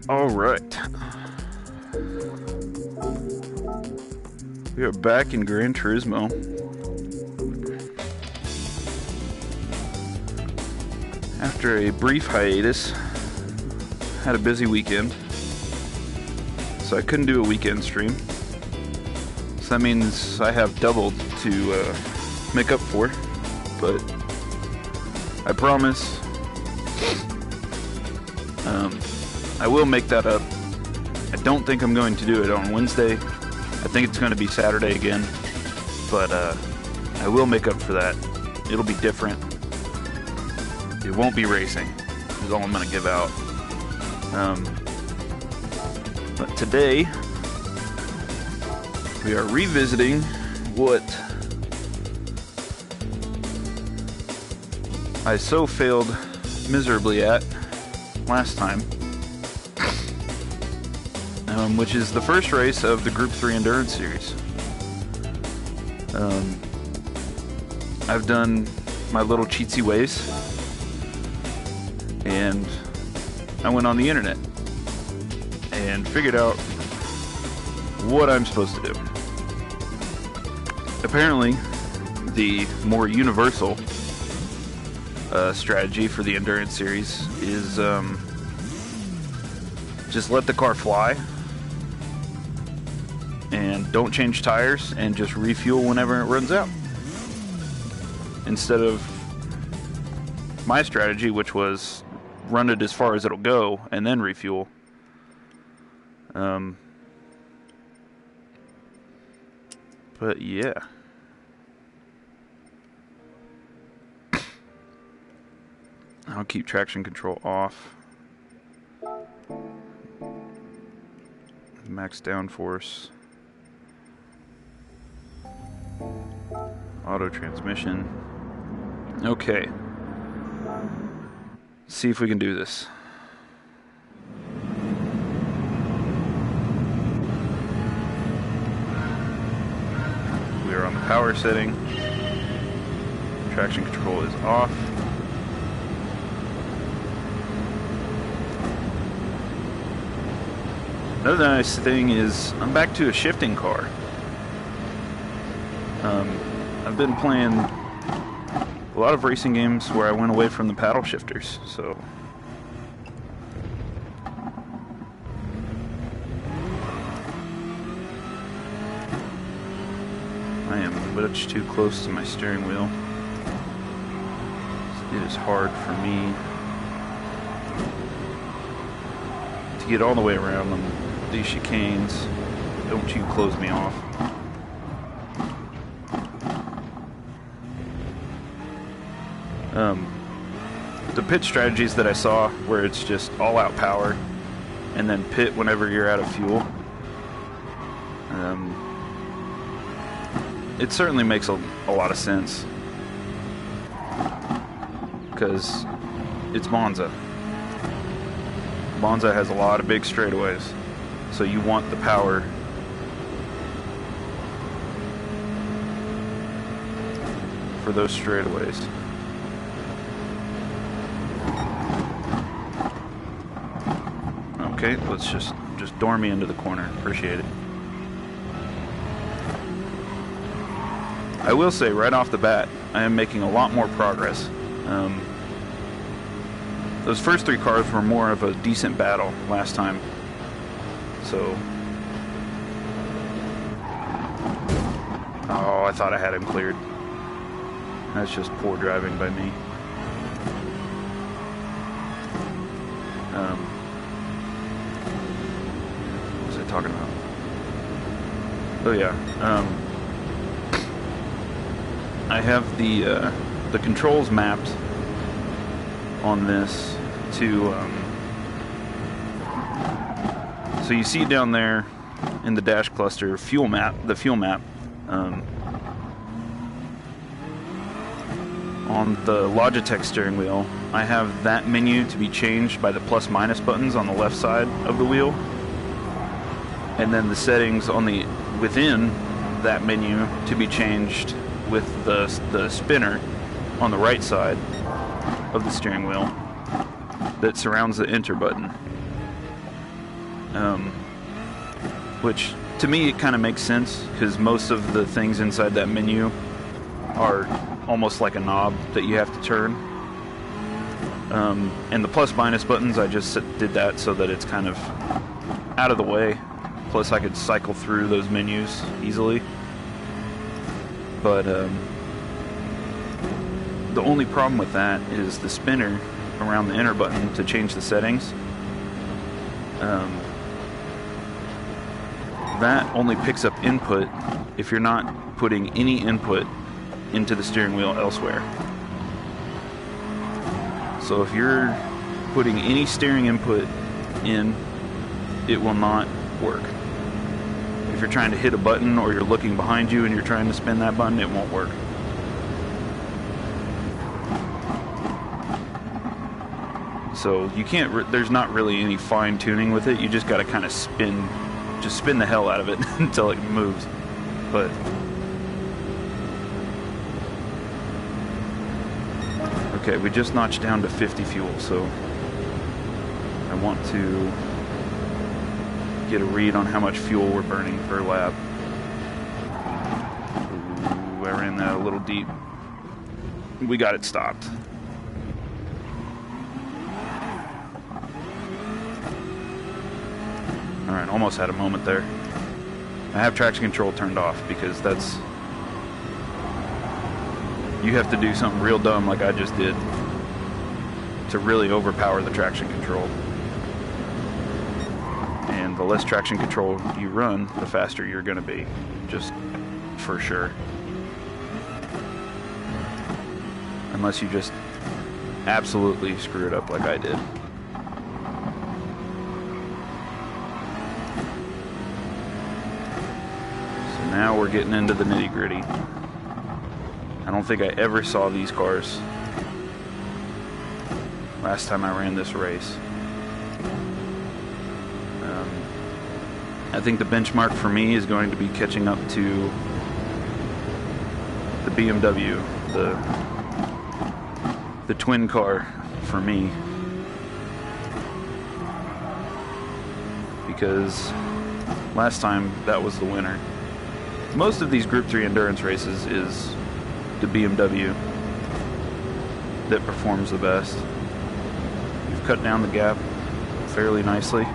All right, we are back in Gran Turismo. After a brief hiatus, had a busy weekend, so I couldn't do a weekend stream. So that means I have doubled to make up for, but I promise I will make that up. I don't think I'm going to do it on Wednesday. I think it's going to be Saturday again, but I will make up for that. It'll be different. It won't be racing, is all I'm going to give out. But today, we are revisiting what I so failed miserably at last time, which is the first race of the Group 3 Endurance Series. I've done my little cheatsy ways, and I went on the internet and figured out what I'm supposed to do. Apparently, the more universal strategy for the Endurance Series is just let the car fly and don't change tires and just refuel whenever it runs out, instead of my strategy, which was run it as far as it'll go and then refuel. But yeah, I'll keep traction control off. Max downforce. Auto transmission. Okay. See if we can do this. We are on the power setting. Traction control is off. Another nice thing is I'm back to a shifting car. I've been playing a lot of racing games where I went away from the paddle shifters, so I am much too close to my steering wheel. It is hard for me to get all the way around them. These chicanes, don't you close me off. the pit strategies that I saw, where it's just all-out power, and then pit whenever you're out of fuel, it certainly makes a lot of sense, because it's Monza. Monza has a lot of big straightaways, so you want the power for those straightaways. Okay, let's just door me into the corner. Appreciate it. I will say right off the bat, I am making a lot more progress. Those first 3 cars were more of a decent battle last time. So... oh, I thought I had him cleared. That's just poor driving by me. What was I talking about? Oh yeah. I have the controls mapped on this to so you see down there in the dash cluster the fuel map. On the Logitech steering wheel, I have that menu to be changed by the plus minus buttons on the left side of the wheel, and then the settings on the within that menu to be changed with the spinner on the right side of the steering wheel that surrounds the enter button. Which to me it kind of makes sense, because most of the things inside that menu are almost like a knob that you have to turn. And the plus minus buttons, I just did that so that it's kind of out of the way. Plus I could cycle through those menus easily. But the only problem with that is the spinner around the enter button to change the settings. That only picks up input if you're not putting any input into the steering wheel elsewhere. So if you're putting any steering input in, it will not work. If you're trying to hit a button, or you're looking behind you and you're trying to spin that button, it won't work. So you can't, there's not really any fine tuning with it. You just got to kind of spin the hell out of it until it moves. But okay, we just notched down to 50 fuel, so I want to get a read on how much fuel we're burning per lap. Ooh, I ran that a little deep. We got it stopped. Alright, almost had a moment there. I have traction control turned off because that's... you have to do something real dumb like I just did to really overpower the traction control. And the less traction control you run, the faster you're going to be. Just for sure. Unless you just absolutely screw it up like I did. Now we're getting into the nitty-gritty. I don't think I ever saw these cars last time I ran this race. I think the benchmark for me is going to be catching up to the BMW, the twin car for me. Because last time that was the winner. Most of these Group 3 endurance races is the BMW that performs the best. You've cut down the gap fairly nicely.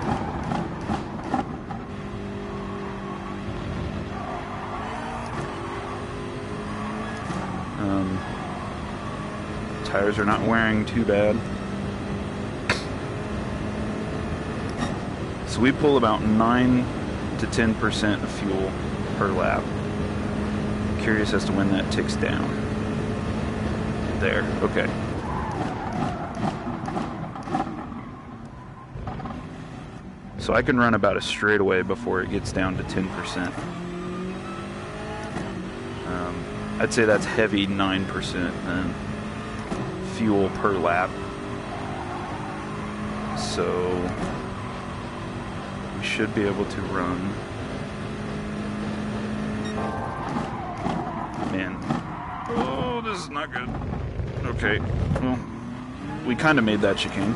Tires are not wearing too bad. So we pull about 9 to 10% of fuel per lap. Curious as to when that ticks down. There, okay. So I can run about a straightaway before it gets down to 10%. I'd say that's heavy 9% and fuel per lap. So we should be able to run. Man. Oh, this is not good. Okay. Well, we kind of made that chicane.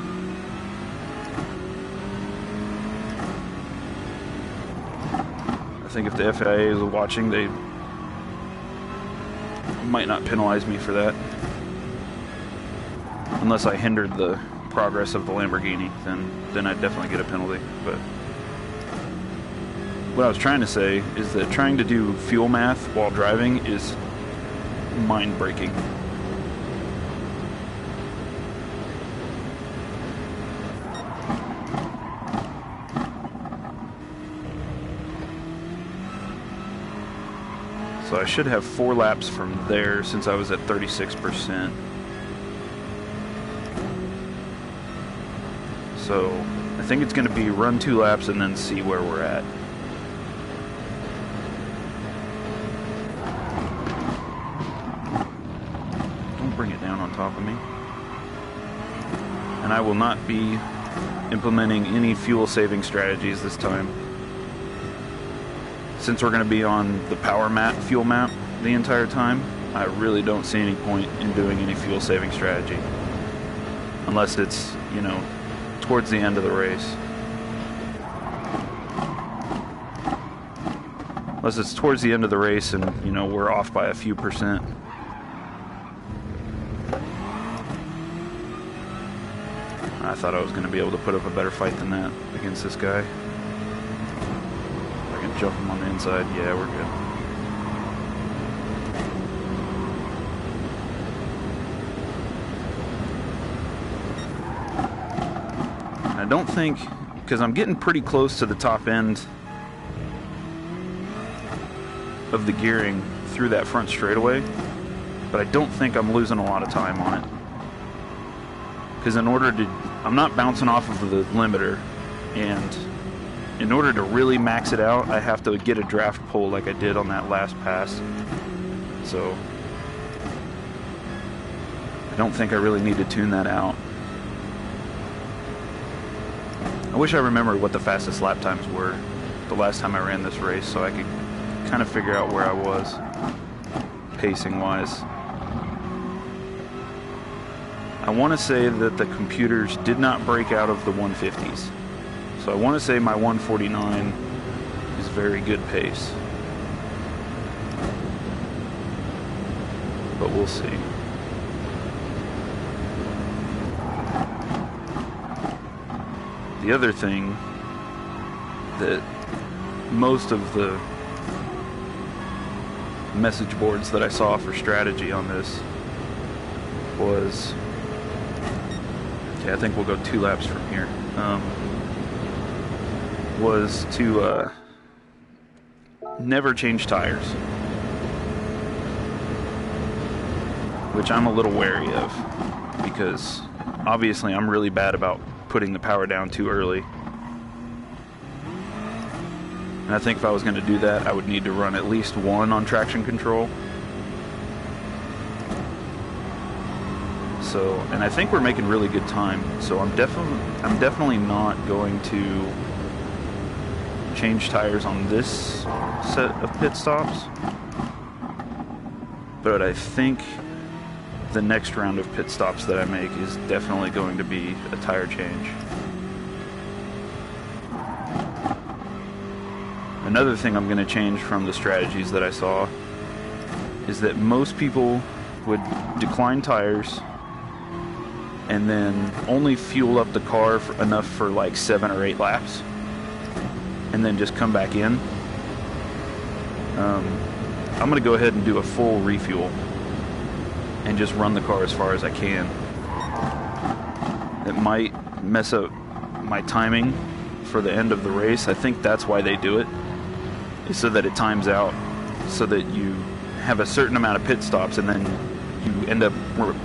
I think if the FIA is watching, they might not penalize me for that. Unless I hindered the progress of the Lamborghini, then I'd definitely get a penalty. But what I was trying to say is that trying to do fuel math while driving is mind-breaking. So I should have 4 laps from there since I was at 36%. So I think it's going to be run 2 laps and then see where we're at. Don't bring it down on top of me. And I will not be implementing any fuel saving strategies this time. Since we're going to be on the power map, fuel map the entire time, I really don't see any point in doing any fuel saving strategy. Unless it's, you know, towards the end of the race. Unless it's towards the end of the race and, you know, we're off by a few percent. I thought I was going to be able to put up a better fight than that against this guy. I can jump him on the inside. Yeah, we're good. I don't think, because I'm getting pretty close to the top end of the gearing through that front straightaway, but I don't think I'm losing a lot of time on it. Because in order to, I'm not bouncing off of the limiter, and in order to really max it out, I have to get a draft pull like I did on that last pass. So I don't think I really need to tune that out. I wish I remembered what the fastest lap times were the last time I ran this race, so I could kind of figure out where I was pacing wise. I want to say that the computers did not break out of the 150s. So I want to say my 149 is very good pace. But we'll see. The other thing that most of the message boards that I saw for strategy on this was, okay, I think we'll go 2 laps from here, was to never change tires, which I'm a little wary of, because obviously I'm really bad about putting the power down too early. And I think if I was going to do that, I would need to run at least 1 on traction control. So, and I think we're making really good time. So I'm definitely not going to change tires on this set of pit stops. But I think the next round of pit stops that I make is definitely going to be a tire change. Another thing I'm going to change from the strategies that I saw is that most people would decline tires and then only fuel up the car enough for like 7 or 8 laps and then just come back in. I'm going to go ahead and do a full refuel and just run the car as far as I can. It might mess up my timing for the end of the race. I think that's why they do it, is so that it times out, so that you have a certain amount of pit stops and then you end up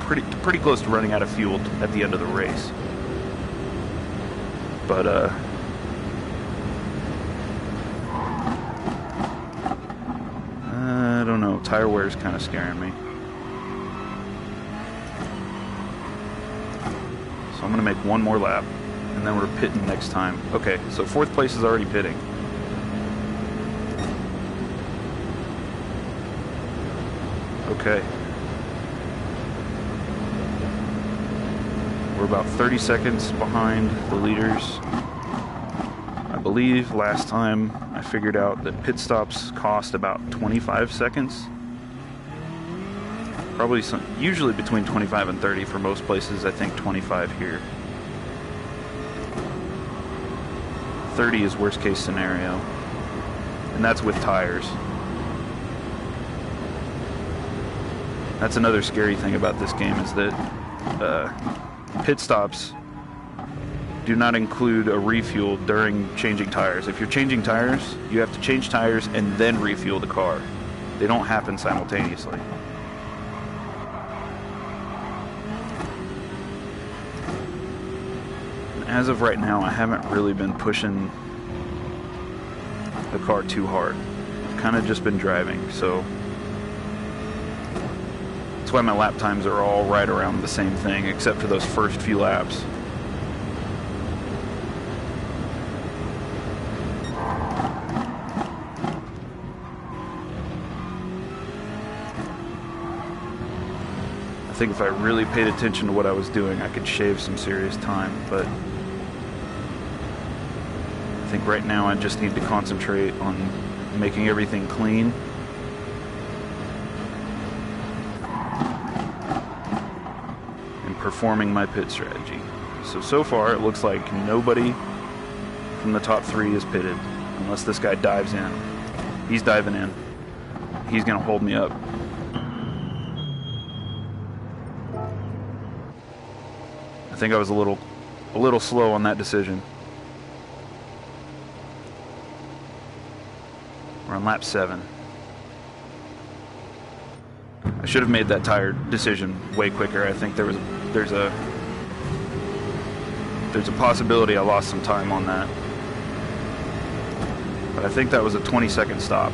pretty close to running out of fuel at the end of the race. But tire wear is kind of scaring me. So I'm going to make one more lap, and then we're pitting next time. Okay, so 4th place is already pitting. Okay. We're about 30 seconds behind the leaders. I believe last time I figured out that pit stops cost about 25 seconds. Probably usually between 25 and 30 for most places. I think 25 here. 30 is worst case scenario. And that's with tires. That's another scary thing about this game, is that pit stops do not include a refuel during changing tires. If you're changing tires, you have to change tires and then refuel the car. They don't happen simultaneously. And as of right now, I haven't really been pushing the car too hard. I've kind of just been driving, so that's why my lap times are all right around the same thing, except for those first few laps. I think if I really paid attention to what I was doing, I could shave some serious time, but I think right now I just need to concentrate on making everything clean. And performing my pit strategy. So far it looks like nobody from the top 3 is pitted, unless this guy dives in. He's diving in. He's gonna hold me up. I think I was a little slow on that decision. We're on lap 7. I should have made that tire decision way quicker. I think there's a possibility I lost some time on that. But I think that was a 20-second stop.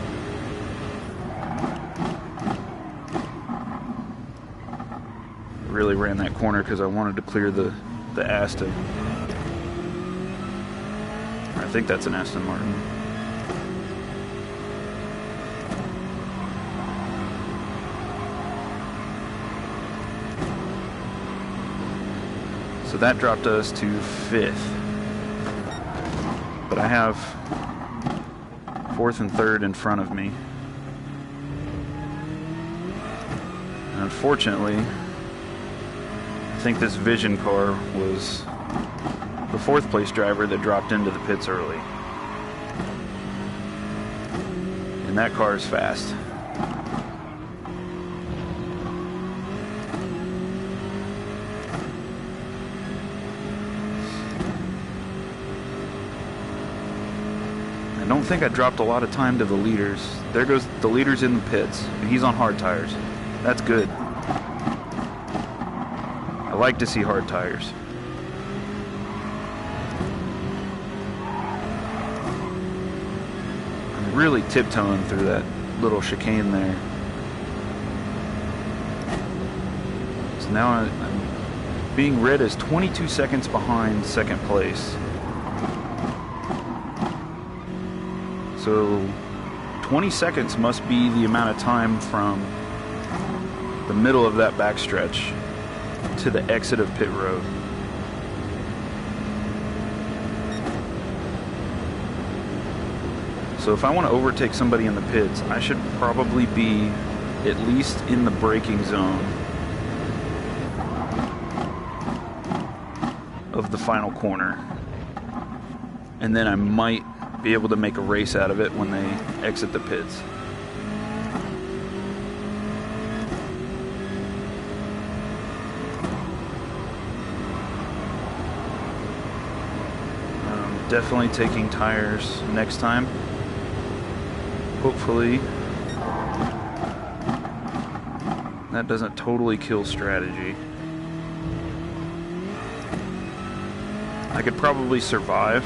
Really ran that corner because I wanted to clear the Aston. I think that's an Aston Martin. So that dropped us to 5th. But I have 4th and 3rd in front of me. And unfortunately, I think this Vision car was the 4th place driver that dropped into the pits early. And that car is fast. I don't think I dropped a lot of time to the leaders. There goes the leaders in the pits, and he's on hard tires. That's good. I like to see hard tires. I'm really tiptoeing through that little chicane there. So now I'm being read as 22 seconds behind 2nd place. So 20 seconds must be the amount of time from the middle of that backstretch to the exit of pit road. So if I want to overtake somebody in the pits, I should probably be at least in the braking zone of the final corner. And then I might be able to make a race out of it when they exit the pits. Definitely taking tires next time. Hopefully that doesn't totally kill strategy. I could probably survive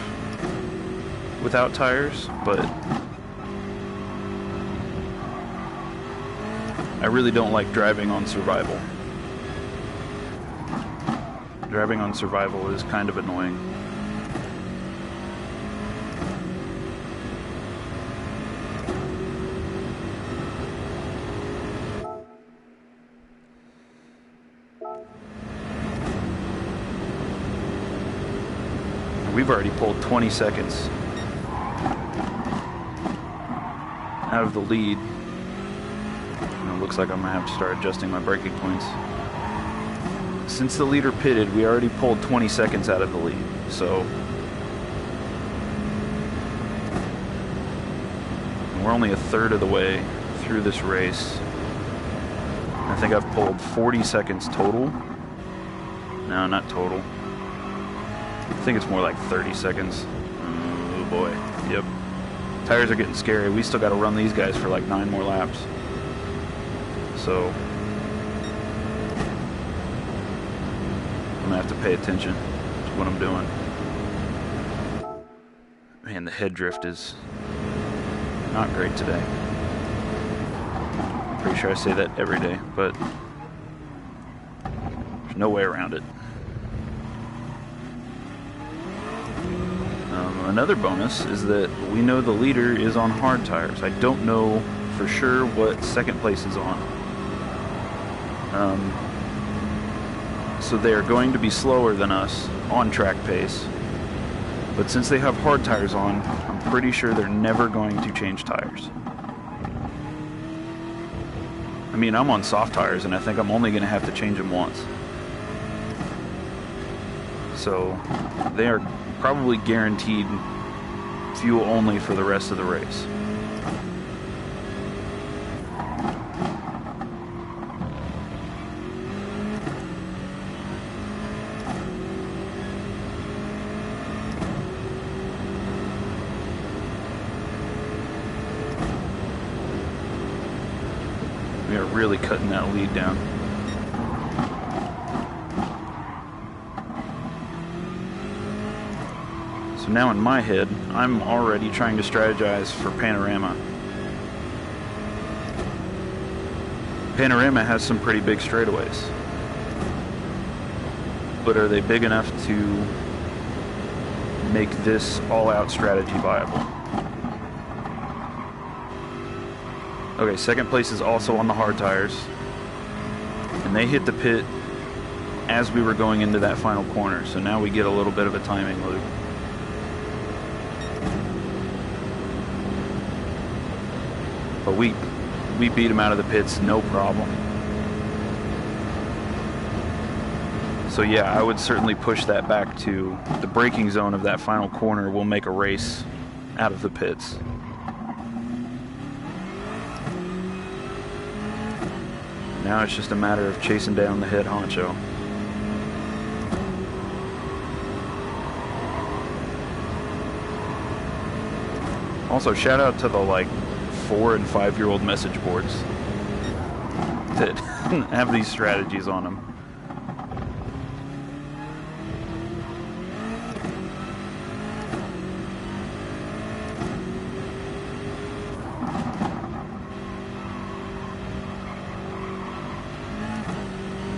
without tires, but I really don't like driving on survival. Driving on survival is kind of annoying. We've already pulled 20 seconds out of the lead. And it looks like I'm going to have to start adjusting my braking points. Since the leader pitted, we already pulled 20 seconds out of the lead. So we're only a third of the way through this race. I think I've pulled 40 seconds total. No, not total. I think it's more like 30 seconds. Oh boy. Yep. Tires are getting scary. We still got to run these guys for like 9 more laps. So I'm gonna have to pay attention to what I'm doing. Man, the head drift is not great today. Pretty sure I say that every day, but there's no way around it. Another bonus is that we know the leader is on hard tires. I don't know for sure what second place is on. So they are going to be slower than us on track pace. But since they have hard tires on, I'm pretty sure they're never going to change tires. I mean, I'm on soft tires, and I think I'm only going to have to change them once. So they are probably guaranteed fuel only for the rest of the race. We are really cutting that lead down. So now in my head, I'm already trying to strategize for Panorama. Panorama has some pretty big straightaways. But are they big enough to make this all-out strategy viable? Okay, second place is also on the hard tires. And they hit the pit as we were going into that final corner. So now we get a little bit of a timing loop. But we beat him out of the pits, no problem. So yeah, I would certainly push that back to the braking zone of that final corner. We'll make a race out of the pits. Now it's just a matter of chasing down the head honcho. Also, shout out to the like 4- and 5-year-old message boards that have these strategies on them.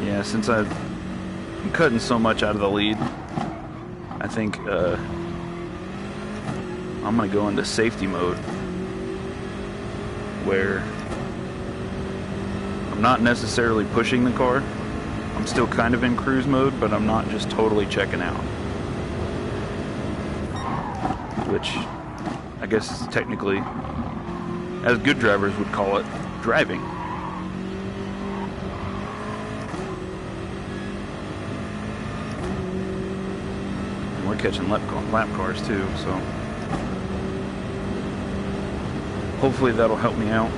Yeah, since I'm cutting so much out of the lead, I think I'm going to go into safety mode, where I'm not necessarily pushing the car. I'm still kind of in cruise mode, but I'm not just totally checking out. Which I guess is technically, as good drivers would call it, driving. And we're catching lap cars too, so hopefully that'll help me out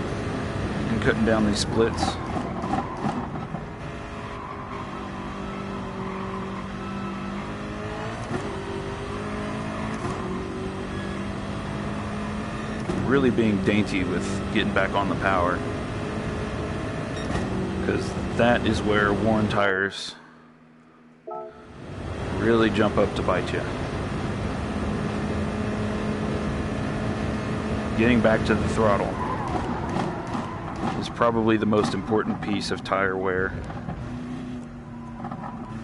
in cutting down these splits. Really being dainty with getting back on the power, because that is where worn tires really jump up to bite you. Getting back to the throttle is probably the most important piece of tire wear.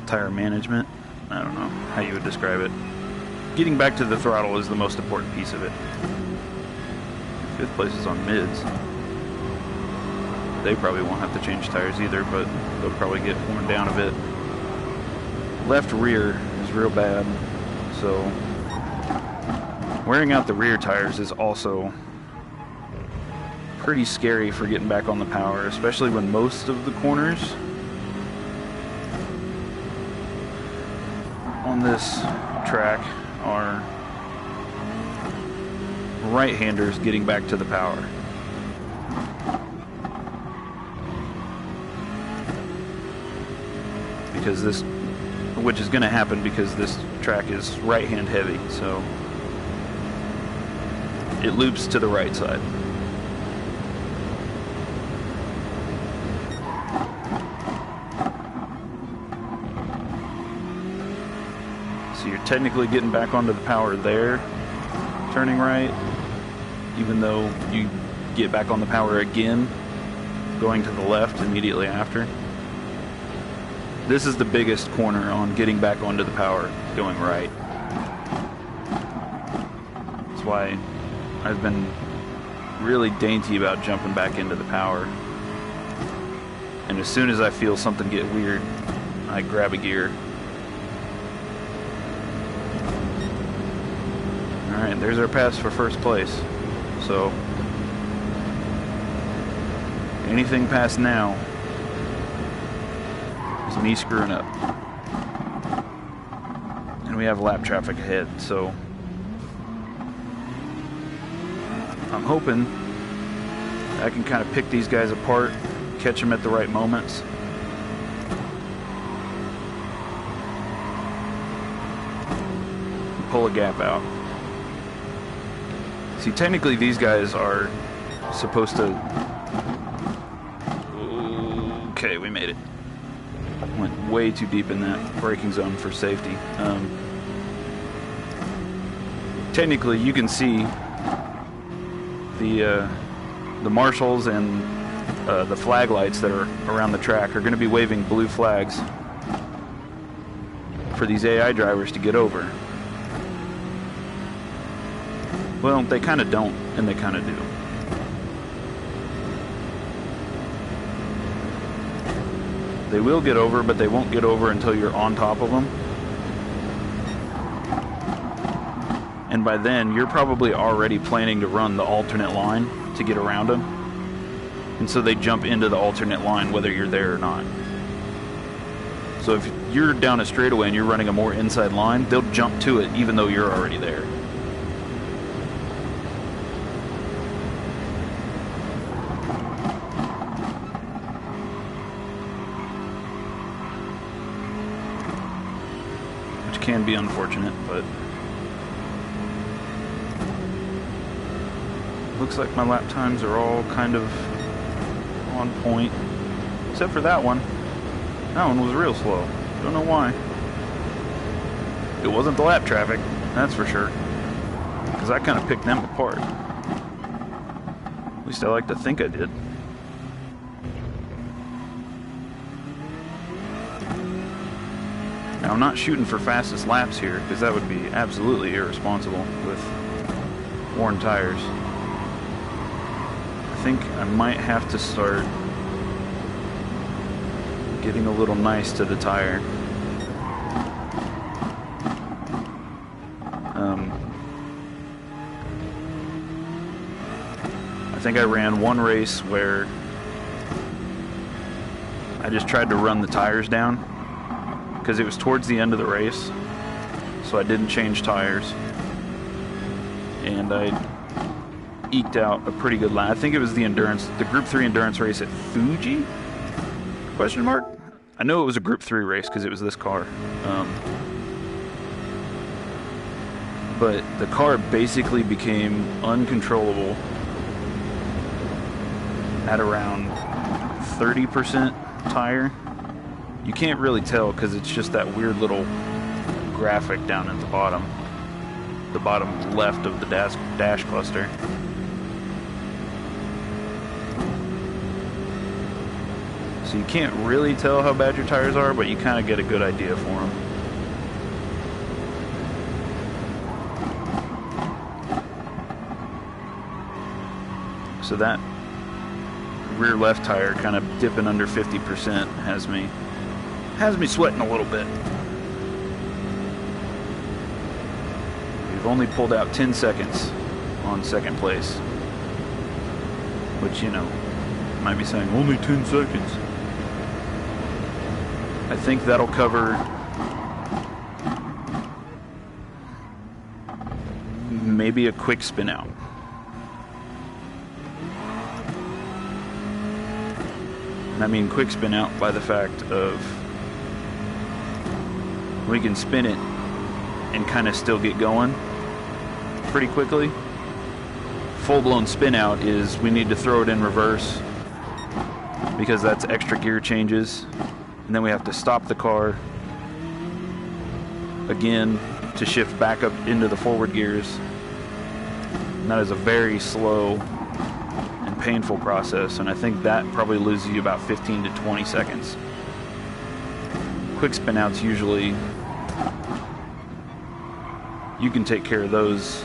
Tire management? I don't know how you would describe it. Getting back to the throttle is the most important piece of it. Fifth place is on mids. They probably won't have to change tires either, but they'll probably get worn down a bit. Left rear is real bad, so wearing out the rear tires is also pretty scary for getting back on the power, especially when most of the corners on this track are right-handers getting back to the power. Because this, which is going to happen because this track is right-hand heavy, so it loops to the right side. So you're technically getting back onto the power there, turning right, even though you get back on the power again, going to the left immediately after. This is the biggest corner on getting back onto the power, going right. That's why I've been really dainty about jumping back into the power. And as soon as I feel something get weird, I grab a gear. Alright, there's our pass for first place. So, anything past now is me screwing up. And we have lap traffic ahead, so I'm hoping I can kind of pick these guys apart, catch them at the right moments. Pull a gap out. See, technically these guys are supposed to... Okay, we made it. Went way too deep in that braking zone for safety. Technically, you can see the marshals and the flag lights that are around the track are going to be waving blue flags for these AI drivers to get over. Well, they kind of don't, and they kind of do. They will get over, but they won't get over until you're on top of them. And by then, you're probably already planning to run the alternate line to get around them. And so they jump into the alternate line whether you're there or not. So if you're down a straightaway and you're running a more inside line, they'll jump to it even though you're already there. Can be unfortunate, but looks like my lap times are all kind of on point, except for that one. That one was real slow. Don't know why. It wasn't the lap traffic, that's for sure, because I kind of picked them apart. At least I like to think I did. Now, I'm not shooting for fastest laps here, because that would be absolutely irresponsible with worn tires. I think I might have to start getting a little nice to the tire. I think I ran one race where I just tried to run the tires down, because it was towards the end of the race, so I didn't change tires, and I eked out a pretty good lap. I think it was the Group 3 endurance race at Fuji? Question mark? I know it was a Group 3 race because it was this car. But the car basically became uncontrollable at around 30% tire. You can't really tell because it's just that weird little graphic down at the bottom left of the dash cluster. So you can't really tell how bad your tires are, but you kind of get a good idea for them. So that rear left tire kind of dipping under 50% has me sweating a little bit. We've only pulled out 10 seconds on second place, which, you know, might be saying only 10 seconds. I think that'll cover maybe a quick spin out. And I mean quick spin out by the fact of we can spin it and kind of still get going pretty quickly. Full-blown spin out is we need to throw it in reverse because that's extra gear changes, and then we have to stop the car again to shift back up into the forward gears. And that is a very slow and painful process, and I think that probably loses you about 15 to 20 seconds. Quick spin outs usually, you can take care of those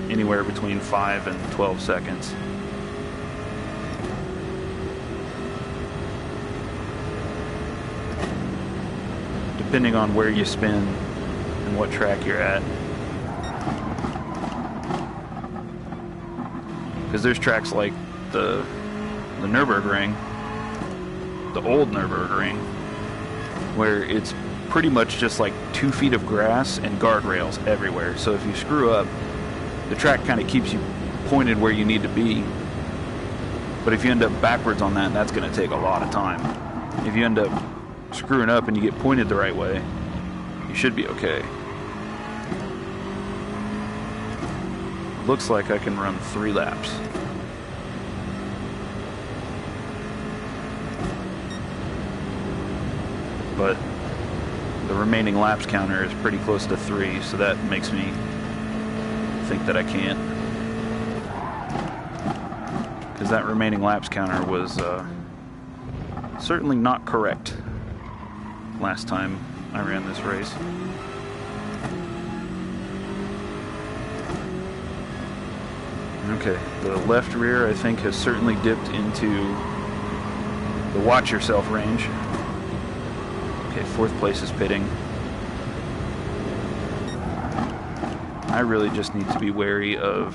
anywhere between 5 and 12 seconds. Depending on where you spin and what track you're at. Because there's tracks like the Nürburgring, the old Nürburgring, where it's pretty much just like 2 feet of grass and guardrails everywhere. So if you screw up, the track kind of keeps you pointed where you need to be. But if you end up backwards on that, that's going to take a lot of time. If you end up screwing up and you get pointed the right way, you should be okay. Looks like I can run 3 laps. But the remaining laps counter is pretty close to 3, so that makes me think that I can't. Because that remaining laps counter was certainly not correct last time I ran this race. Okay, the left rear I think has certainly dipped into the watch yourself range. Okay, 4th place is pitting. I really just need to be wary of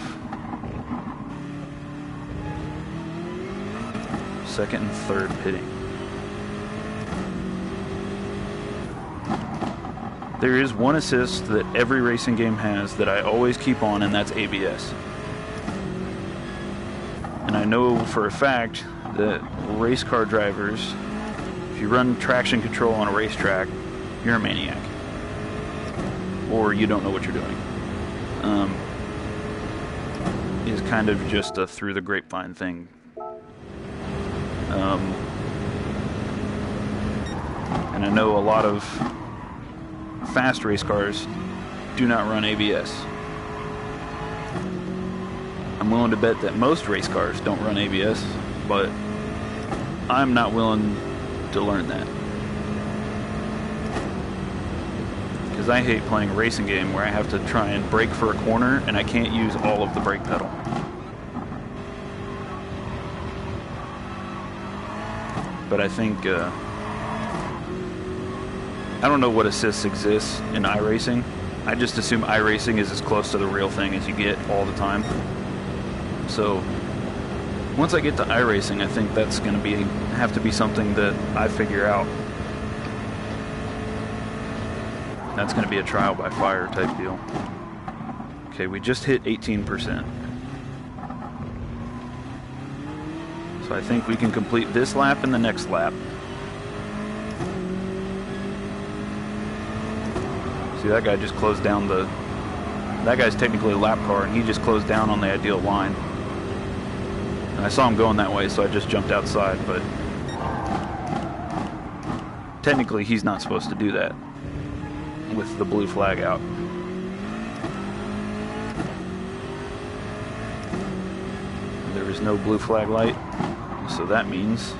2nd and 3rd pitting. There is one assist that every racing game has that I always keep on, and that's ABS. And I know for a fact that race car drivers, if you run traction control on a racetrack, you're a maniac. Or you don't know what you're doing. Is kind of just a through the grapevine thing. And I know a lot of fast race cars do not run ABS. I'm willing to bet that most race cars don't run ABS, but I'm not willing to learn that. Because I hate playing a racing game where I have to try and brake for a corner and I can't use all of the brake pedal. But I think, I don't know what assists exist in iRacing. I just assume iRacing is as close to the real thing as you get all the time. So once I get to iRacing, I think that's going to have to be something that I figure out. That's going to be a trial by fire type deal. Okay, we just hit 18%. So I think we can complete this lap and the next lap. See, that guy just closed down that guy's technically a lap car, and he just closed down on the ideal line. And I saw him going that way, so I just jumped outside, but technically he's not supposed to do that with the blue flag out. There is no blue flag light, so that means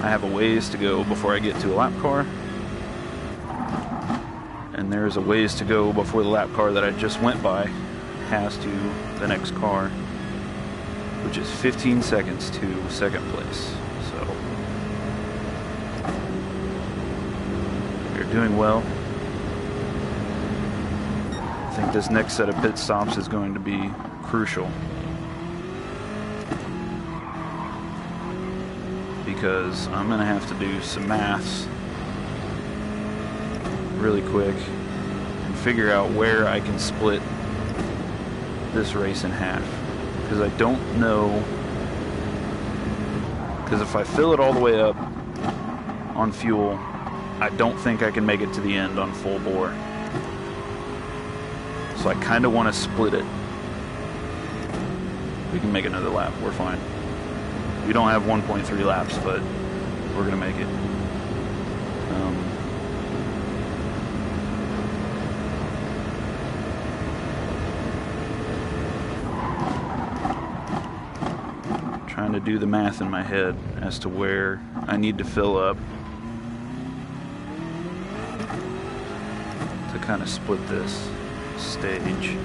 I have a ways to go before I get to a lap car. And there's a ways to go before the lap car that I just went by has to the next car, which is 15 seconds to second place. So we're doing well. I think this next set of pit stops is going to be crucial, because I'm going to have to do some maths really quick and figure out where I can split this race in half, because I don't know, because if I fill it all the way up on fuel, I don't think I can make it to the end on full bore. So I kind of want to split it. We can make another lap, we're fine. We don't have 1.3 laps, but we're gonna make it. Trying to do the math in my head as to where I need to fill up to kind of split this stage.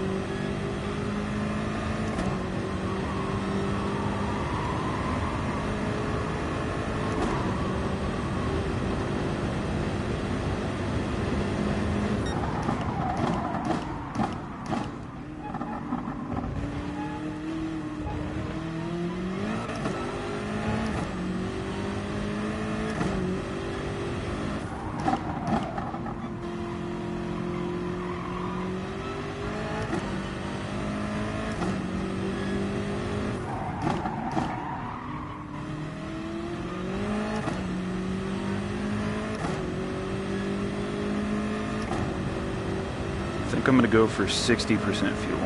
I think I'm going to go for 60% fuel.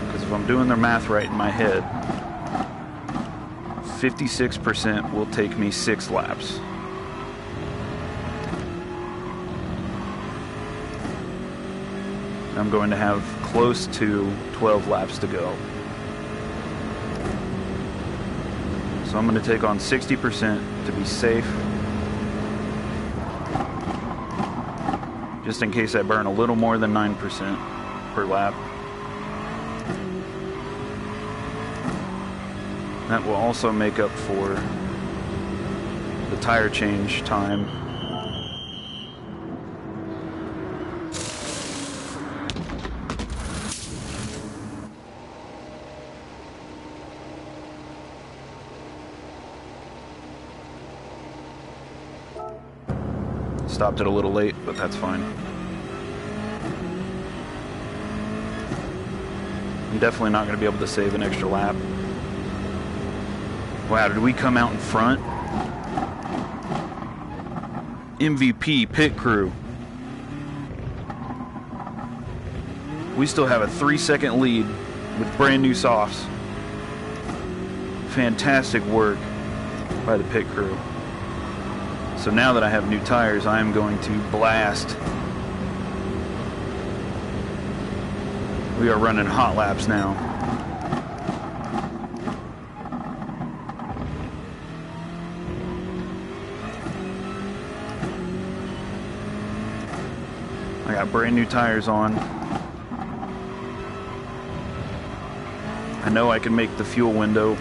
Because if I'm doing their math right in my head, 56% will take me 6 laps. I'm going to have close to 12 laps to go. So I'm going to take on 60% to be safe, just in case I burn a little more than 9% per lap. That will also make up for the tire change time. Stopped it a little late, but that's fine. I'm definitely not going to be able to save an extra lap. Wow, did we come out in front? MVP pit crew. We still have a 3-second lead with brand new softs. Fantastic work by the pit crew. So now that I have new tires, I am going to blast. We are running hot laps now. I got brand new tires on. I know I can make the fuel window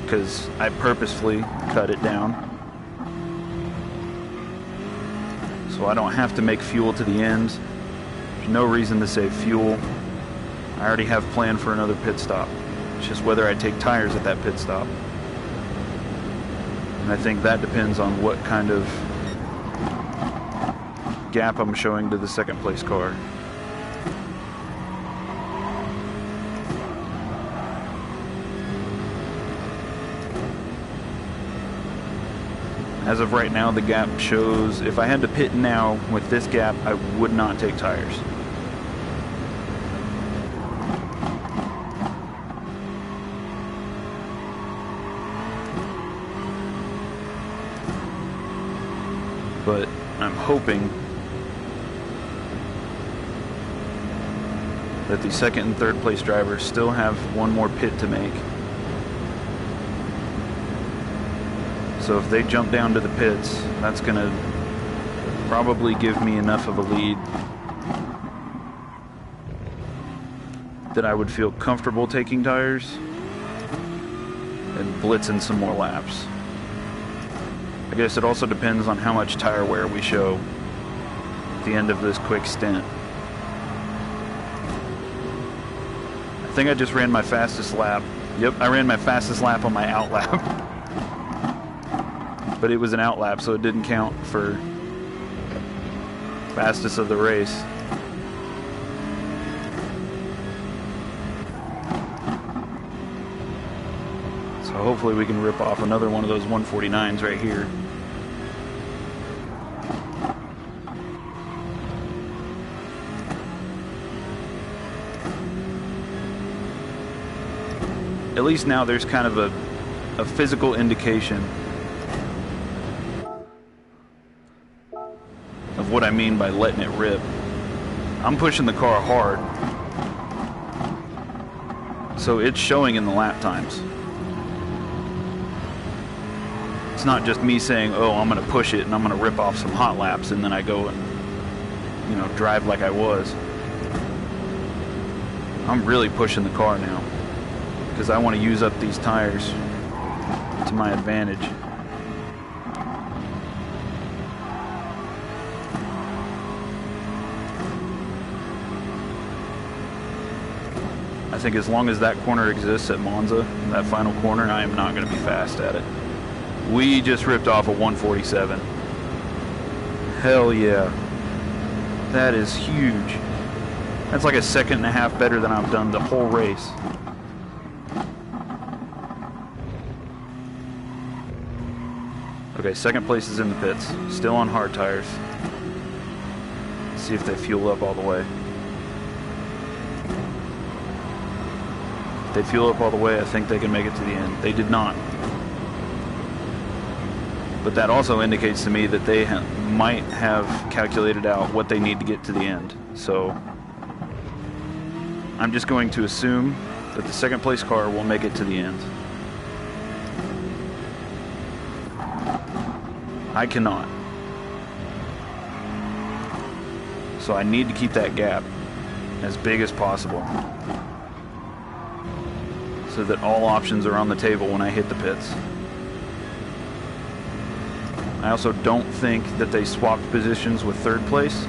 because I purposefully cut it down. So I don't have to make fuel to the end. There's no reason to save fuel. I already have planned for another pit stop. It's just whether I take tires at that pit stop. And I think that depends on what kind of gap I'm showing to the second place car. As of right now, the gap shows, if I had to pit now with this gap, I would not take tires. But I'm hoping that the second and third place drivers still have one more pit to make So if they jump down to the pits, that's going to probably give me enough of a lead that I would feel comfortable taking tires and blitzing some more laps. I guess it also depends on how much tire wear we show at the end of this quick stint. I think I just ran my fastest lap. Yep, I ran my fastest lap on my out lap. But it was an out lap, so it didn't count for fastest of the race. So hopefully we can rip off another one of those 149s right here. At least now there's kind of a physical indication of what I mean by letting it rip. I'm pushing the car hard, so it's showing in the lap times. It's not just me saying, oh, I'm going to push it and I'm going to rip off some hot laps and then I go and, you know, drive like I was. I'm really pushing the car now because I want to use up these tires to my advantage. I think as long as that corner exists at Monza, that final corner, I am not going to be fast at it. We just ripped off a 147. Hell yeah. That is huge. That's like a second and a half better than I've done the whole race. Okay, second place is in the pits. Still on hard tires. Let's see if they fuel up all the way. If they fuel up all the way, I think they can make it to the end. They did not. But that also indicates to me that they might have calculated out what they need to get to the end. So I'm just going to assume that the second place car will make it to the end. I cannot. So I need to keep that gap as big as possible so that all options are on the table when I hit the pits. I also don't think that they swapped positions with third place.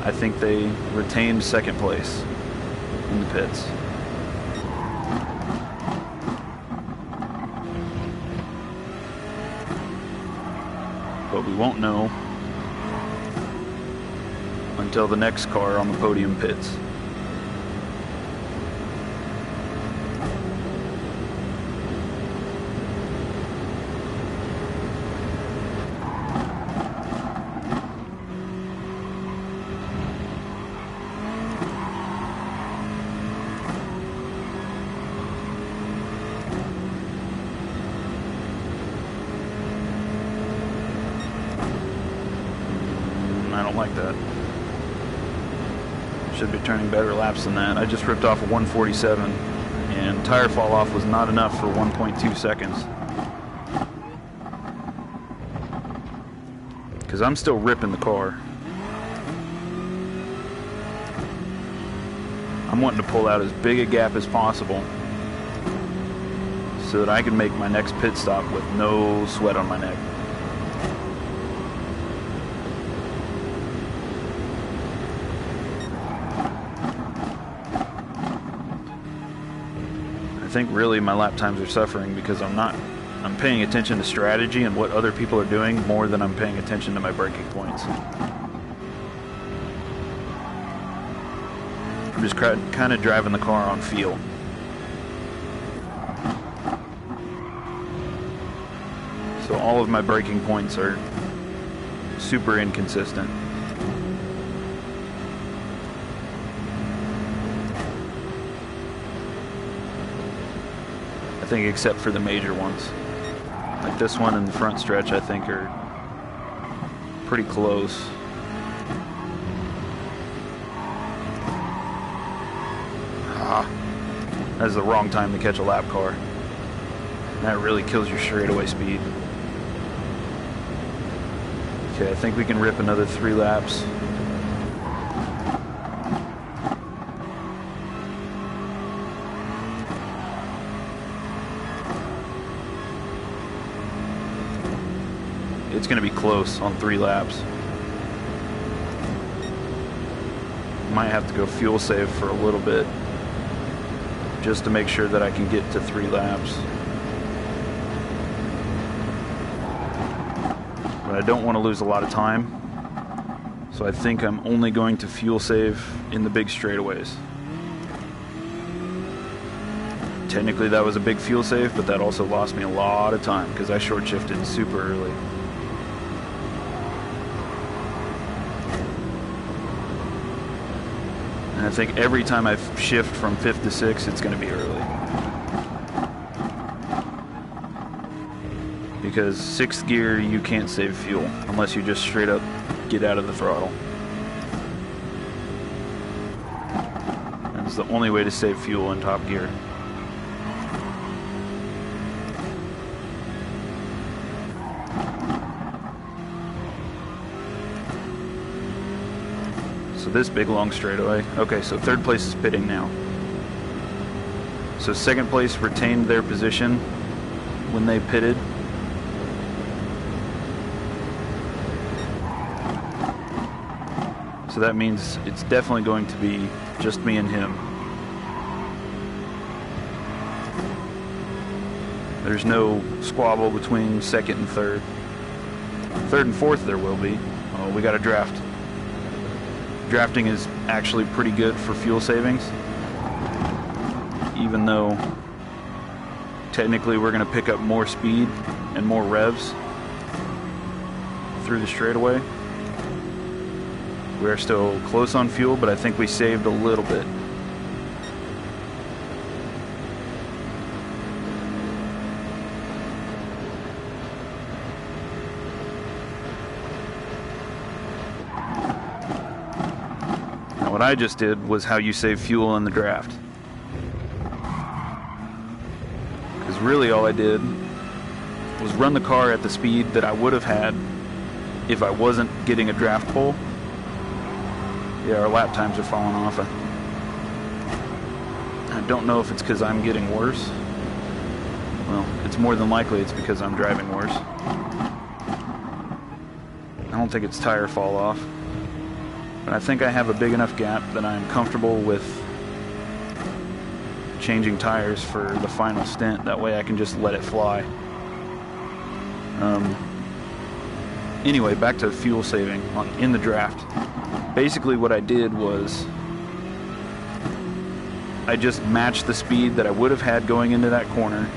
I think they retained second place in the pits. But we won't know until the next car on the podium pits. I don't like that. Should be turning better laps than that. I just ripped off a 147 and tire fall off was not enough for 1.2 seconds. Because I'm still ripping the car. I'm wanting to pull out as big a gap as possible so that I can make my next pit stop with no sweat on my neck. I think really my lap times are suffering because I'm paying attention to strategy and what other people are doing more than I'm paying attention to my braking points. I'm just kind of driving the car on feel. So all of my braking points are super inconsistent. I think except for the major ones. Like this one and the front stretch I think are pretty close. That's the wrong time to catch a lap car. That really kills your straightaway speed. Okay, I think we can rip another 3 laps. It's going to be close on 3 laps. Might have to go fuel save for a little bit just to make sure that I can get to 3 laps. But I don't want to lose a lot of time, so I think I'm only going to fuel save in the big straightaways. Technically that was a big fuel save, but that also lost me a lot of time because I short shifted super early. And I think every time I shift from 5th to 6th, it's going to be early. Because 6th gear, you can't save fuel unless you just straight up get out of the throttle. That's the only way to save fuel in top gear. So this big long straightaway. Okay, so 3rd place is pitting now. So 2nd place retained their position when they pitted. So that means it's definitely going to be just me and him. There's no squabble between 2nd and 3rd. 3rd and 4th there will be. Oh, we got a draft. Drafting is actually pretty good for fuel savings, even though technically we're going to pick up more speed and more revs through the straightaway. We're still close on fuel, but I think we saved a little bit. What I just did was how you save fuel in the draft. Because really all I did was run the car at the speed that I would have had if I wasn't getting a draft pull. Yeah, our lap times are falling off. I don't know if it's because I'm getting worse. Well, it's more than likely it's because I'm driving worse. I don't think it's tire fall off. But I think I have a big enough gap that I'm comfortable with changing tires for the final stint. That way I can just let it fly. Anyway, back to fuel saving in the draft. Basically what I did was I just matched the speed that I would have had going into that corner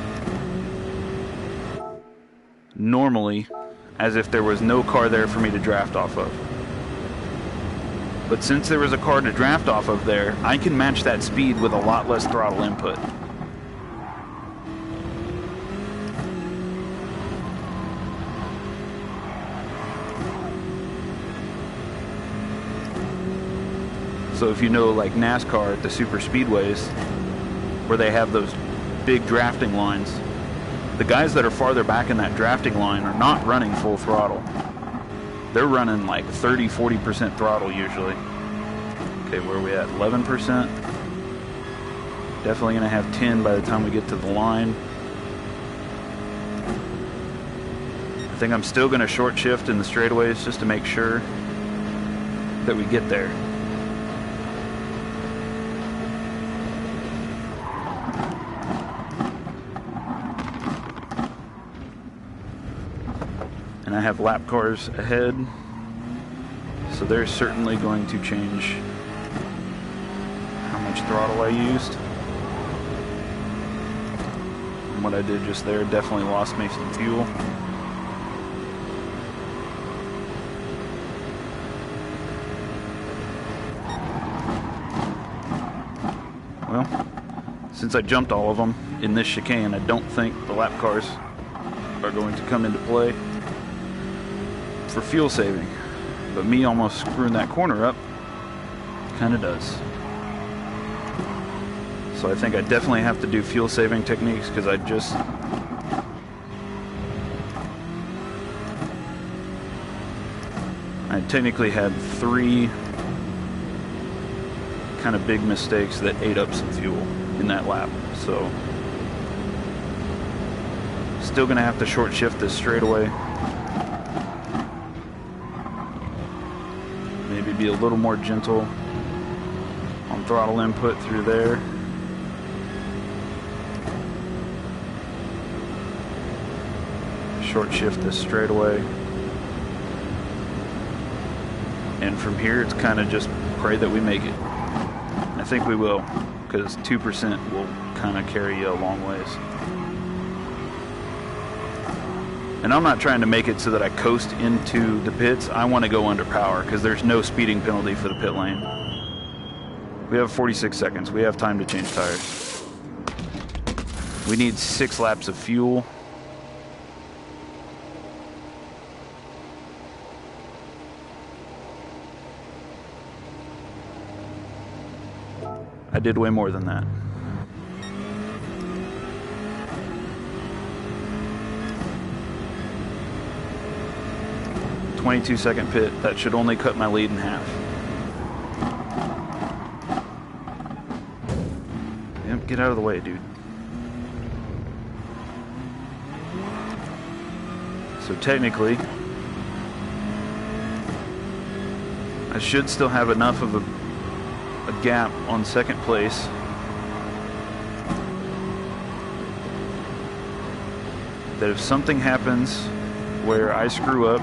normally, as if there was no car there for me to draft off of. But since there was a car to draft off of there, I can match that speed with a lot less throttle input. So if you know, like NASCAR at the super speedways, where they have those big drafting lines, the guys that are farther back in that drafting line are not running full throttle. They're running like 30-40% throttle usually. Okay, where are we at? 11%? Definitely going to have 10 by the time we get to the line. I think I'm still going to short shift in the straightaways just to make sure that we get there. And I have lap cars ahead, so they're certainly going to change how much throttle I used. And what I did just there definitely lost me some fuel. Well, since I jumped all of them in this chicane, I don't think the lap cars are going to come into play for fuel saving, but me almost screwing that corner up kind of does. So I think I definitely have to do fuel saving techniques because I just I technically had 3 kind of big mistakes that ate up some fuel in that lap, so still gonna have to short shift this straightaway. Maybe be a little more gentle on throttle input through there. Short shift this straightaway. And from here, it's kind of just pray that we make it. I think we will, because 2% will kind of carry you a long ways. And I'm not trying to make it so that I coast into the pits. I want to go under power, because there's no speeding penalty for the pit lane. We have 46 seconds. We have time to change tires. We need 6 laps of fuel. I did way more than that. "22-second pit." That should only cut my lead in half. Yep, get out of the way, dude. So technically, I should still have enough of a gap on second place that if something happens where I screw up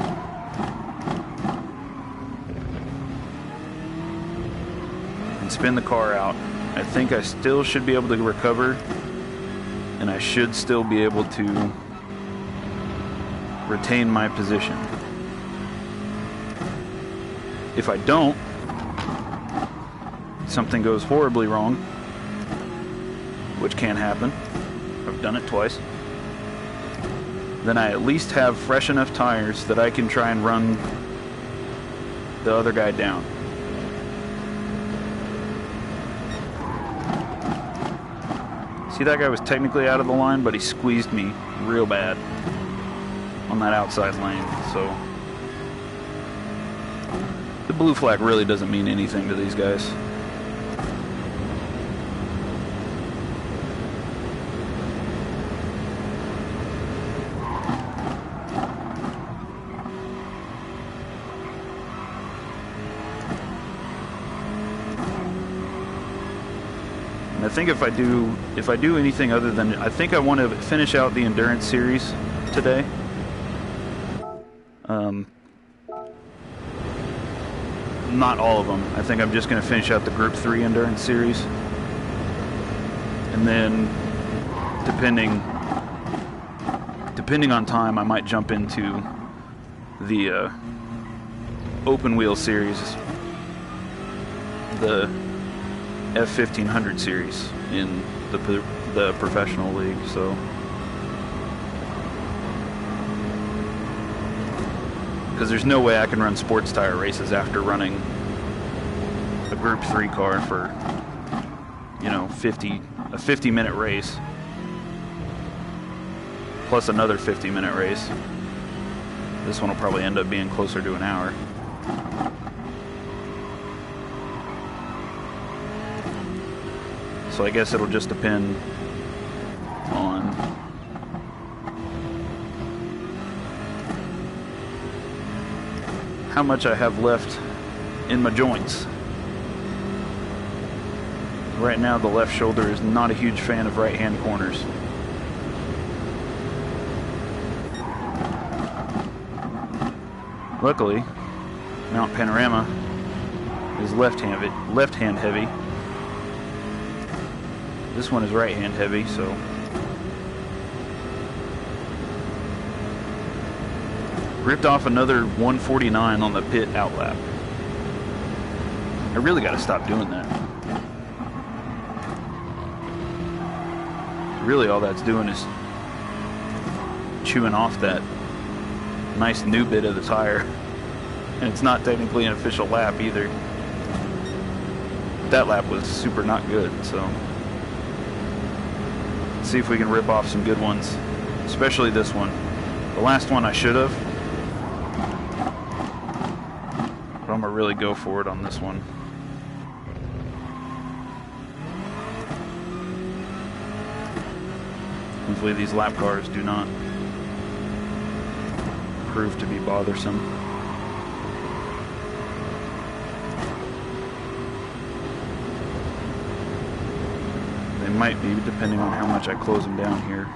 and spin the car out, I think I still should be able to recover, and I should still be able to retain my position. If I don't, something goes horribly wrong, which can happen. I've done it twice. Then I at least have fresh enough tires that I can try and run the other guy down. See, that guy was technically out of the line, but he squeezed me real bad on that outside lane, so the blue flag really doesn't mean anything to these guys. I think if I do anything other than, I think I want to finish out the endurance series today. Not all of them. I think I'm just going to finish out the Group 3 endurance series, and then depending on time, I might jump into the open wheel series, the F1500 series in the professional league. So because there's no way I can run sports tire races after running a Group 3 car for, you know, a 50-minute race plus another 50-minute race. This one will probably end up being closer to an hour. So I guess it'll just depend on how much I have left in my joints. Right now, the left shoulder is not a huge fan of right-hand corners. Luckily, Mount Panorama is left-hand heavy. This one is right-hand heavy, so ripped off another 149 on the pit outlap. I really got to stop doing that. Really, all that's doing is chewing off that nice new bit of the tire, and it's not technically an official lap either. That lap was super not good, so let's see if we can rip off some good ones, especially this one. The last one I should have. I'm gonna really go for it on this one. Hopefully these lap cars do not prove to be bothersome. They might be, depending on how much I close them down here.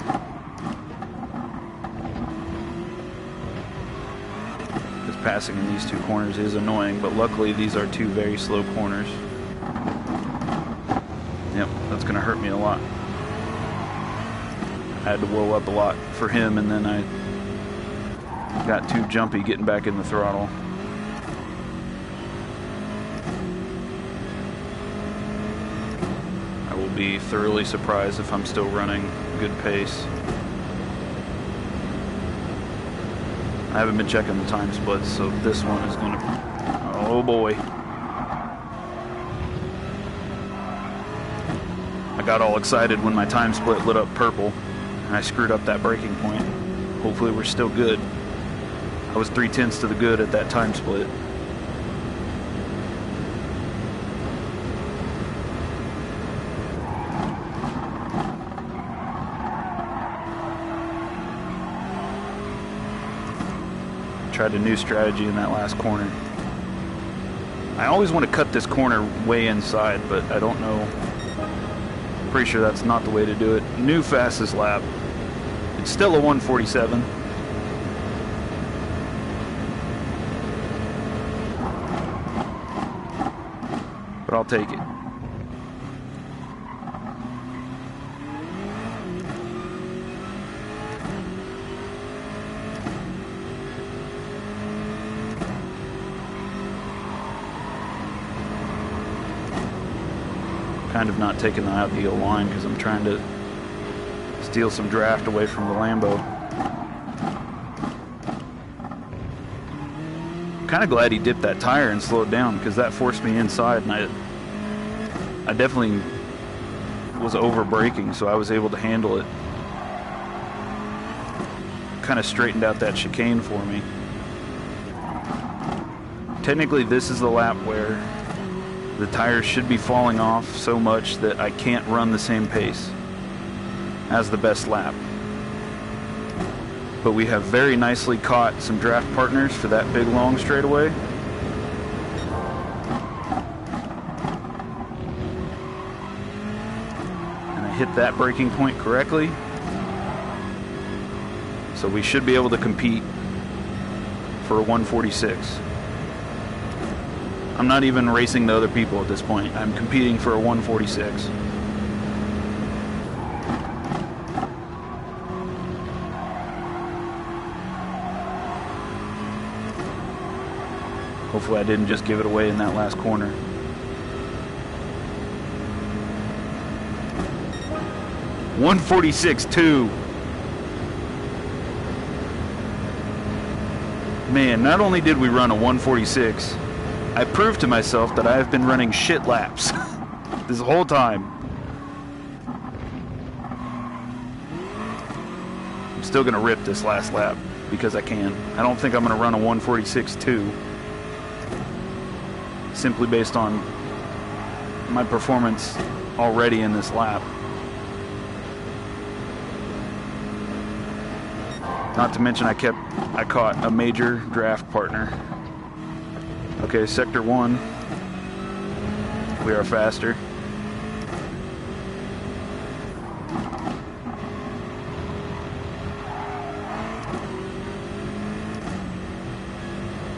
Because passing in these two corners is annoying, but luckily these are two very slow corners. Yep, that's going to hurt me a lot. I had to whoa up a lot for him, and then I got too jumpy getting back in the throttle. I will be thoroughly surprised if I'm still running good pace. I haven't been checking the time splits, so this one is going to... Oh boy. I got all excited when my time split lit up purple, and I screwed up that braking point. Hopefully we're still good. I was 3/10 to the good at that time split. Tried a new strategy in that last corner. I always want to cut this corner way inside, but I don't know. Pretty sure that's not the way to do it. New fastest lap. It's still a 147. But I'll take it. Kind of not taking the ideal line because I'm trying to steal some draft away from the Lambo. I'm kind of glad he dipped that tire and slowed down because that forced me inside, and I definitely was over braking, so I was able to handle it. Kind of straightened out that chicane for me. Technically this is the lap where the tires should be falling off so much that I can't run the same pace as the best lap. But we have very nicely caught some draft partners for that big long straightaway. And I hit that braking point correctly. So we should be able to compete for a 146. I'm not even racing the other people at this point. I'm competing for a 146. Hopefully I didn't just give it away in that last corner. $146.2. Man, not only did we run a 146, I proved to myself that I have been running shit laps this whole time. I'm still going to rip this last lap because I can. I don't think I'm going to run a 146.2 simply based on my performance already in this lap. Not to mention I caught a major draft partner. Okay, sector 1, we are faster.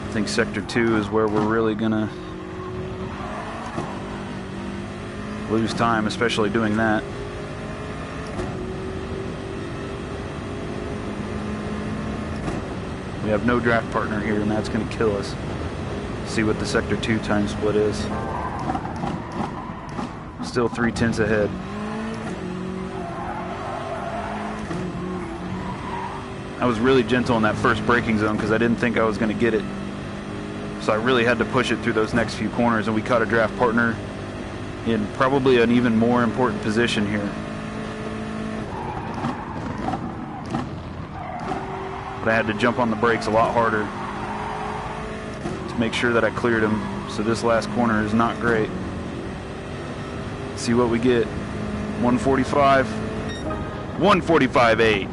I think sector 2 is where we're really gonna lose time, especially doing that. We have no draft partner here, and that's gonna kill us. See what the sector 2 time split is. Still 3/10 ahead. I was really gentle in that first braking zone because I didn't think I was going to get it. So I really had to push it through those next few corners, and we caught a draft partner in probably an even more important position here. But I had to jump on the brakes a lot harder to make sure that I cleared him. So this last corner is not great. See what we get. 145. 145.8.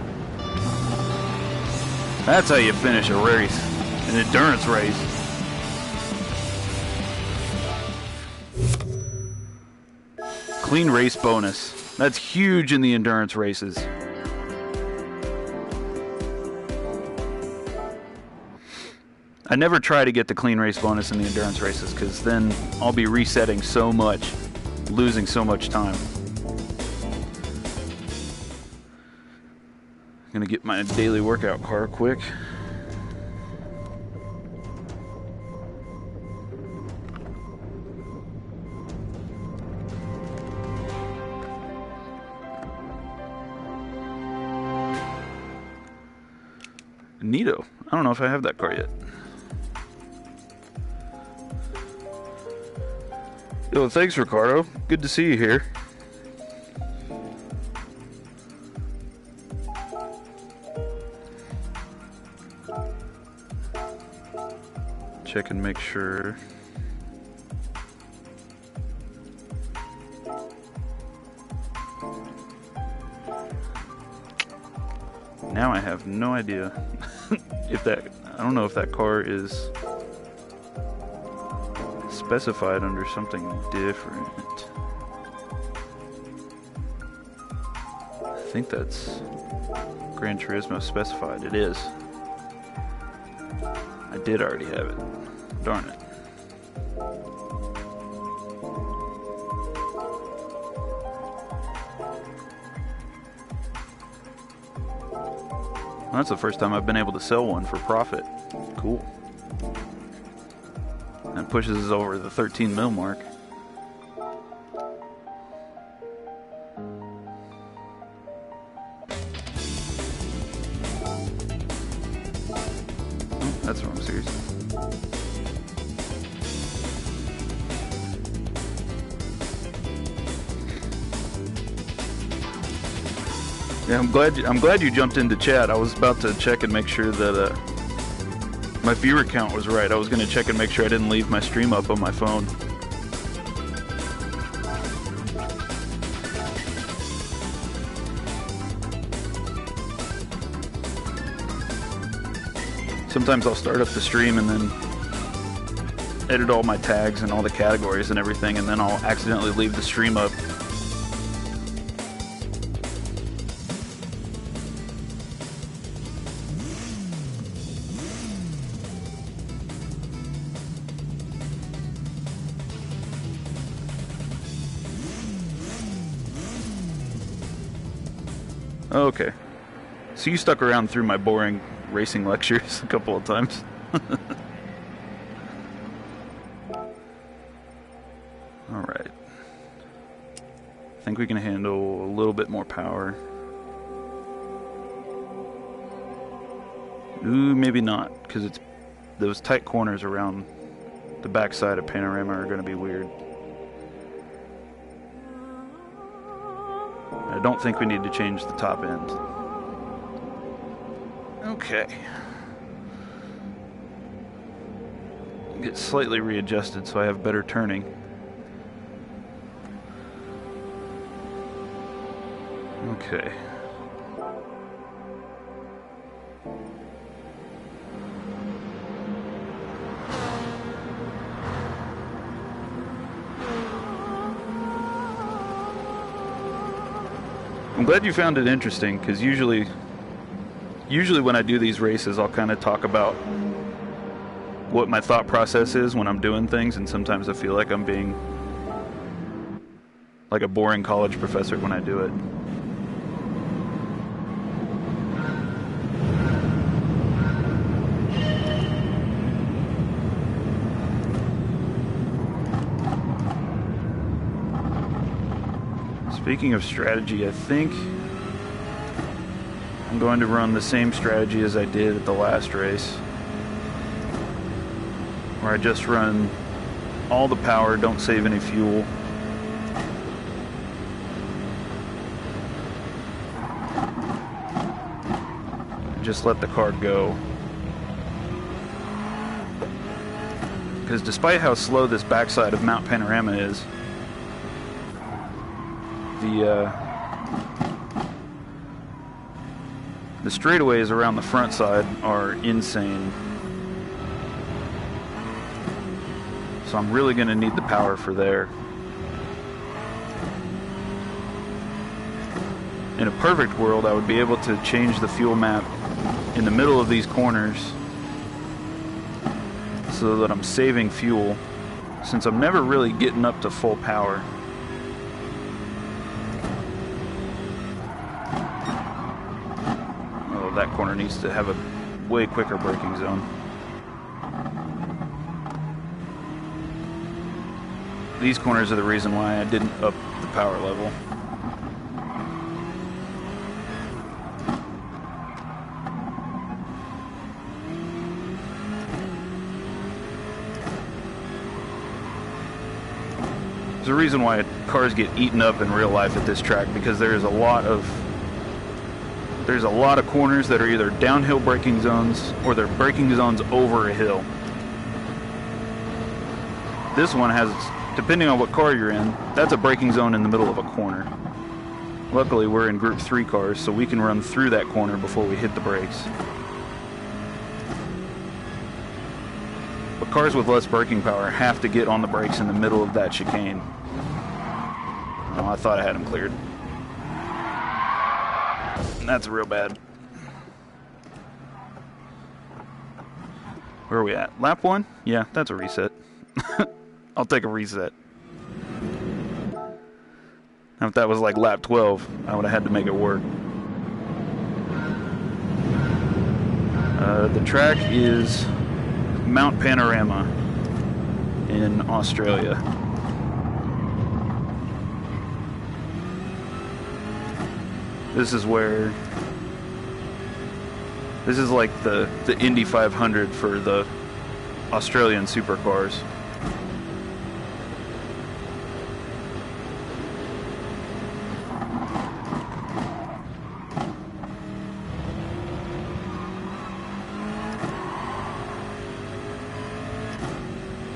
That's how you finish a race, an endurance race. Clean race bonus. That's huge in the endurance races. I never try to get the clean race bonus in the endurance races because then I'll be resetting so much, losing so much time. I'm gonna get my daily workout car quick. Neato. I don't know if I have that car yet. Yo, thanks, Ricardo. Good to see you here. Check and make sure. Now I have no idea if that, I don't know if that car is specified under something different. I think that's Gran Turismo specified. It is. I did already have it. Darn it. Well, that's the first time I've been able to sell one for profit. Cool. That pushes us over the 13 mil mark. Oh, that's the wrong series. Yeah, I'm glad you jumped into chat. I was about to check and make sure that my viewer count was right. I was going to check and make sure I didn't leave my stream up on my phone. Sometimes I'll start up the stream and then edit all my tags and all the categories and everything, and then I'll accidentally leave the stream up. Okay. So you stuck around through my boring racing lectures a couple of times. Alright. I think we can handle a little bit more power. Ooh, maybe not, because it's those tight corners around the backside of Panorama are going to be weird. I don't think we need to change the top end. Okay. Get slightly readjusted so I have better turning. Okay. I'm glad you found it interesting, because usually when I do these races, I'll kind of talk about what my thought process is when I'm doing things, and sometimes I feel like I'm being like a boring college professor when I do it. Speaking of strategy, I think I'm going to run the same strategy as I did at the last race, where I just run all the power, don't save any fuel. Just let the car go. because despite how slow this backside of Mount Panorama is, the straightaways around the front side are insane. So I'm really going to need the power for there. In a perfect world, I would be able to change the fuel map in the middle of these corners so that I'm saving fuel, since I'm never really getting up to full power. Oh, that corner needs to have a way quicker braking zone. These corners are the reason why I didn't up the power level. There's a reason why cars get eaten up in real life at this track, because there's a lot of corners that are either downhill braking zones or they're braking zones over a hill. This one has, depending on what car you're in, that's a braking zone in the middle of a corner. Luckily, we're in Group 3 cars, so we can run through that corner before we hit the brakes. But cars with less braking power have to get on the brakes in the middle of that chicane. Oh, I thought I had them cleared. That's real bad. Where are we at? Lap 1? Yeah, that's a reset. I'll take a reset. Now, if that was like lap 12, I would have had to make it work. The track is Mount Panorama in Australia. This is where, this is like the Indy 500 for the Australian supercars.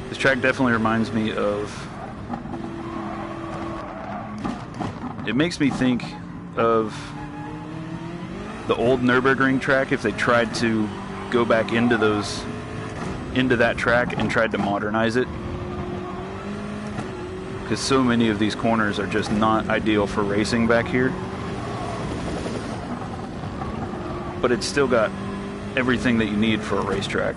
This track definitely reminds me of, it makes me think of the old Nürburgring track if they tried to go back into that track and tried to modernize it, because so many of these corners are just not ideal for racing back here, but it's still got everything that you need for a racetrack,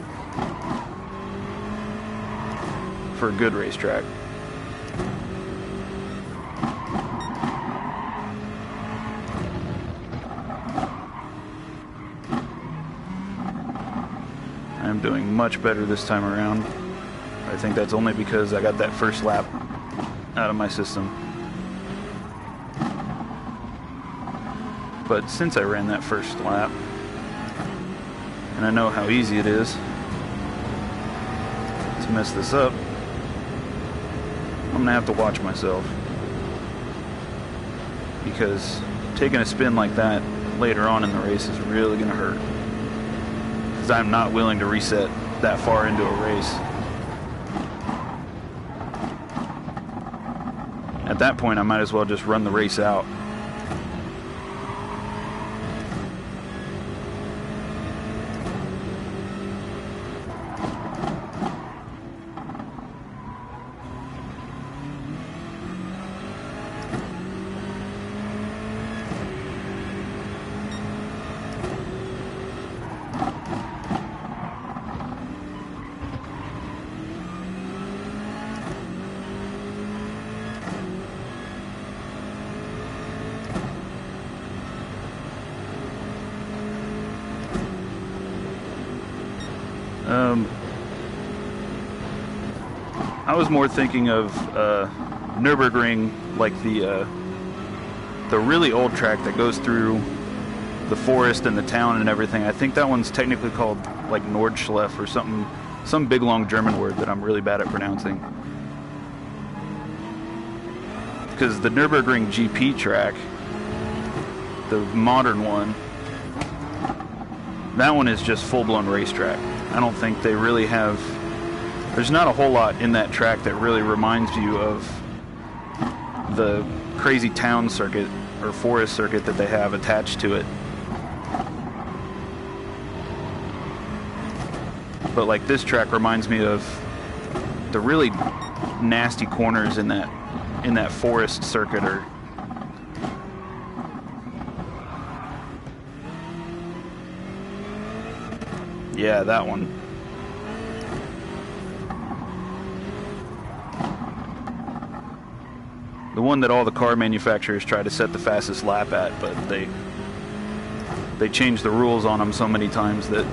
for a good racetrack. I'm doing much better this time around. I think that's only because I got that first lap out of my system. But since I ran that first lap, and I know how easy it is to mess this up, I'm gonna have to watch myself, because taking a spin like that later on in the race is really gonna hurt. I'm not willing to reset that far into a race. At that point, I might as well just run the race out. I was more thinking of Nürburgring, like the really old track that goes through the forest and the town and everything. I think that one's technically called like Nordschleife or something, some big long German word that I'm really bad at pronouncing. Because the Nürburgring GP track, the modern one, that one is just full-blown racetrack. I don't think they really have There's not a whole lot in that track that really reminds you of the crazy town circuit or forest circuit that they have attached to it. But like this track reminds me of the really nasty corners in that forest circuit. Or yeah, that one. The one that all the car manufacturers try to set the fastest lap at, but they change the rules on them so many times that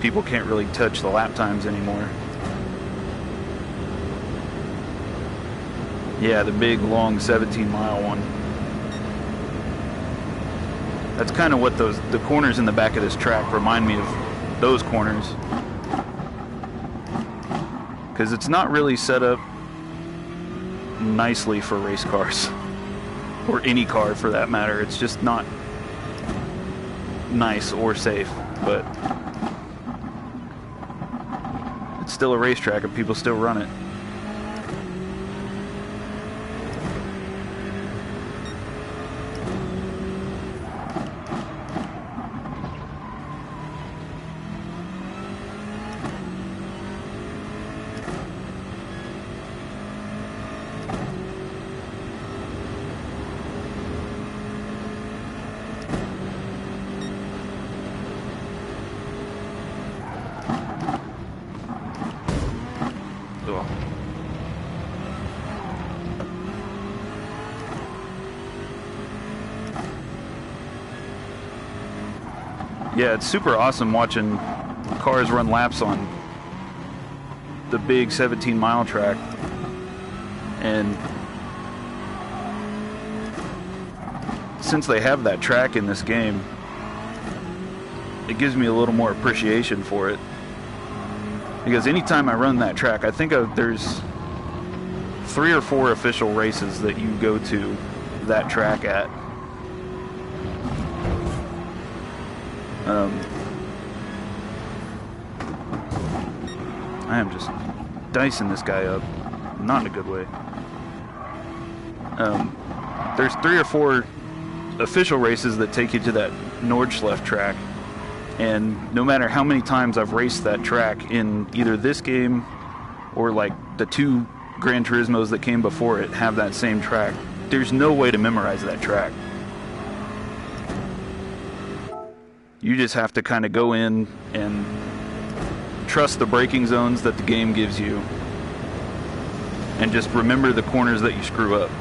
people can't really touch the lap times anymore. Yeah, the big, long 17-mile one. That's kind of what the corners in the back of this track remind me of, those corners. Because it's not really set up nicely for race cars. Or any car for that matter. It's just not nice or safe. But it's still a racetrack and people still run it. Yeah, it's super awesome watching cars run laps on the big 17-mile track. And since they have that track in this game, it gives me a little more appreciation for it. Because anytime I run that track, I think there's 3 or 4 official races that you go to that track at. I am just dicing this guy up, not in a good way. There's 3 or 4 official races that take you to that Nordschleife track, and no matter how many times I've raced that track in either this game or like the 2 Gran Turismos that came before it have that same track, there's no way to memorize that track. You just have to kind of go in and trust the braking zones that the game gives you and just remember the corners that you screw up.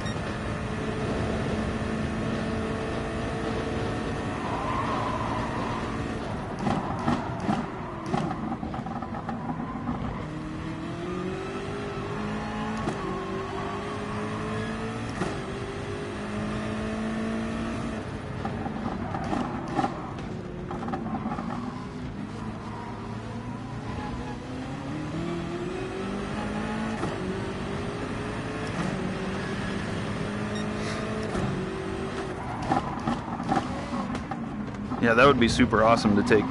Yeah, that would be super awesome to take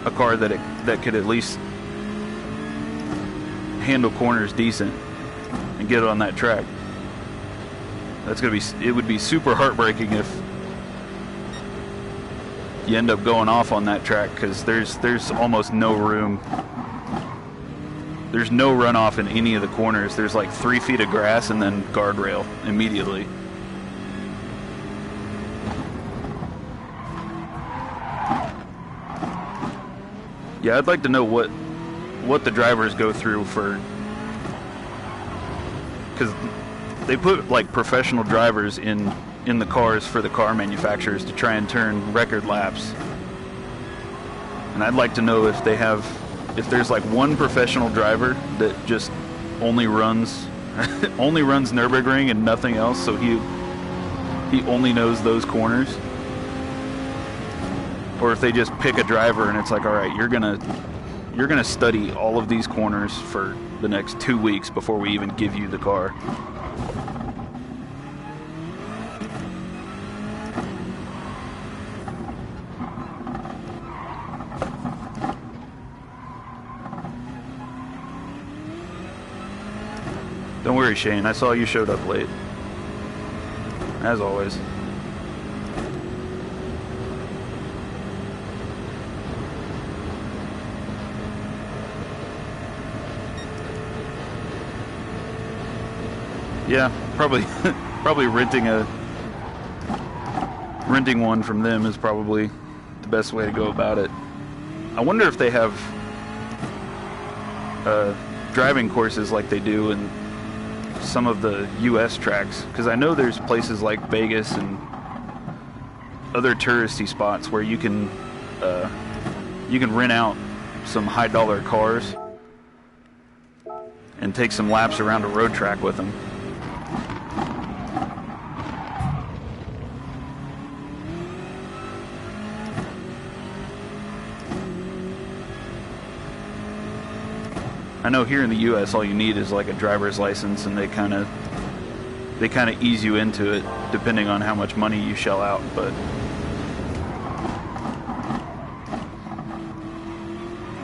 a car that could at least handle corners decent and get it on that track. It would be super heartbreaking if you end up going off on that track, because there's almost no room. There's no runoff in any of the corners. There's like 3 feet of grass and then guardrail immediately. Yeah, I'd like to know what the drivers go through for, because they put like professional drivers in the cars for the car manufacturers to try and turn record laps. And I'd like to know if there's like one professional driver that just only runs Nürburgring and nothing else, so he only knows those corners. Or if they just pick a driver and it's like, all right, you're gonna study all of these corners for the next 2 weeks before we even give you the car. Don't worry, Shane. I saw you showed up late. As always. Yeah, probably probably renting one from them is probably the best way to go about it. I wonder if they have driving courses like they do in some of the U.S. tracks, because I know there's places like Vegas and other touristy spots where you can rent out some high-dollar cars and take some laps around a road track with them. I know here in the U.S. all you need is like a driver's license, and they kind of ease you into it depending on how much money you shell out. But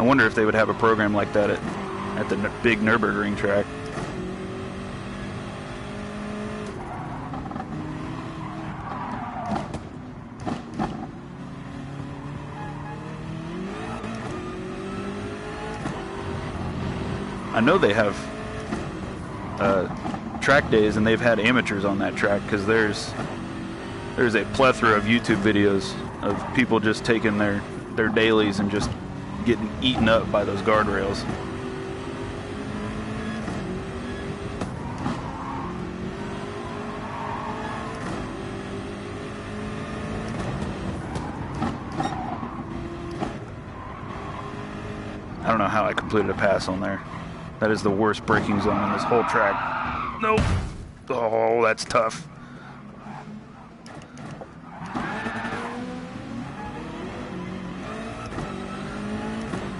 I wonder if they would have a program like that at the big Nürburgring track. I know they have track days, and they've had amateurs on that track, because there's a plethora of YouTube videos of people just taking their dailies and just getting eaten up by those guardrails. I don't know how I completed a pass on there. That is the worst braking zone in this whole track. Nope. Oh, that's tough.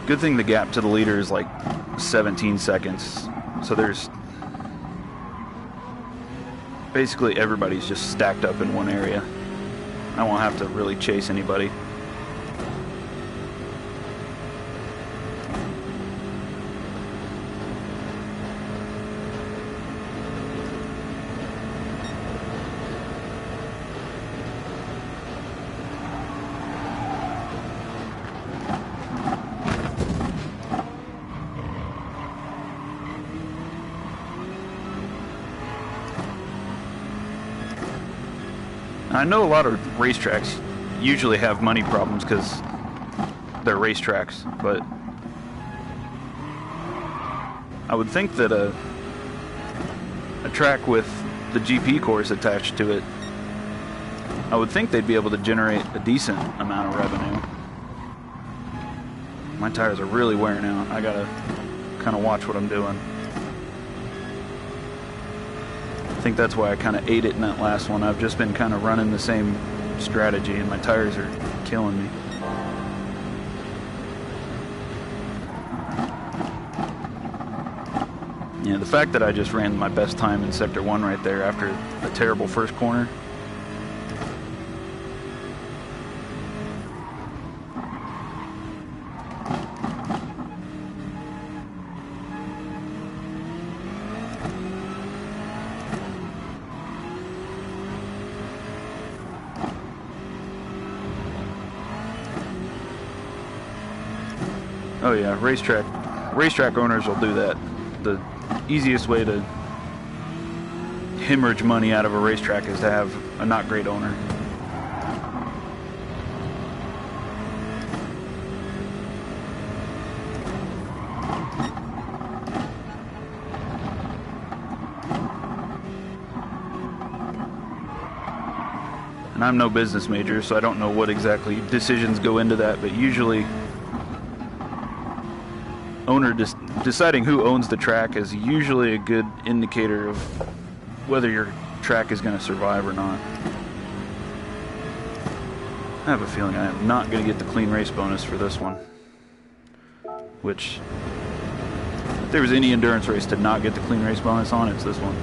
Good thing the gap to the leader is like 17 seconds. So there's basically everybody's just stacked up in one area. I won't have to really chase anybody. I know a lot of racetracks usually have money problems because they're racetracks, but I would think that a track with the GP course attached to it, I would think they'd be able to generate a decent amount of revenue. My tires are really wearing out. I gotta kind of watch what I'm doing. I think that's why I kind of ate it in that last one. I've just been kind of running the same strategy, and my tires are killing me. Yeah, the fact that I just ran my best time in Sector 1 right there after a terrible first corner. Oh yeah, racetrack owners will do that. The easiest way to hemorrhage money out of a racetrack is to have a not great owner. And I'm no business major, so I don't know what exactly decisions go into that, but usually owner deciding who owns the track is usually a good indicator of whether your track is going to survive or not. I have a feeling I am not going to get the clean race bonus for this one. Which, if there was any endurance race to not get the clean race bonus on, it's this one.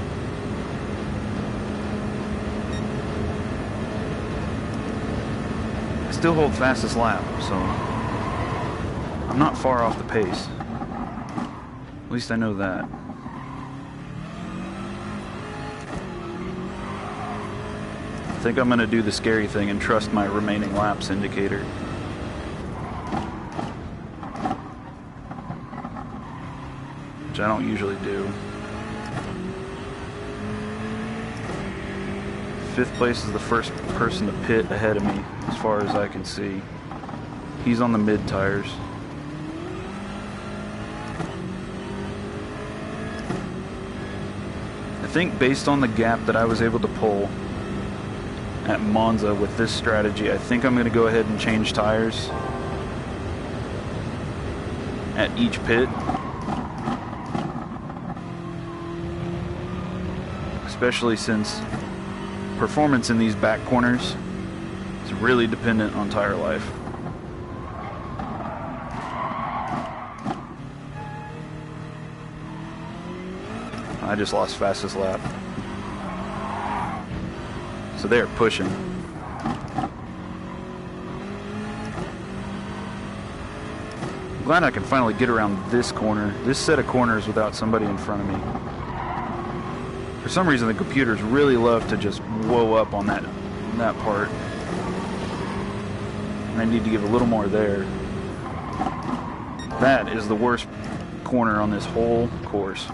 I still hold fastest lap, so I'm not far off the pace. At least I know that. I think I'm going to do the scary thing and trust my remaining laps indicator. Which I don't usually do. 5th place is the first person to pit ahead of me, as far as I can see. He's on the mid tires. I think based on the gap that I was able to pull at Monza with this strategy, I think I'm going to go ahead and change tires at each pit. Especially since performance in these back corners is really dependent on tire life. I just lost fastest lap. So they're pushing. I'm glad I can finally get around this corner, this set of corners without somebody in front of me. For some reason the computers really love to just whoa up on that part. And I need to give a little more there. That is the worst corner on this whole course.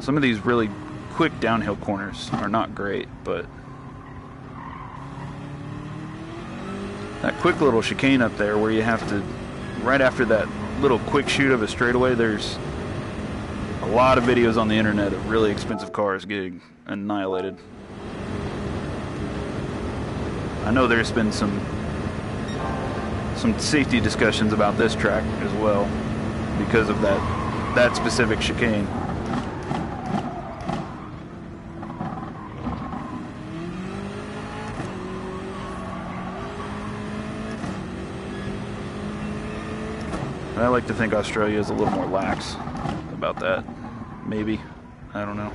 Some of these really quick downhill corners are not great, but that quick little chicane up there where you have to, right after that little quick shoot of a straightaway, there's a lot of videos on the internet of really expensive cars getting annihilated. I know there's been some safety discussions about this track as well because of that specific chicane. I like to think Australia is a little more lax about that. Maybe. I don't know.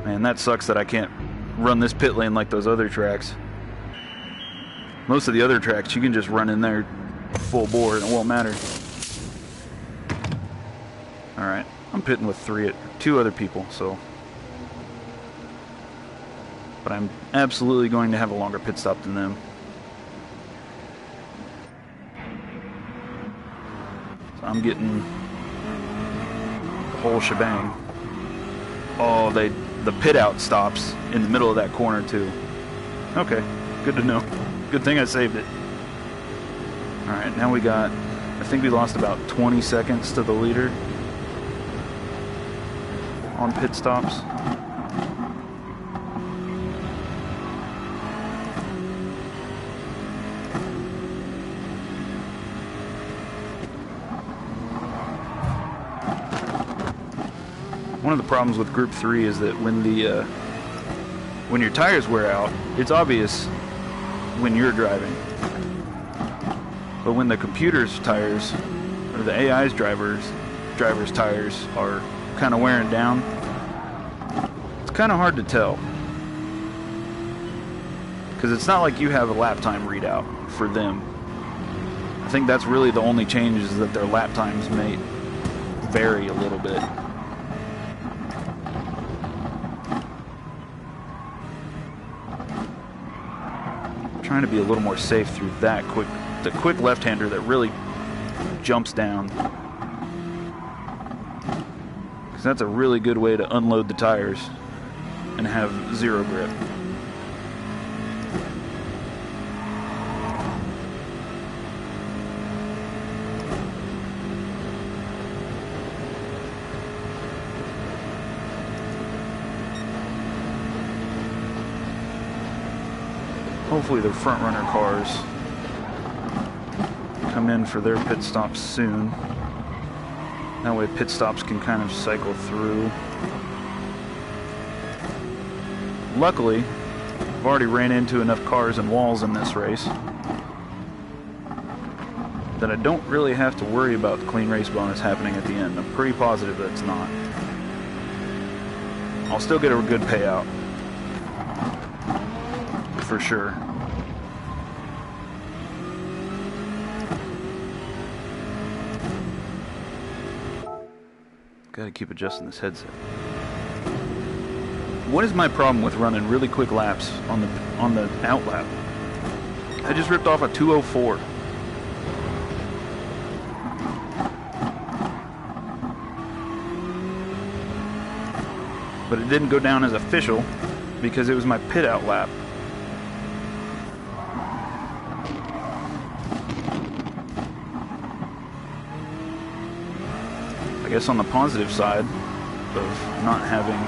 Man, that sucks that I can't run this pit lane like those other tracks. Most of the other tracks, you can just run in there full bore and it won't matter. Alright, I'm pitting with 2 other people, so. But I'm absolutely going to have a longer pit stop than them. I'm getting the whole shebang. Oh, the pit out stops in the middle of that corner too. Okay, good to know. Good thing I saved it. Alright, now we got, I think we lost about 20 seconds to the leader on pit stops. One of the problems with Group 3 is that when your tires wear out, it's obvious when you're driving. But when the computer's tires, or the AI's driver's tires are kind of wearing down, it's kind of hard to tell. Because it's not like you have a lap time readout for them. I think that's really the only change, is that their lap times may vary a little bit. Trying to be a little more safe through that the quick left-hander that really jumps down, because that's a really good way to unload the tires and have zero grip. Hopefully the front runner cars come in for their pit stops soon. That way pit stops can kind of cycle through. Luckily, I've already ran into enough cars and walls in this race that I don't really have to worry about the clean race bonus happening at the end. I'm pretty positive that it's not. I'll still get a good payout. For sure. Gotta keep adjusting this headset. What is my problem with running really quick laps on the out lap? I just ripped off a 2:04. But it didn't go down as official because it was my pit out lap. I guess on the positive side of not having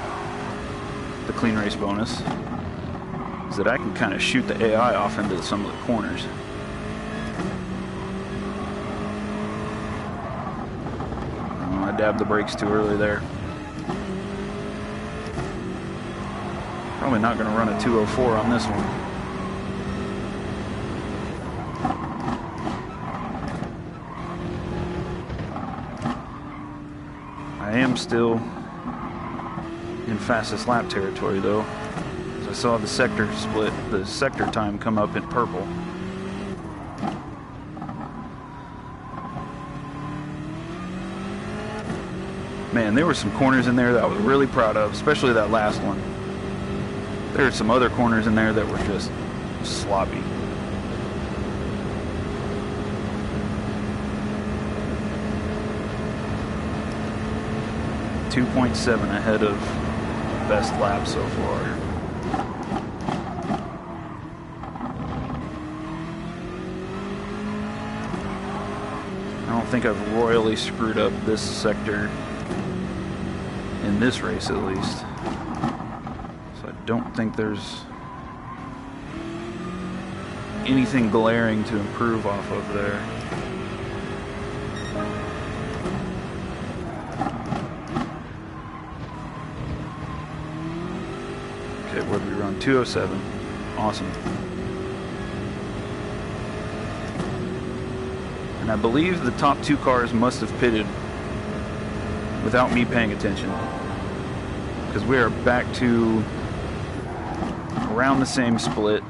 the clean race bonus is that I can kind of shoot the AI off into some of the corners. Oh, I dabbed the brakes too early there. Probably not going to run a 2:04 on this one. I am still in fastest lap territory though. As I saw the sector split, the sector time come up in purple. Man, there were some corners in there that I was really proud of, especially that last one. There are some other corners in there that were just sloppy. .7 ahead of best lap so far. I don't think I've royally screwed up this sector in this race at least. So I don't think there's anything glaring to improve off of there. Okay, what did we run? 2:07. Awesome. And I believe the top two cars must have pitted without me paying attention, because we are back to around the same split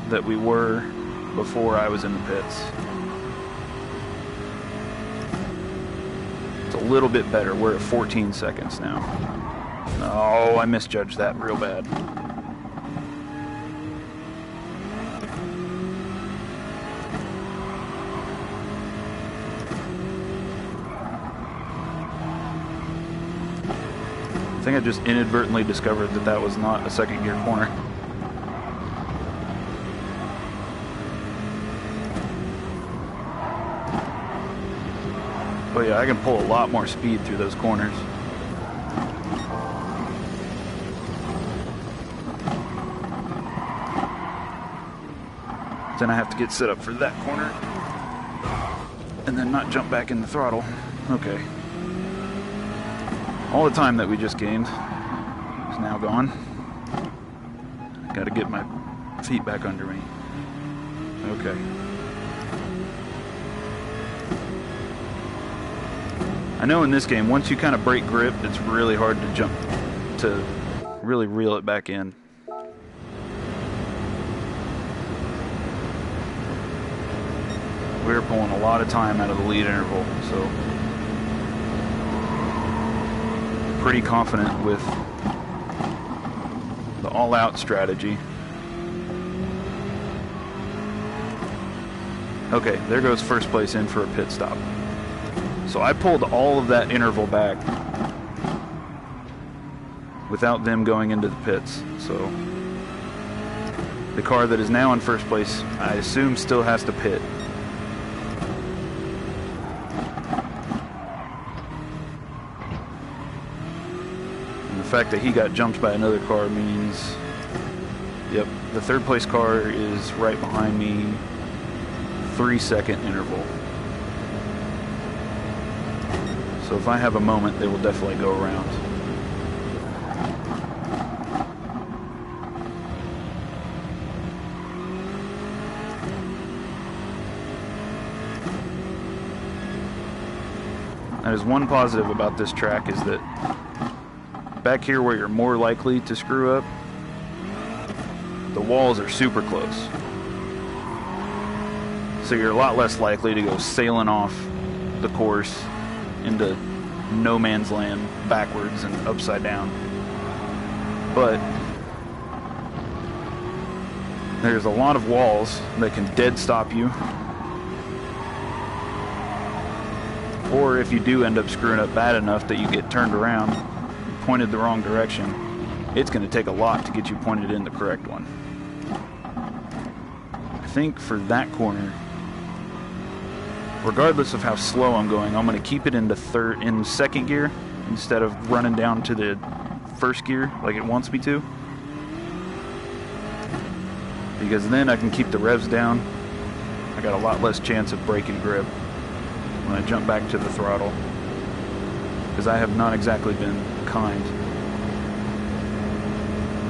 that we were before I was in the pits. It's a little bit better. We're at 14 seconds now. Oh, I misjudged that real bad. I think I just inadvertently discovered that that was not a second gear corner. But yeah, I can pull a lot more speed through those corners. Then I have to get set up for that corner and then not jump back in the throttle. Okay. All the time that we just gained is now gone. Got to get my feet back under me. Okay. I know in this game, once you kind of break grip, it's really hard to jump, to really reel it back in. We're pulling a lot of time out of the lead interval, so pretty confident with the all-out strategy. Okay, there goes first place in for a pit stop. So I pulled all of that interval back without them going into the pits. So the car that is now in first place, I assume, still has to pit. The fact that he got jumped by another car means, yep, the third place car is right behind me, 3-second interval. So if I have a moment, they will definitely go around. That is one positive about this track, is that back here where you're more likely to screw up, the walls are super close. So you're a lot less likely to go sailing off the course into no man's land backwards and upside down. But there's a lot of walls that can dead stop you. Or if you do end up screwing up bad enough that you get turned around, pointed the wrong direction, it's going to take a lot to get you pointed in the correct one. I think for that corner, regardless of how slow I'm going, I'm going to keep it in second gear instead of running down to the first gear like it wants me to. Because then I can keep the revs down. I got a lot less chance of breaking grip when I jump back to the throttle, because I have not exactly been kind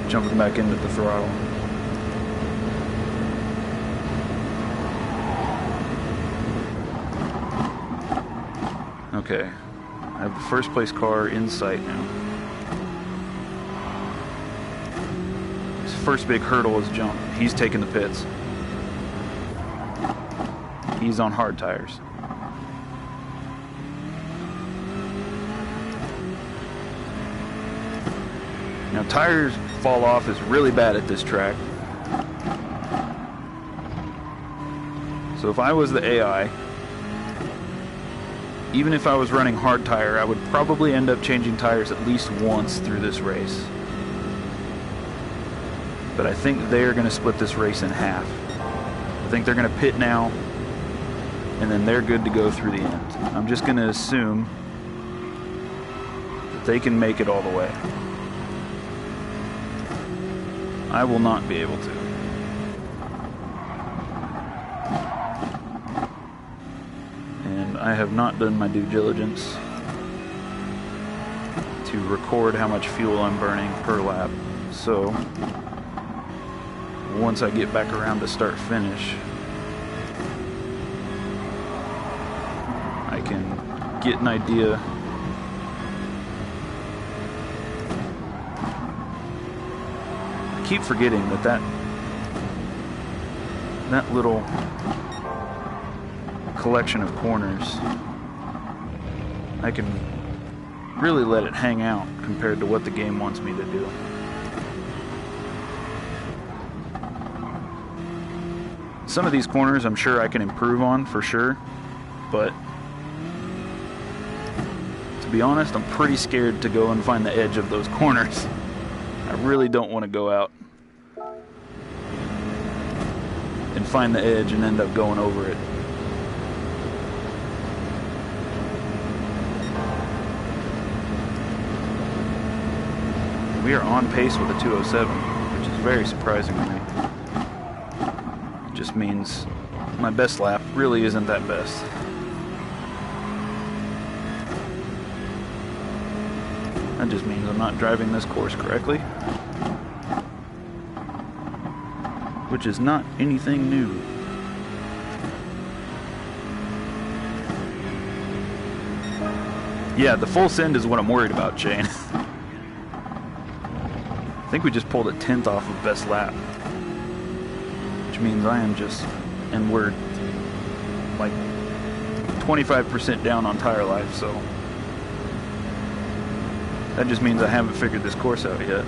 jumping back into the throttle. Okay, I have the first place car in sight now. His first big hurdle is jump. He's taking the pits. He's on hard tires. Now, tires fall off is really bad at this track. So if I was the AI, even if I was running hard tire, I would probably end up changing tires at least once through this race. But I think they're going to split this race in half. I think they're going to pit now, and then they're good to go through the end. I'm just going to assume that they can make it all the way. I will not be able to. And I have not done my due diligence to record how much fuel I'm burning per lap. So once I get back around to start finish, I can get an idea I keep forgetting that little collection of corners, I can really let it hang out compared to what the game wants me to do. Some of these corners I'm sure I can improve on for sure, but to be honest, I'm pretty scared to go and find the edge of those corners. I really don't want to go out and find the edge and end up going over it. We are on pace with a 207, which is very surprising to me. It just means my best lap really isn't that best. That just means I'm not driving this course correctly, which is not anything new. Yeah, the full send is what I'm worried about, Shane. I think we just pulled a 10th off of best lap, which means I am just, and we're like 25% down on tire life, so that just means I haven't figured this course out yet.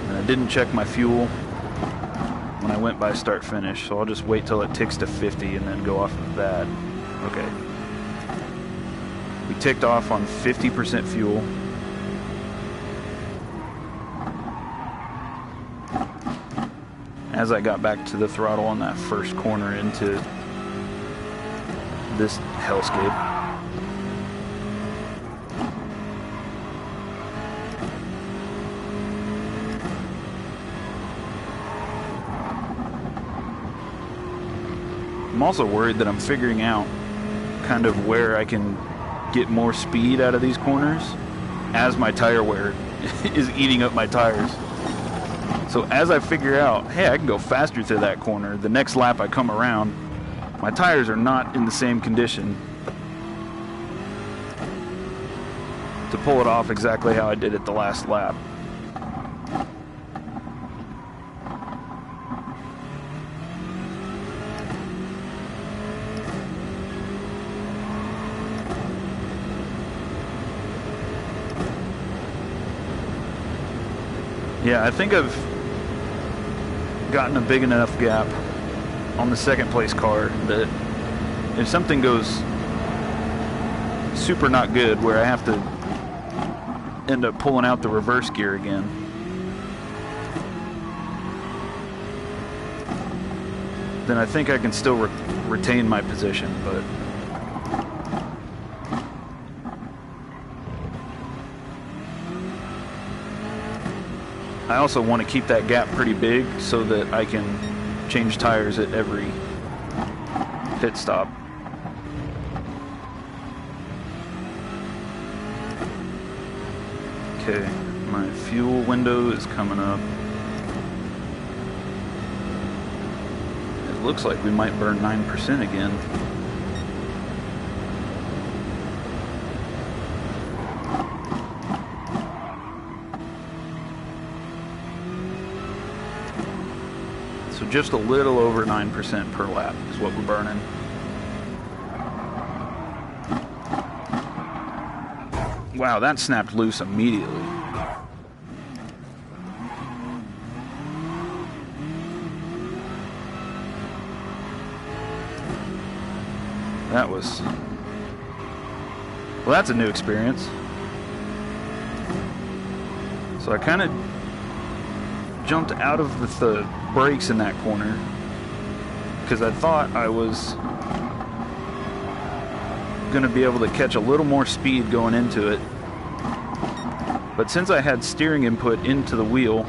And I didn't check my fuel when I went by start finish, so I'll just wait till it ticks to 50 and then go off of that. Okay. We ticked off on 50% fuel. As I got back to the throttle on that first corner into this hellscape. I'm also worried that I'm figuring out kind of where I can get more speed out of these corners as my tire wear is eating up my tires. So as I figure out, hey, I can go faster through that corner, the next lap I come around, my tires are not in the same condition to pull it off exactly how I did it the last lap. Yeah, I think I've gotten a big enough gap on the second place car that if something goes super not good where I have to end up pulling out the reverse gear again, then I think I can still retain my position, but I also want to keep that gap pretty big so that I can change tires at every pit stop. Okay, my fuel window is coming up. It looks like we might burn 9% again. So just a little over 9% per lap is what we're burning. Wow, that snapped loose immediately. That was... well, that's a new experience. So I kind of jumped out of the brakes in that corner because I thought I was going to be able to catch a little more speed going into it, but since I had steering input into the wheel,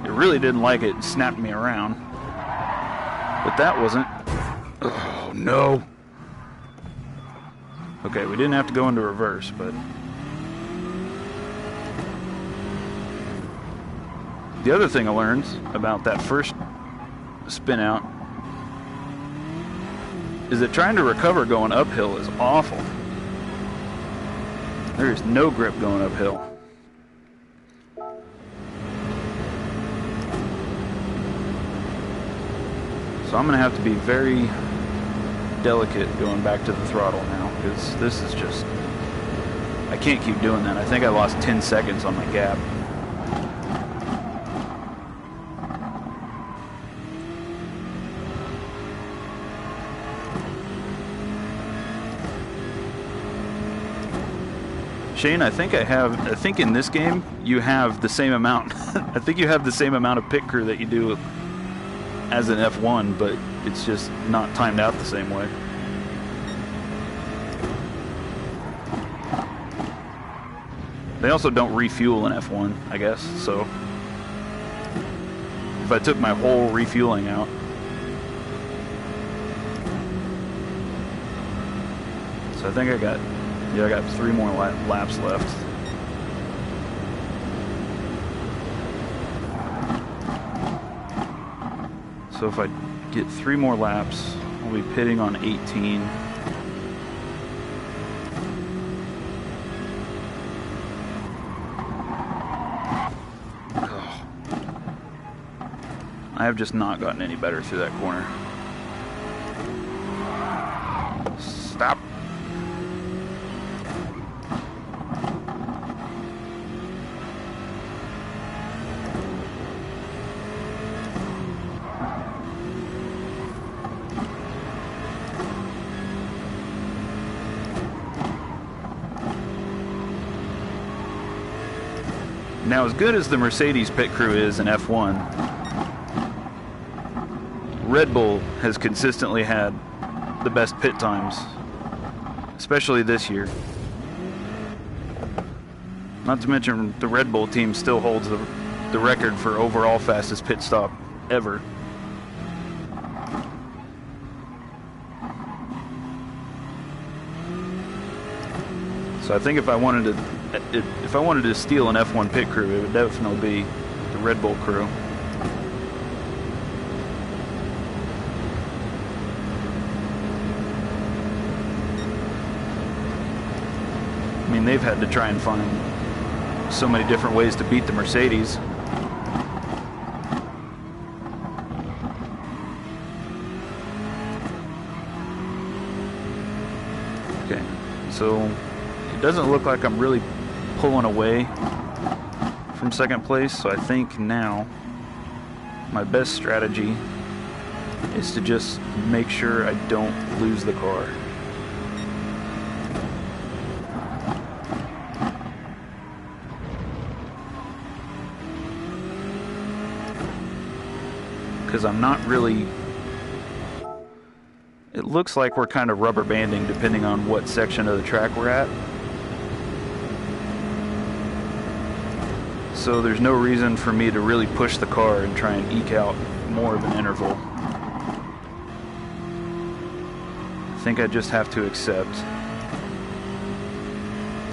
it really didn't like it and snapped me around. But that wasn't... oh no. Okay, we didn't have to go into reverse, but the other thing I learned about that first spin out is that trying to recover going uphill is awful. There is no grip going uphill. So I'm going to have to be very delicate going back to the throttle now, because this is just... I can't keep doing that. I think I lost 10 seconds on my gap. Shane, I think in this game you have the same amount. I think you have the same amount of pit crew that you do as an F1, but it's just not timed out the same way. They also don't refuel in F1, I guess, so if I took my whole refueling out, so I think I got 3 more laps left. So if I get 3 more laps, I'll be pitting on 18. Oh. I have just not gotten any better through that corner. Stop. Now, as good as the Mercedes pit crew is in F1, Red Bull has consistently had the best pit times, especially this year. Not to mention, the Red Bull team still holds the record for overall fastest pit stop ever. So I think if I wanted to steal an F1 pit crew, it would definitely be the Red Bull crew. I mean, they've had to try and find so many different ways to beat the Mercedes. Okay, so it doesn't look like I'm really pulling away from second place, so I think now my best strategy is to just make sure I don't lose the car. Because I'm not really... It looks like we're kind of rubber banding depending on what section of the track we're at. So there's no reason for me to really push the car and try and eke out more of an interval. I think I just have to accept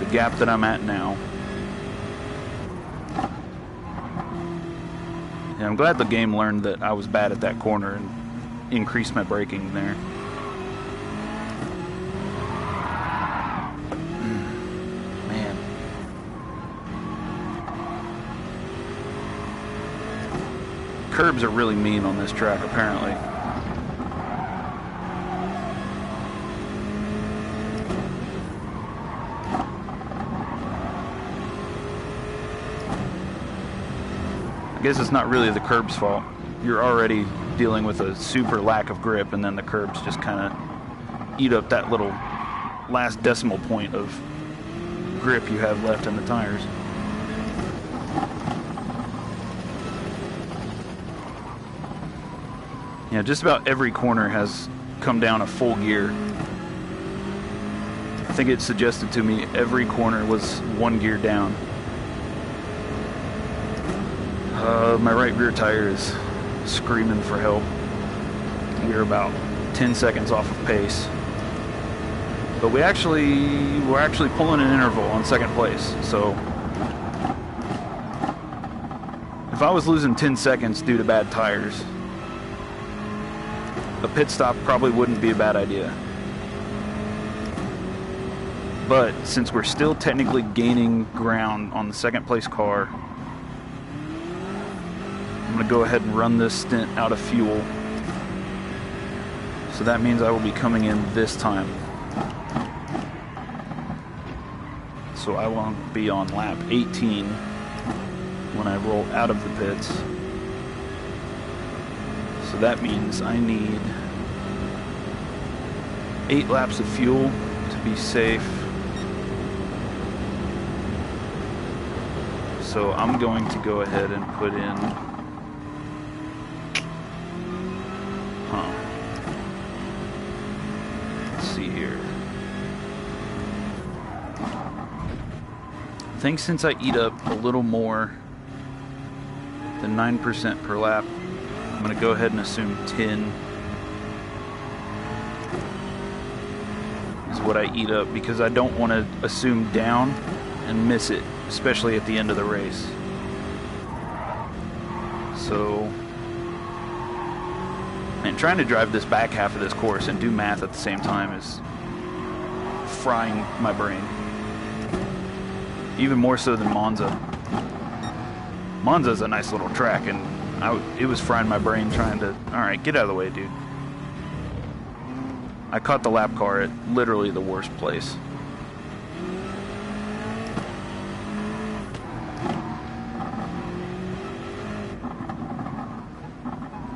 the gap that I'm at now. And I'm glad the game learned that I was bad at that corner and increased my braking there. Man. Curbs are really mean on this track, apparently. I guess it's not really the curb's fault. You're already dealing with a super lack of grip, and then the curbs just kind of eat up that little last decimal point of grip you have left in the tires. Yeah, just about every corner has come down a full gear. I think it suggested to me every corner was one gear down. My right rear tire is screaming for help. We're about 10 seconds off of pace. But we're actually pulling an interval on second place. So if I was losing 10 seconds due to bad tires, a pit stop probably wouldn't be a bad idea. But since we're still technically gaining ground on the second place car, I'm going to go ahead and run this stint out of fuel. So that means I will be coming in this time. So I will be on lap 18 when I roll out of the pits. So that means I need 8 laps of fuel to be safe. So I'm going to go ahead and put in... Let's see here. I think since I eat up a little more than 9% per lap, I'm going to go ahead and assume 10 is what I eat up, because I don't want to assume down and miss it, especially at the end of the race. So, and trying to drive this back half of this course and do math at the same time is frying my brain. Even more so than Monza. Monza's a nice little track, and it was frying my brain trying to... Alright, get out of the way, dude. I caught the lap car at literally the worst place.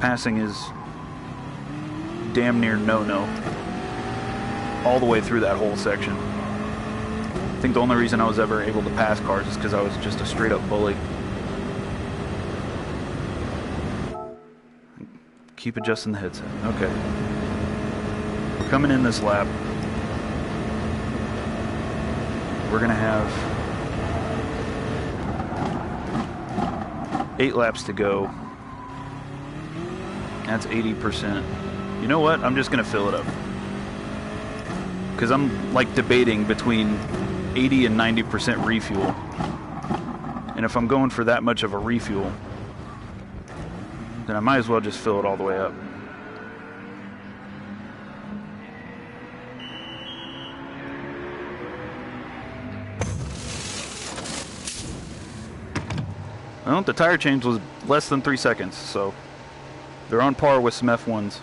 Passing is damn near no-no all the way through that whole section. I think the only reason I was ever able to pass cars is because I was just a straight-up bully. Keep adjusting the headset. Okay. We're coming in this lap. We're going to have 8 laps to go. That's 80%. You know what? I'm just going to fill it up. Because I'm like debating between 80 and 90% refuel. And if I'm going for that much of a refuel, then I might as well just fill it all the way up. Well, the tire change was less than 3 seconds, so they're on par with some F1s.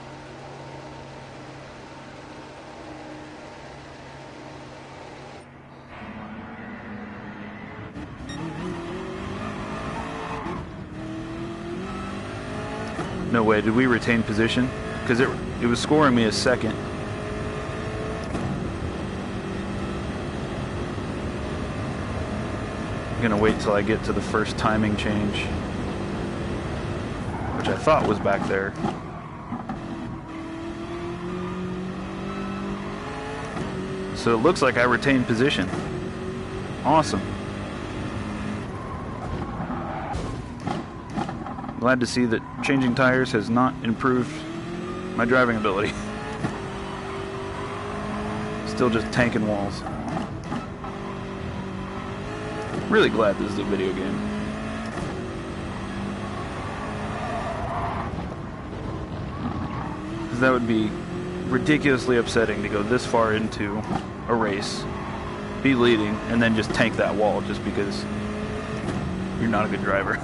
No way, did we retain position? Because it was scoring me a second. I'm gonna wait till I get to the first timing change, which I thought was back there. So it looks like I retained position. Awesome. Glad to see that changing tires has not improved my driving ability. Still just tanking walls. Really glad this is a video game. Because that would be ridiculously upsetting to go this far into a race, be leading, and then just tank that wall just because you're not a good driver.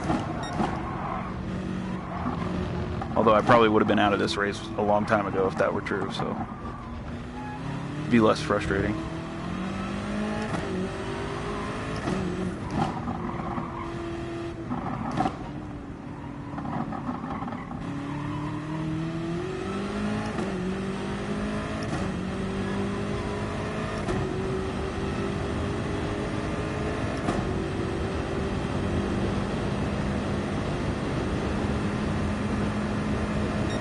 Although I probably would have been out of this race a long time ago if that were true, so it'd be less frustrating.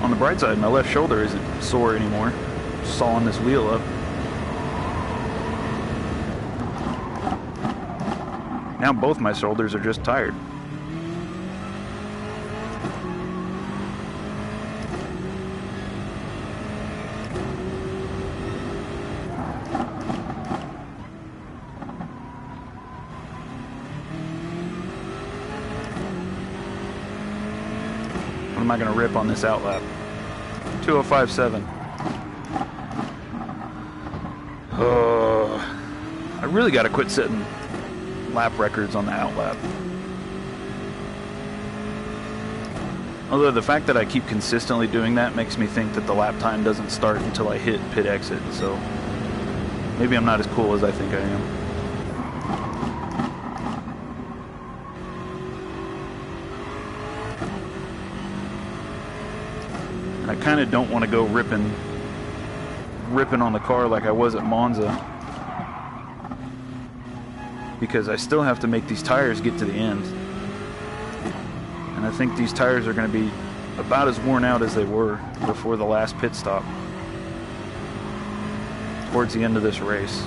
On the bright side, my left shoulder isn't sore anymore. Sawing this wheel up. Now both my shoulders are just tired. What am I going to rip on this outlap? 2:05.7. I really got to quit setting lap records on the outlap. Although the fact that I keep consistently doing that makes me think that the lap time doesn't start until I hit pit exit, so maybe I'm not as cool as I think I am. I kind of don't want to go ripping on the car like I was at Monza, because I still have to make these tires get to the end, and I think these tires are going to be about as worn out as they were before the last pit stop towards the end of this race.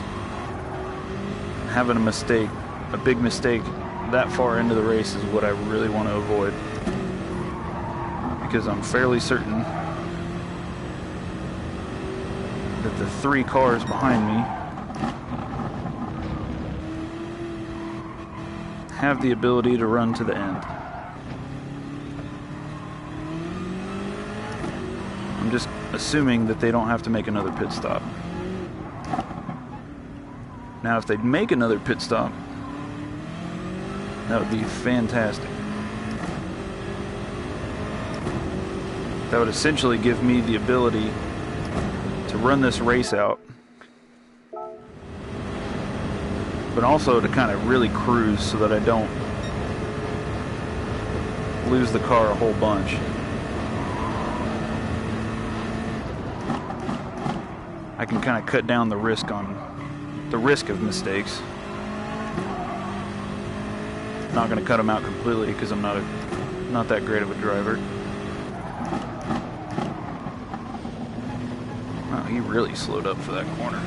Having a big mistake that far into the race is what I really want to avoid, because I'm fairly certain that the 3 cars behind me have the ability to run to the end. I'm just assuming that they don't have to make another pit stop. Now, if they'd make another pit stop, that would be fantastic. That would essentially give me the ability to run this race out, but also to kind of really cruise so that I don't lose the car a whole bunch. I can kind of cut down the risk of mistakes. Not going to cut them out completely because I'm not that great of a driver. Wow, he really slowed up for that corner.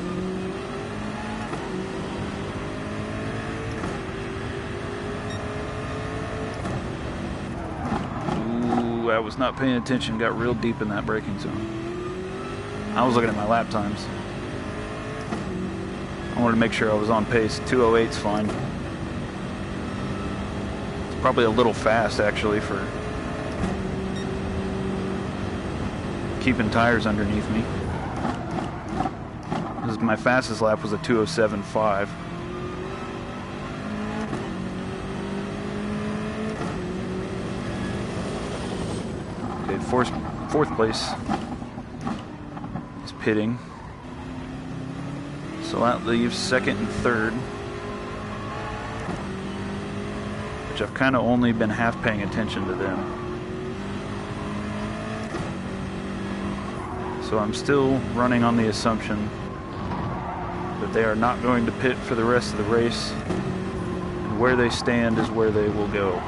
Ooh, I was not paying attention. Got real deep in that braking zone. I was looking at my lap times. I wanted to make sure I was on pace. 2:08's fine. It's probably a little fast, actually, for keeping tires underneath me. My fastest lap was a 2:07.5. Okay, fourth place is pitting. So that leaves second and third, which I've kind of only been half paying attention to them. So I'm still running on the assumption that they are not going to pit for the rest of the race, and where they stand is where they will go.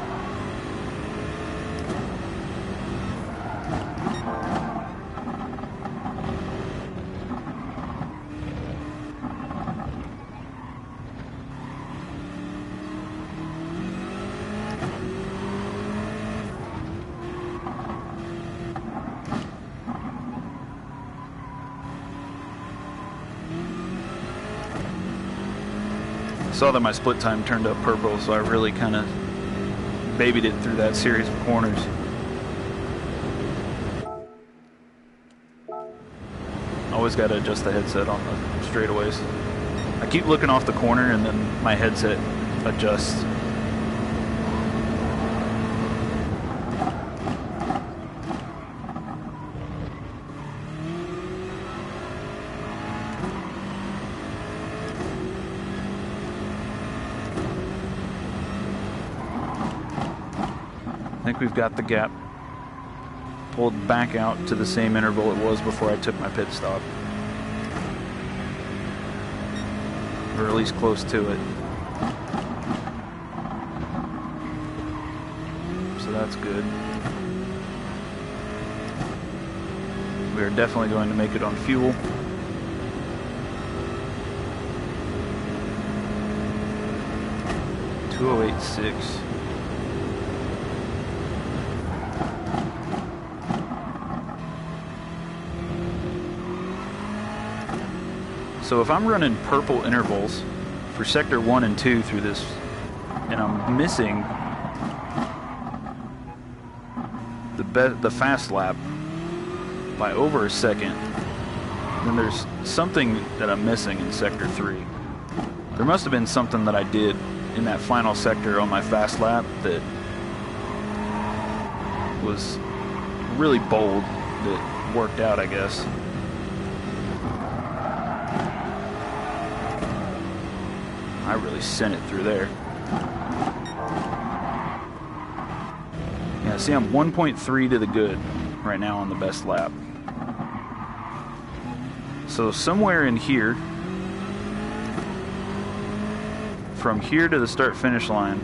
Saw that my split time turned up purple, so I really kind of babied it through that series of corners. Always got to adjust the headset on the straightaways. I keep looking off the corner and then my headset adjusts. I think we've got the gap pulled back out to the same interval it was before I took my pit stop. Or at least close to it. So that's good. We are definitely going to make it on fuel. .2086. So if I'm running purple intervals for sector 1 and 2 through this, and I'm missing the fast lap by over a second, then there's something that I'm missing in sector 3. There must have been something that I did in that final sector on my fast lap that was really bold, that worked out, I guess. I really sent it through there. Yeah, see, I'm 1.3 to the good right now on the best lap. So somewhere in here, from here to the start-finish line,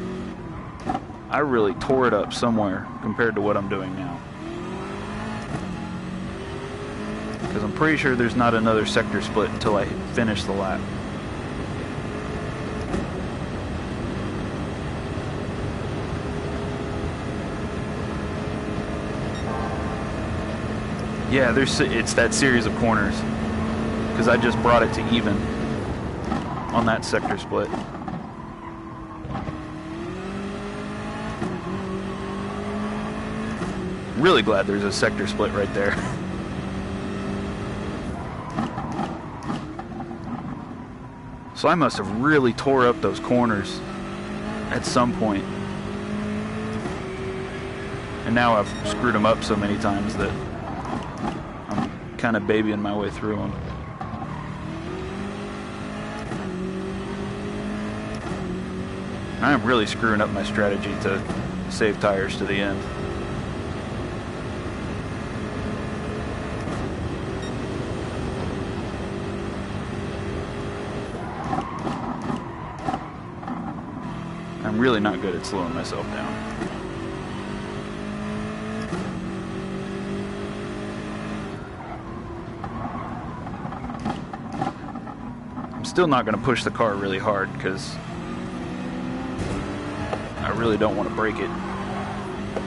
I really tore it up somewhere compared to what I'm doing now. Because I'm pretty sure there's not another sector split until I finish the lap. Yeah, it's that series of corners, because I just brought it to even on that sector split. Really glad there's a sector split right there. So I must have really tore up those corners at some point. And now I've screwed them up so many times that kind of babying my way through them. I am really screwing up my strategy to save tires to the end. I'm really not good at slowing myself down. Still not going to push the car really hard because I really don't want to break it,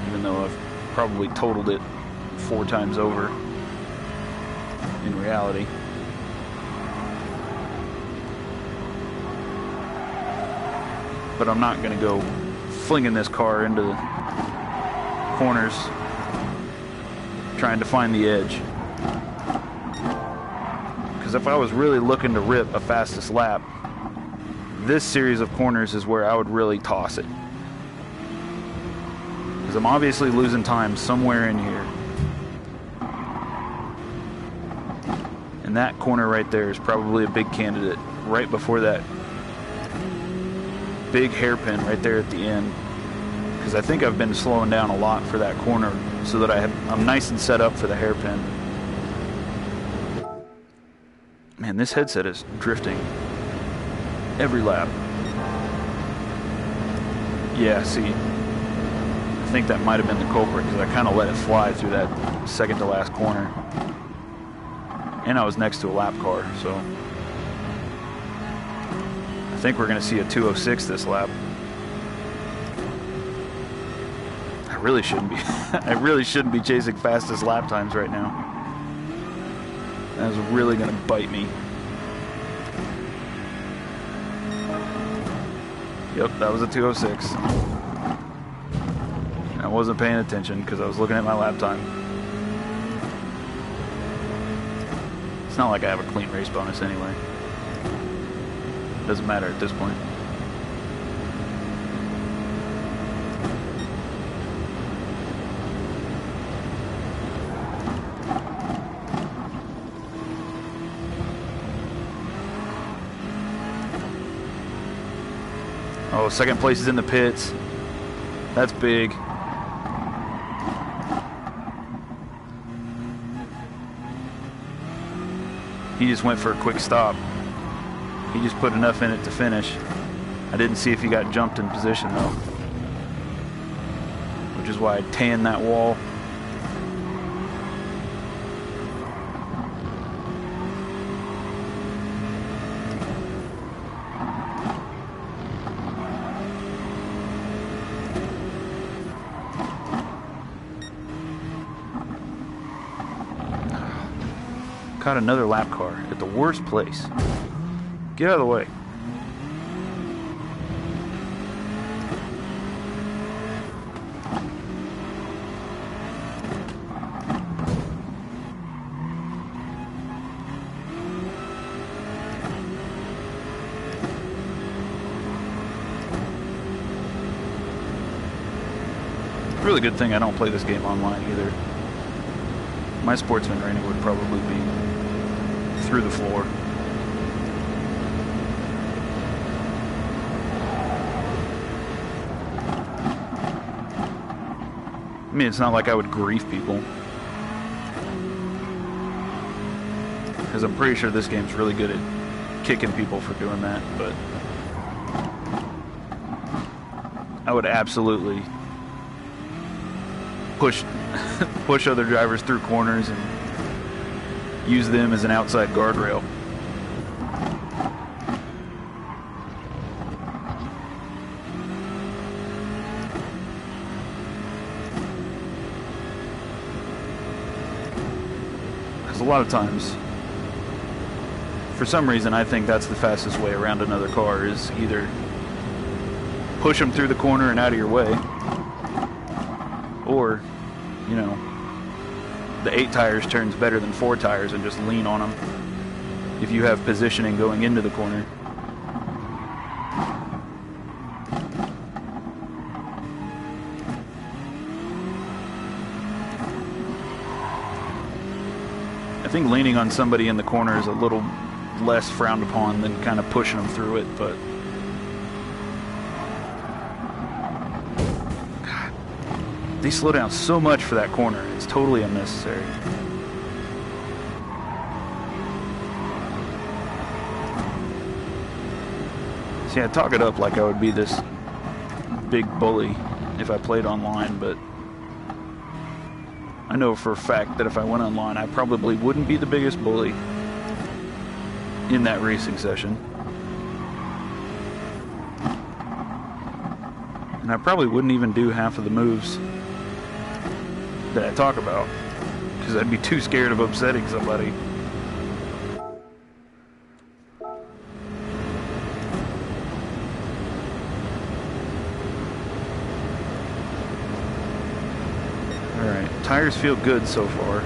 even though I've probably totaled it 4 times over in reality. But I'm not going to go flinging this car into the corners trying to find the edge. Because if I was really looking to rip a fastest lap, this series of corners is where I would really toss it. Because I'm obviously losing time somewhere in here. And that corner right there is probably a big candidate right before that big hairpin right there at the end. Because I think I've been slowing down a lot for that corner so that I'm nice and set up for the hairpin. Man, this headset is drifting every lap. Yeah, see, I think that might have been the culprit because I kind of let it fly through that second to last corner. And I was next to a lap car, so I think we're going to see a 2:06 this lap. I really shouldn't be. I really shouldn't be chasing fastest lap times right now. That was really going to bite me. Yep, that was a 2:06. I wasn't paying attention because I was looking at my lap time. It's not like I have a clean race bonus anyway. Doesn't matter at this point. Oh, second place is in the pits. That's big. He just went for a quick stop. He just put enough in it to finish. I didn't see if he got jumped in position though, which is why I tanned that wall. Caught another lap car at the worst place. Get out of the way. Really good thing I don't play this game online either. My sportsman rating would probably be through the floor. I mean, it's not like I would grief people, because I'm pretty sure this game's really good at kicking people for doing that, but I would absolutely push other drivers through corners and use them as an outside guardrail. Because a lot of times, for some reason, I think that's the fastest way around another car, is either push them through the corner and out of your way, or, you know, the 8 tires turns better than 4 tires and just lean on them if you have positioning going into the corner. I think leaning on somebody in the corner is a little less frowned upon than kind of pushing them through it, but they slow down so much for that corner. It's totally unnecessary. See, I talk it up like I would be this big bully if I played online, but I know for a fact that if I went online, I probably wouldn't be the biggest bully in that racing session. And I probably wouldn't even do half of the moves that I talk about, because I'd be too scared of upsetting somebody. Alright, tires feel good so far.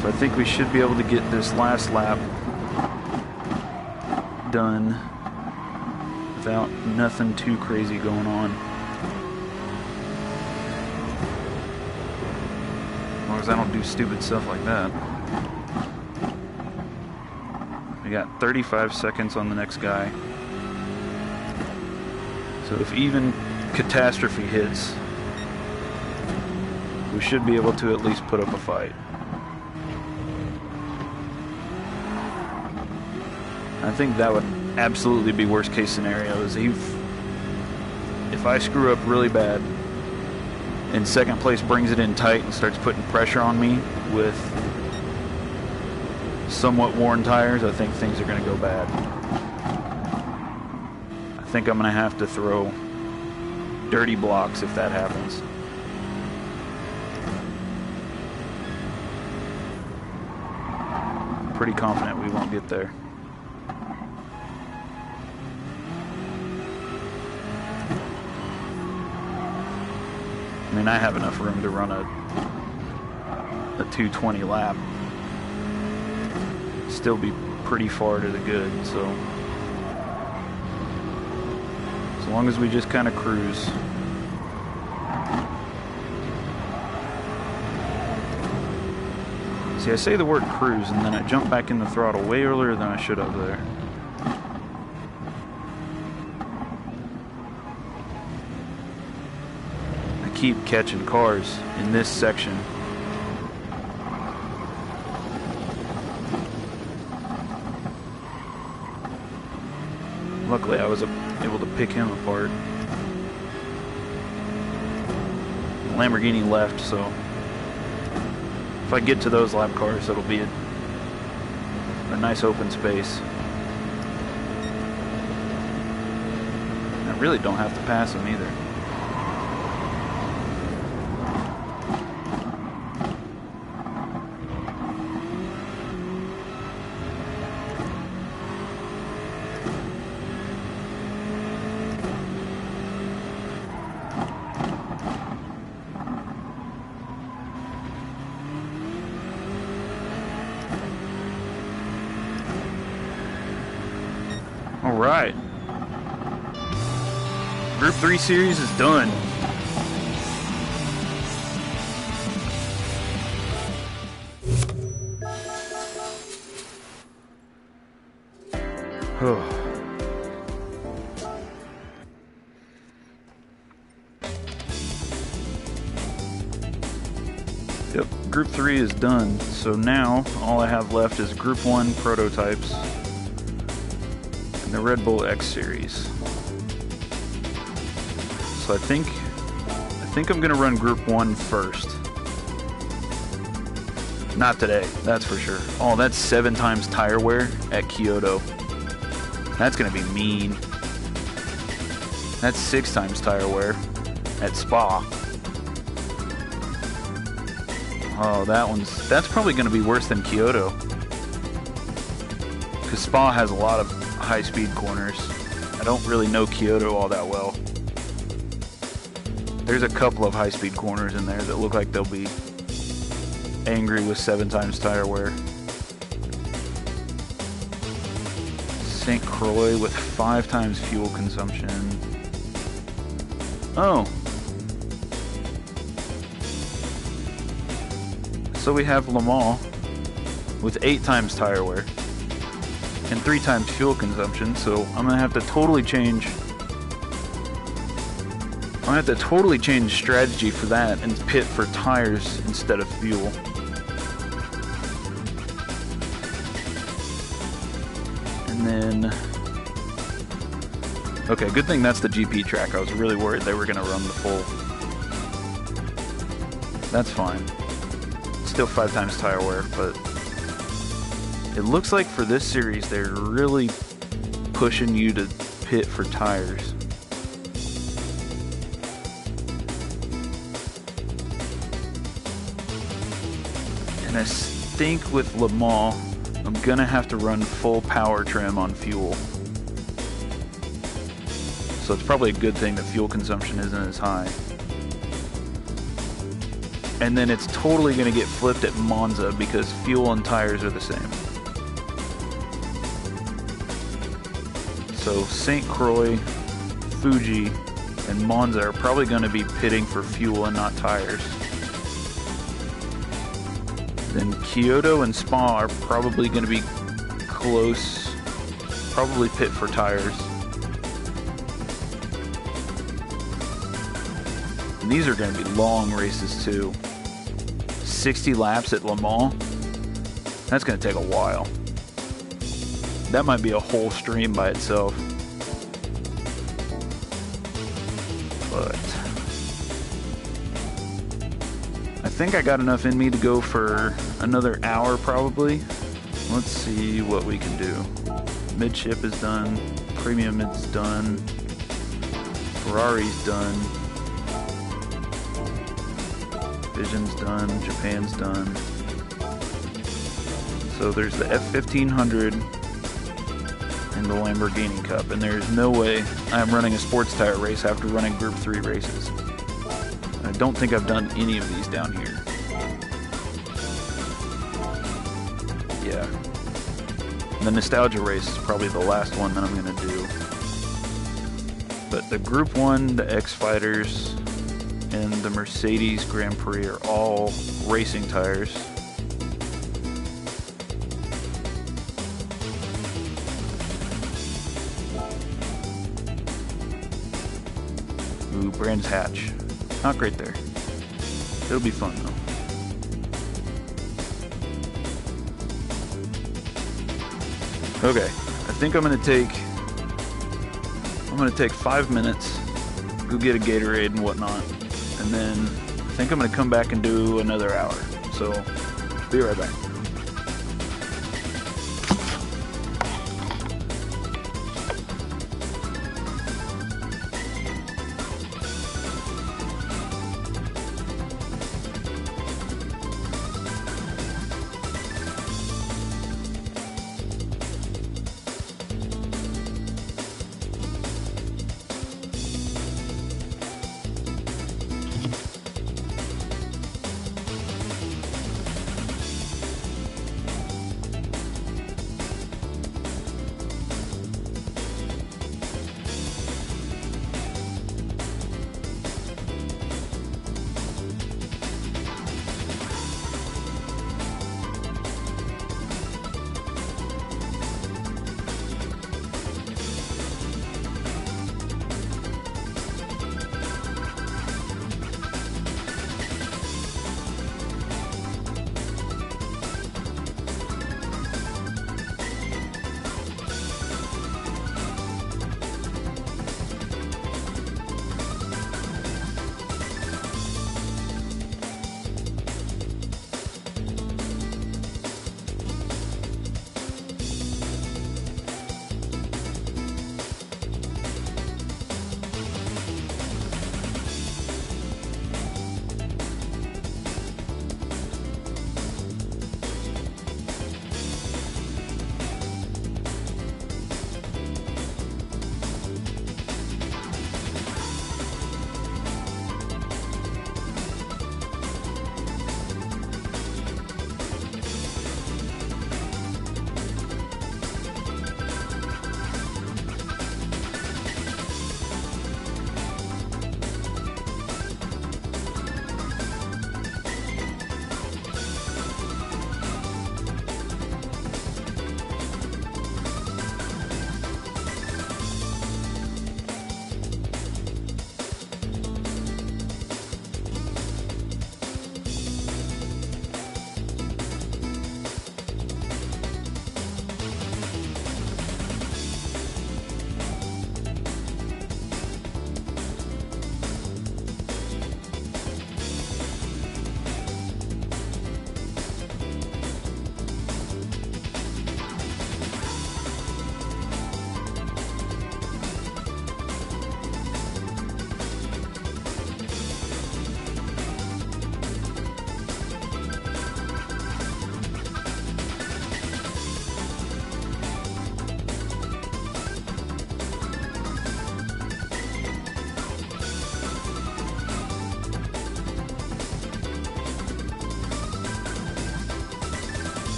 So I think we should be able to get this last lap done without nothing too crazy going on. As long as I don't do stupid stuff like that. We got 35 seconds on the next guy. So if even catastrophe hits, we should be able to at least put up a fight. I think that would absolutely be worst case scenario, is if I screw up really bad and second place brings it in tight and starts putting pressure on me with somewhat worn tires, I think things are going to go bad. I think I'm going to have to throw dirty blocks if that happens. Pretty confident we won't get there. I mean, I have enough room to run a 220 lap. Still be pretty far to the good, so as long as we just kind of cruise. See, I say the word cruise and then I jump back in the throttle way earlier than I should have there. I keep catching cars in this section. Luckily, I was able to pick him apart. The Lamborghini left, so if I get to those lap cars, it'll be a nice open space. I really don't have to pass him either. Alright. Group 3 series is done. Yep, Group 3 is done. So now all I have left is Group 1 prototypes. The Red Bull X Series. So I think I'm gonna run Group 1 first. Not today, that's for sure. Oh, that's 7 times tire wear at Kyoto. That's gonna be mean. That's 6 times tire wear at Spa. Oh, that's probably gonna be worse than Kyoto. Because Spa has a lot of high-speed corners. I don't really know Kyoto all that well. There's a couple of high-speed corners in there that look like they'll be angry with 7 times tire wear. St. Croix with 5 times fuel consumption. Oh. So we have Le Mans with 8 times tire wear and 3 times fuel consumption, so I'm gonna have to totally change. I'm gonna have to totally change strategy for that and pit for tires instead of fuel. And then, okay, good thing that's the GP track. I was really worried they were gonna run the full. That's fine. Still 5 times tire wear, but it looks like for this series, they're really pushing you to pit for tires. And I think with Le Mans, I'm gonna have to run full power trim on fuel. So it's probably a good thing that fuel consumption isn't as high. And then it's totally gonna get flipped at Monza because fuel and tires are the same. So St. Croix, Fuji, and Monza are probably going to be pitting for fuel and not tires. Then Kyoto and Spa are probably going to be close, probably pit for tires. And these are going to be long races too. 60 laps at Le Mans, that's going to take a while. That might be a whole stream by itself. But I think I got enough in me to go for another hour probably. Let's see what we can do. Midship is done. Premium is done. Ferrari's done. Vision's done. Japan's done. So there's the F1500 and the Lamborghini Cup, and there's no way I'm running a sports tire race after running Group 3 races. I don't think I've done any of these down here. Yeah. The Nostalgia race is probably the last one that I'm going to do. But the Group 1, the X-Fighters, and the Mercedes Grand Prix are all racing tires. Ooh, Brands Hatch. Not great there. It'll be fun though. Okay, I think I'm gonna take 5 minutes, go get a Gatorade and whatnot, and then I think I'm gonna come back and do another hour. So, be right back.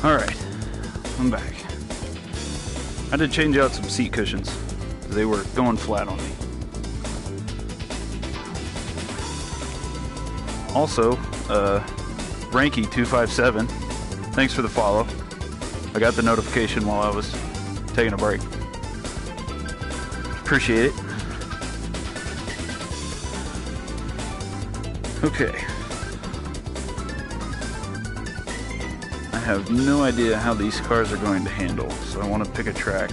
Alright, I'm back. I did change out some seat cushions. They were going flat on me. Also, Ranky257, thanks for the follow. I got the notification while I was taking a break. Appreciate it. Okay. I have no idea how these cars are going to handle, so I want to pick a track.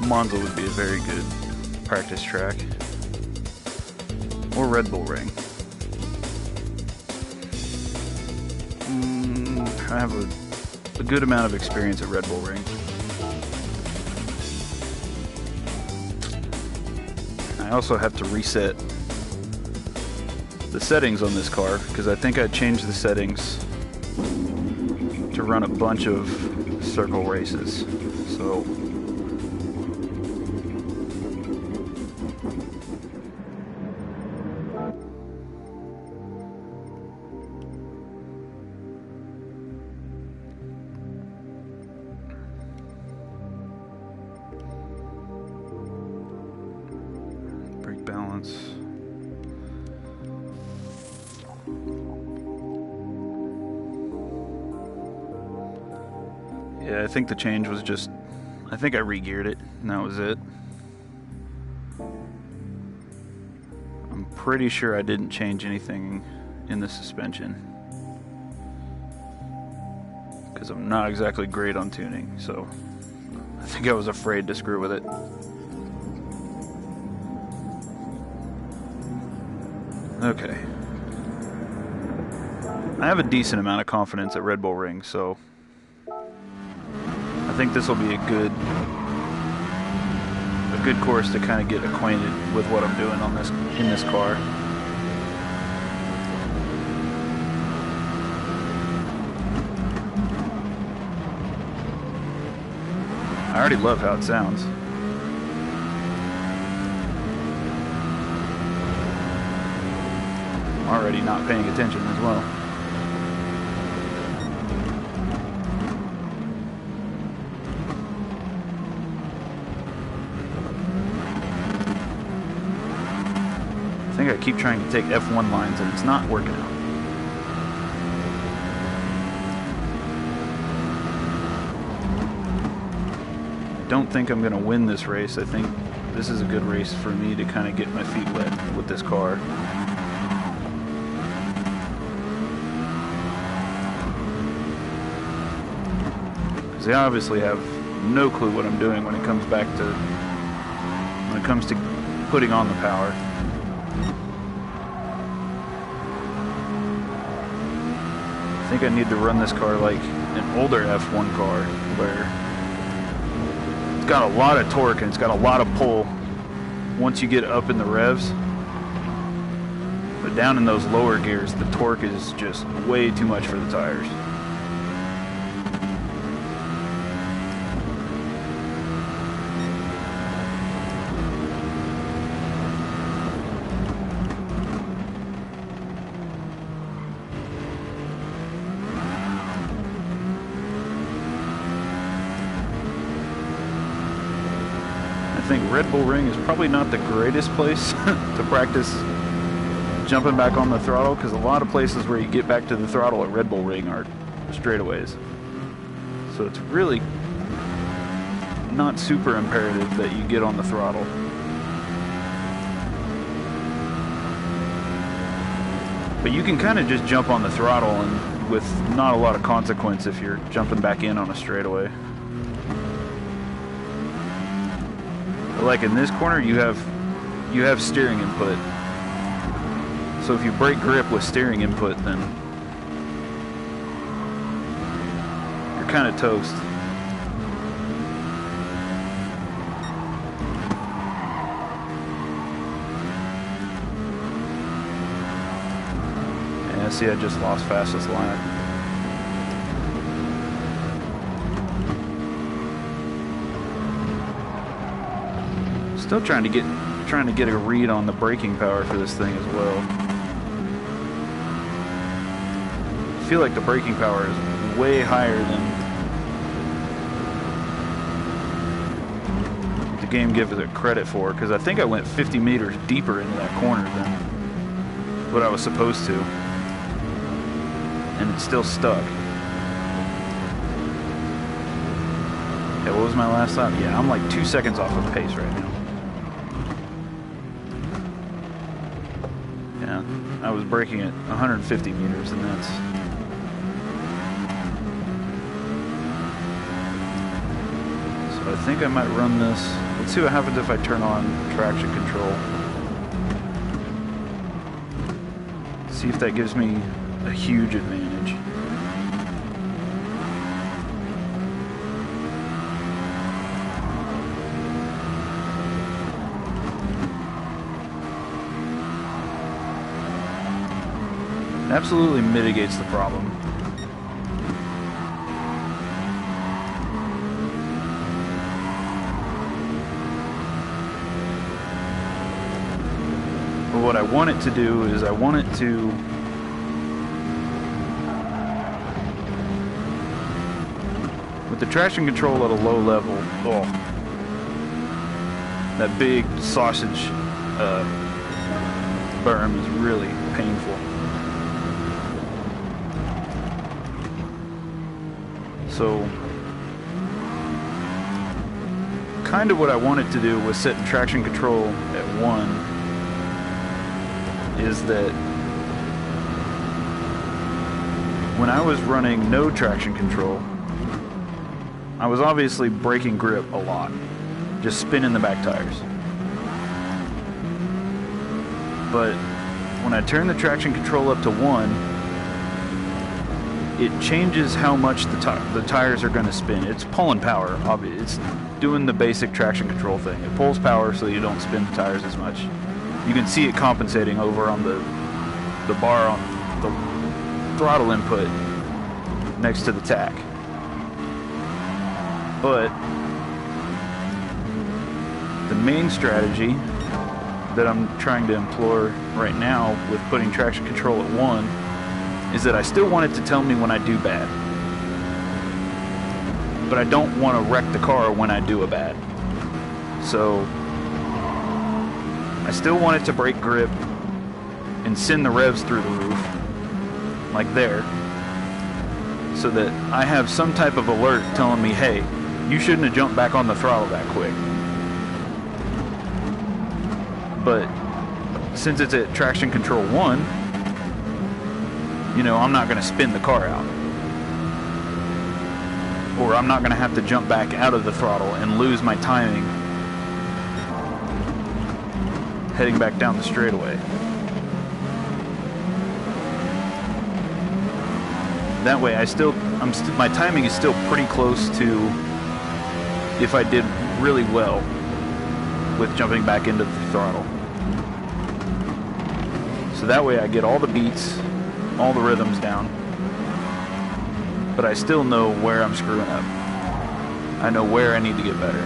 Monza would be a very good practice track. Or Red Bull Ring. I have a good amount of experience at Red Bull Ring. I also have to reset the settings on this car because I think I changed the settings to run a bunch of circle races. So brake balance. Yeah, I think the change was just, I think I re-geared it, and that was it. I'm pretty sure I didn't change anything in the suspension, because I'm not exactly great on tuning, so I think I was afraid to screw with it. Okay. I have a decent amount of confidence at Red Bull Ring, so I think this will be a good course to kind of get acquainted with what I'm doing on in this car. I already love how it sounds. I'm already not paying attention as well. I think I keep trying to take F1 lines and it's not working out. I don't think I'm going to win this race. I think this is a good race for me to kind of get my feet wet with this car. Because I obviously have no clue what I'm doing when it comes to putting on the power. I think I need to run this car like an older F1 car where it's got a lot of torque and it's got a lot of pull once you get up in the revs. But down in those lower gears, the torque is just way too much for the tires. I think Red Bull Ring is probably not the greatest place to practice jumping back on the throttle, because a lot of places where you get back to the throttle at Red Bull Ring are straightaways. So it's really not super imperative that you get on the throttle. But you can kind of just jump on the throttle and with not a lot of consequence if you're jumping back in on a straightaway. Like in this corner, you have steering input. So if you break grip with steering input, then you're kind of toast. Yeah, see, I just lost fastest line. Still trying to get a read on the braking power for this thing as well. I feel like the braking power is way higher than the game gives it credit for, because I think I went 50 meters deeper into that corner than what I was supposed to, and it's still stuck. Yeah, what was my last lap? Yeah, I'm like 2 seconds off of pace right now. Yeah, I was braking at 150 meters, and that's... So I think I might run this. Let's see what happens if I turn on traction control. See if that gives me a huge advantage. It absolutely mitigates the problem. But what I want it to do is I want it to with the traction control at a low level, oh, that big sausage berm is really painful. So, kind of what I wanted to do was set traction control at 1, is that when I was running no traction control, I was obviously breaking grip a lot, just spinning the back tires. But when I turn the traction control up to 1, it changes how much the tires are going to spin. It's pulling power, obviously. It's doing the basic traction control thing. It pulls power so you don't spin the tires as much. You can see it compensating over on the bar on the throttle input next to the tach. But the main strategy that I'm trying to employ right now with putting traction control at 1 is that I still want it to tell me when I do bad. But I don't want to wreck the car when I do a bad. So I still want it to break grip and send the revs through the roof, like there, so that I have some type of alert telling me, hey, you shouldn't have jumped back on the throttle that quick. But since it's at traction control 1, you know, I'm not going to spin the car out. Or I'm not going to have to jump back out of the throttle and lose my timing heading back down the straightaway. That way my timing is still pretty close to if I did really well with jumping back into the throttle. So that way I get all the beats, all the rhythms down, but I still know where I'm screwing up. I know where I need to get better.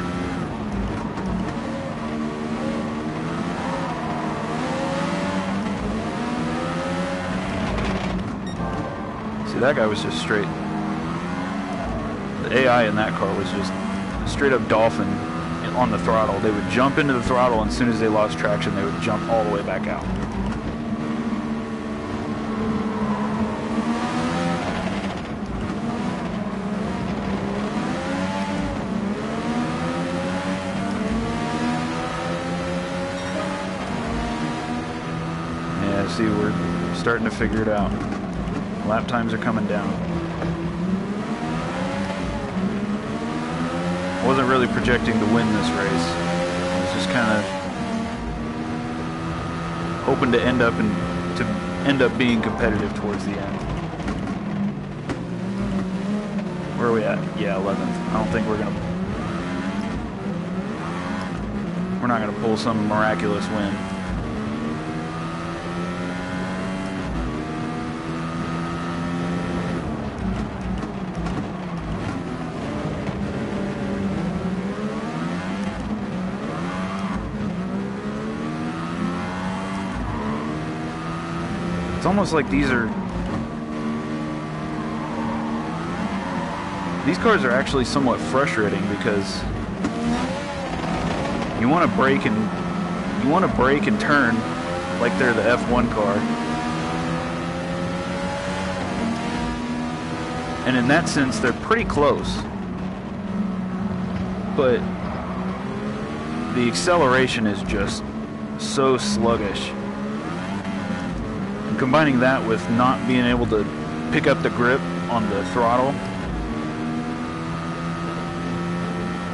See, that guy was just straight. The AI in that car was just straight up dolphin on the throttle. They would jump into the throttle, and as soon as they lost traction, they would jump all the way back out. See, we're starting to figure it out. Lap times are coming down. I wasn't really projecting to win this race. I was just kind of hoping to end up being competitive towards the end. Where are we at? Yeah, 11th. I don't think we're not gonna pull some miraculous win. It's almost like these are These cars are actually somewhat frustrating because you want to brake and turn like they're the F1 car. And in that sense, they're pretty close. But the acceleration is just so sluggish. And combining that with not being able to pick up the grip on the throttle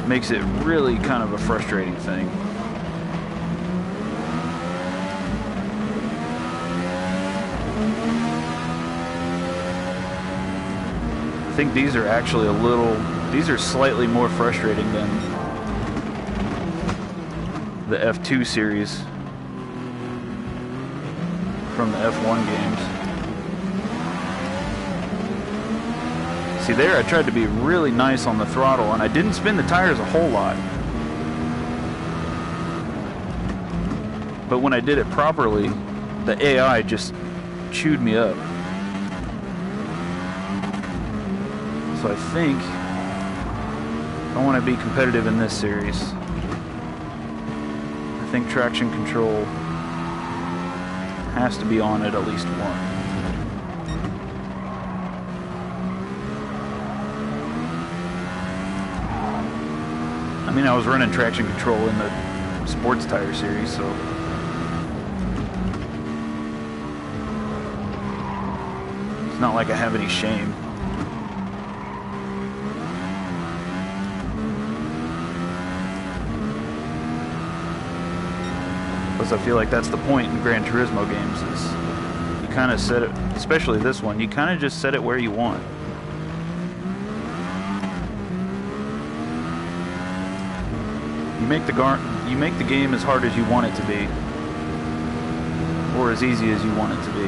makes it really kind of a frustrating thing. I think these are actually these are slightly more frustrating than the F2 series from the F1 games. See there, I tried to be really nice on the throttle and I didn't spin the tires a whole lot. But when I did it properly, the AI just chewed me up. So I think I want to be competitive in this series. I think traction control has to be on at least one. I mean, I was running traction control in the sports tire series, so it's not like I have any shame. I feel like that's the point in Gran Turismo games, is you kind of set it, especially this one, you kind of just set it where you want. You make the game as hard as you want it to be, or as easy as you want it to be.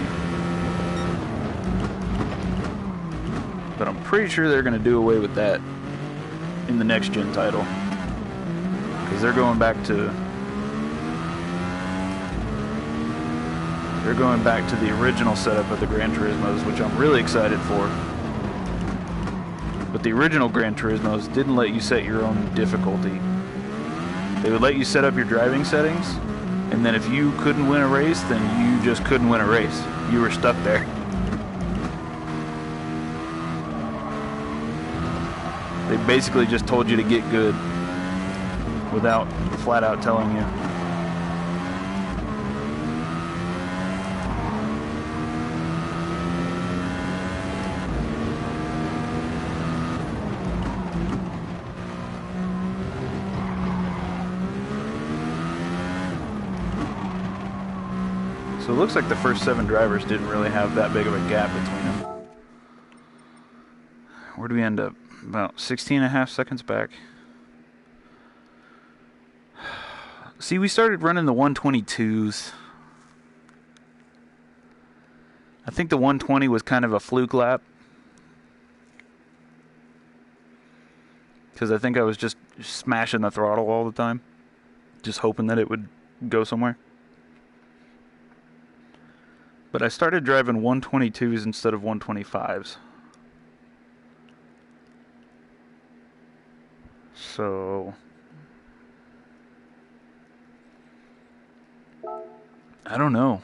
But I'm pretty sure they're going to do away with that in the next gen title, because they're going back to the original setup of the Gran Turismos, which I'm really excited for. But the original Gran Turismos didn't let you set your own difficulty. They would let you set up your driving settings, and then if you couldn't win a race, then you just couldn't win a race. You were stuck there. They basically just told you to get good without flat out telling you. So it looks like the first 7 drivers didn't really have that big of a gap between them. Where do we end up? About 16.5 seconds back. See, we started running the 122s. I think the 120 was kind of a fluke lap, because I think I was just smashing the throttle all the time, just hoping that it would go somewhere. But I started driving 122s instead of 125s. So I don't know.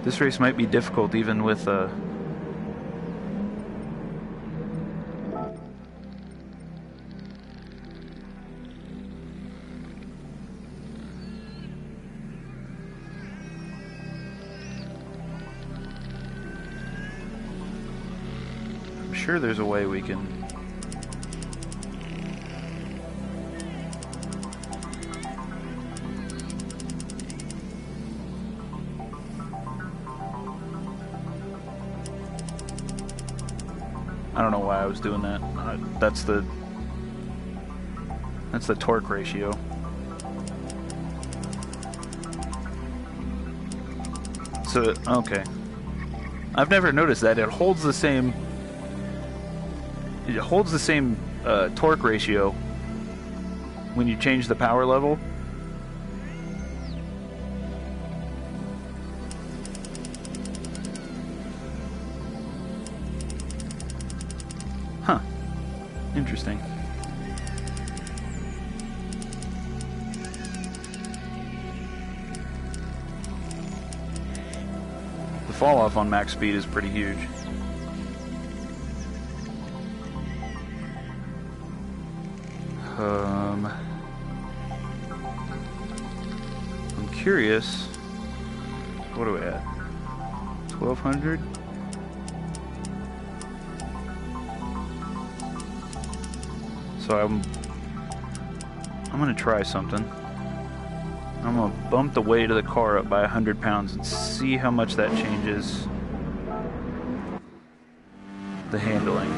This race might be difficult even with I'm sure there's a way we can. I don't know why I was doing that. That's the torque ratio. So, okay. I've never noticed that. It holds the same torque ratio when you change the power level. Huh. Interesting. The fall off on max speed is pretty huge. I'm curious. What are we at? 1200? So I'm gonna try something. I'm gonna bump the weight of the car up by 100 pounds and see how much that changes the handling.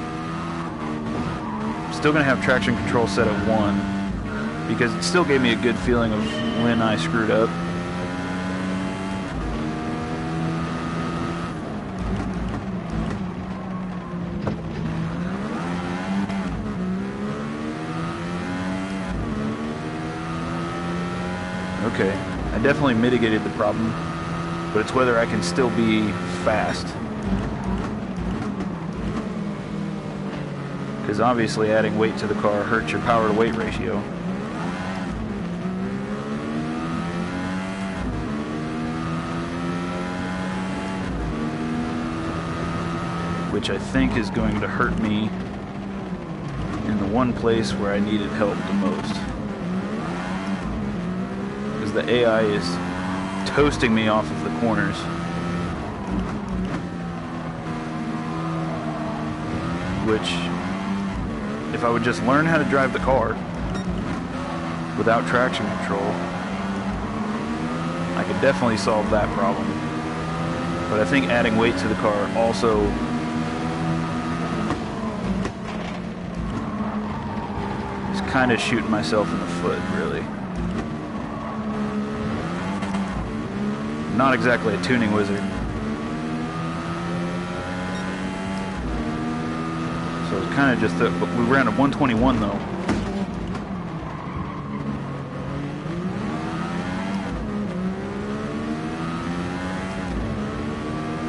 Still gonna have traction control set at 1 because it still gave me a good feeling of when I screwed up. Okay, I definitely mitigated the problem, but it's whether I can still be fast. Because obviously adding weight to the car hurts your power to weight ratio. Which I think is going to hurt me in the one place where I needed help the most. Because the AI is toasting me off of the corners. Which, if I would just learn how to drive the car without traction control, I could definitely solve that problem. But I think adding weight to the car also is kind of shooting myself in the foot, really. I'm not exactly a tuning wizard. So it's kind of just that, but we ran a 121 though.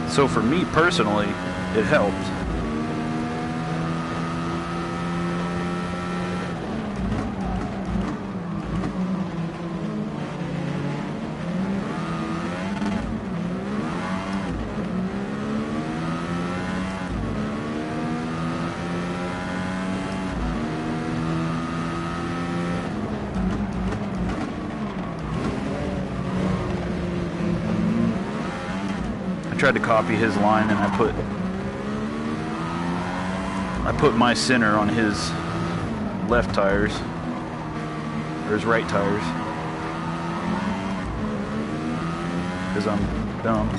So for me personally, it helped. Tried to copy his line, and I put my center on his left tires, or his right tires, because I'm dumb.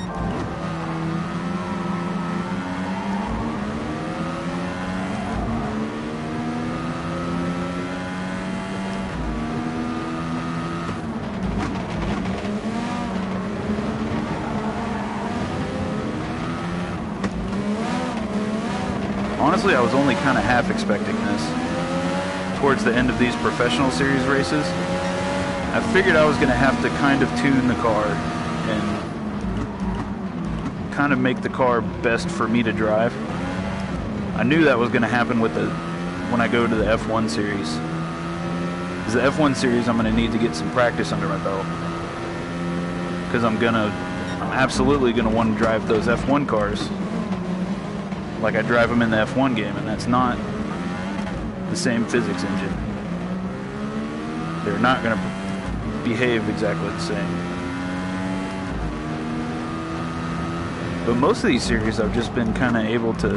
Honestly, I was only kind of half expecting this. Towards the end of these professional series races, I figured I was going to have to kind of tune the car and kind of make the car best for me to drive. I knew that was going to happen with when I go to the F1 series. Because the F1 series, I'm going to need to get some practice under my belt. Because I'm absolutely going to want to drive those F1 cars like I drive them in the F1 game, and that's not the same physics engine. They're not going to behave exactly the same. But most of these series, I've just been kind of able to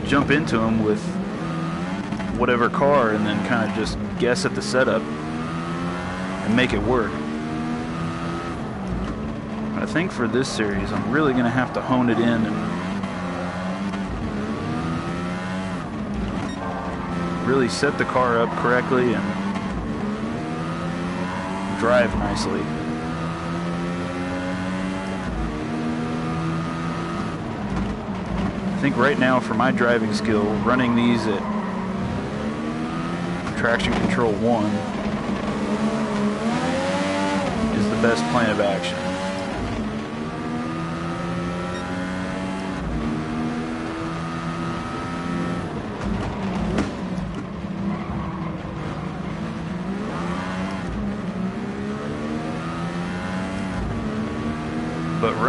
jump into them with whatever car and then kind of just guess at the setup and make it work. I think for this series, I'm really going to have to hone it in and really set the car up correctly and drive nicely. I think right now for my driving skill, running these at traction control 1 is the best plan of action.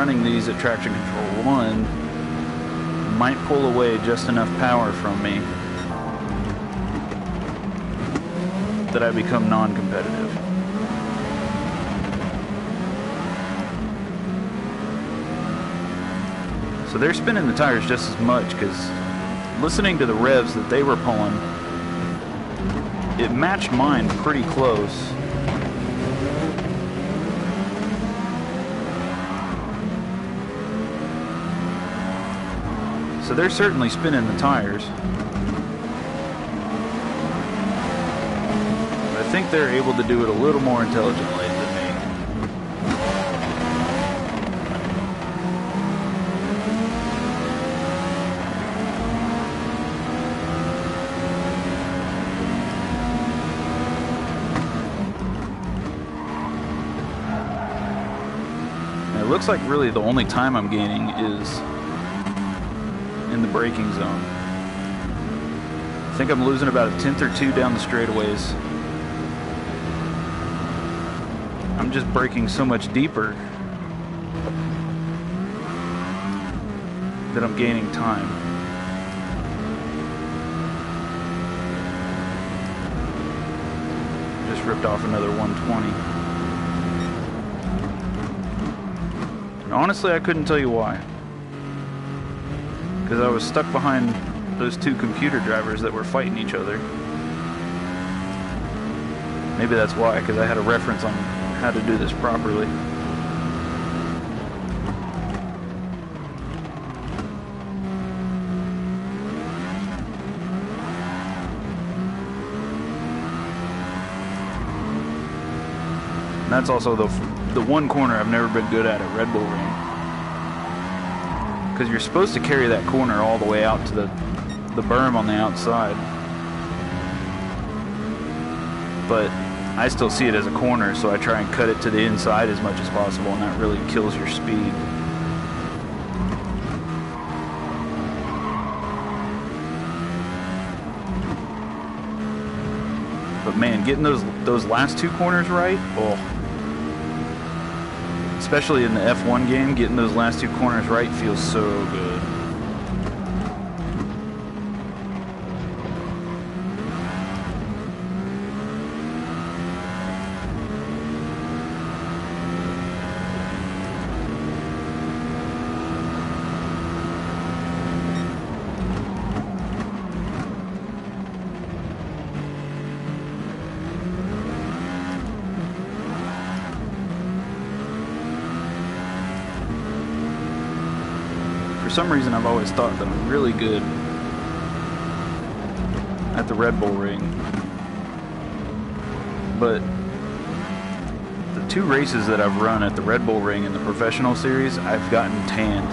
running these at traction control 1 might pull away just enough power from me that I become non-competitive. So they're spinning the tires just as much, because listening to the revs that they were pulling, it matched mine pretty close. So they're certainly spinning the tires. But I think they're able to do it a little more intelligently than me. And it looks like really the only time I'm gaining is in the braking zone. I think I'm losing about a tenth or two down the straightaways. I'm just braking so much deeper that I'm gaining time. Just ripped off another 120. And honestly, I couldn't tell you why. Because I was stuck behind those two computer drivers that were fighting each other. Maybe that's why, because I had a reference on how to do this properly. And that's also the one corner I've never been good at Red Bull Ring. Because you're supposed to carry that corner all the way out to the berm on the outside. But I still see it as a corner, so I try and cut it to the inside as much as possible, and that really kills your speed. But man, getting those last two corners right, oh. Especially in the F1 game, getting those last two corners right feels so good. For some reason, I've always thought that I'm really good at the Red Bull Ring, but the two races that I've run at the Red Bull Ring in the professional series, I've gotten tanned.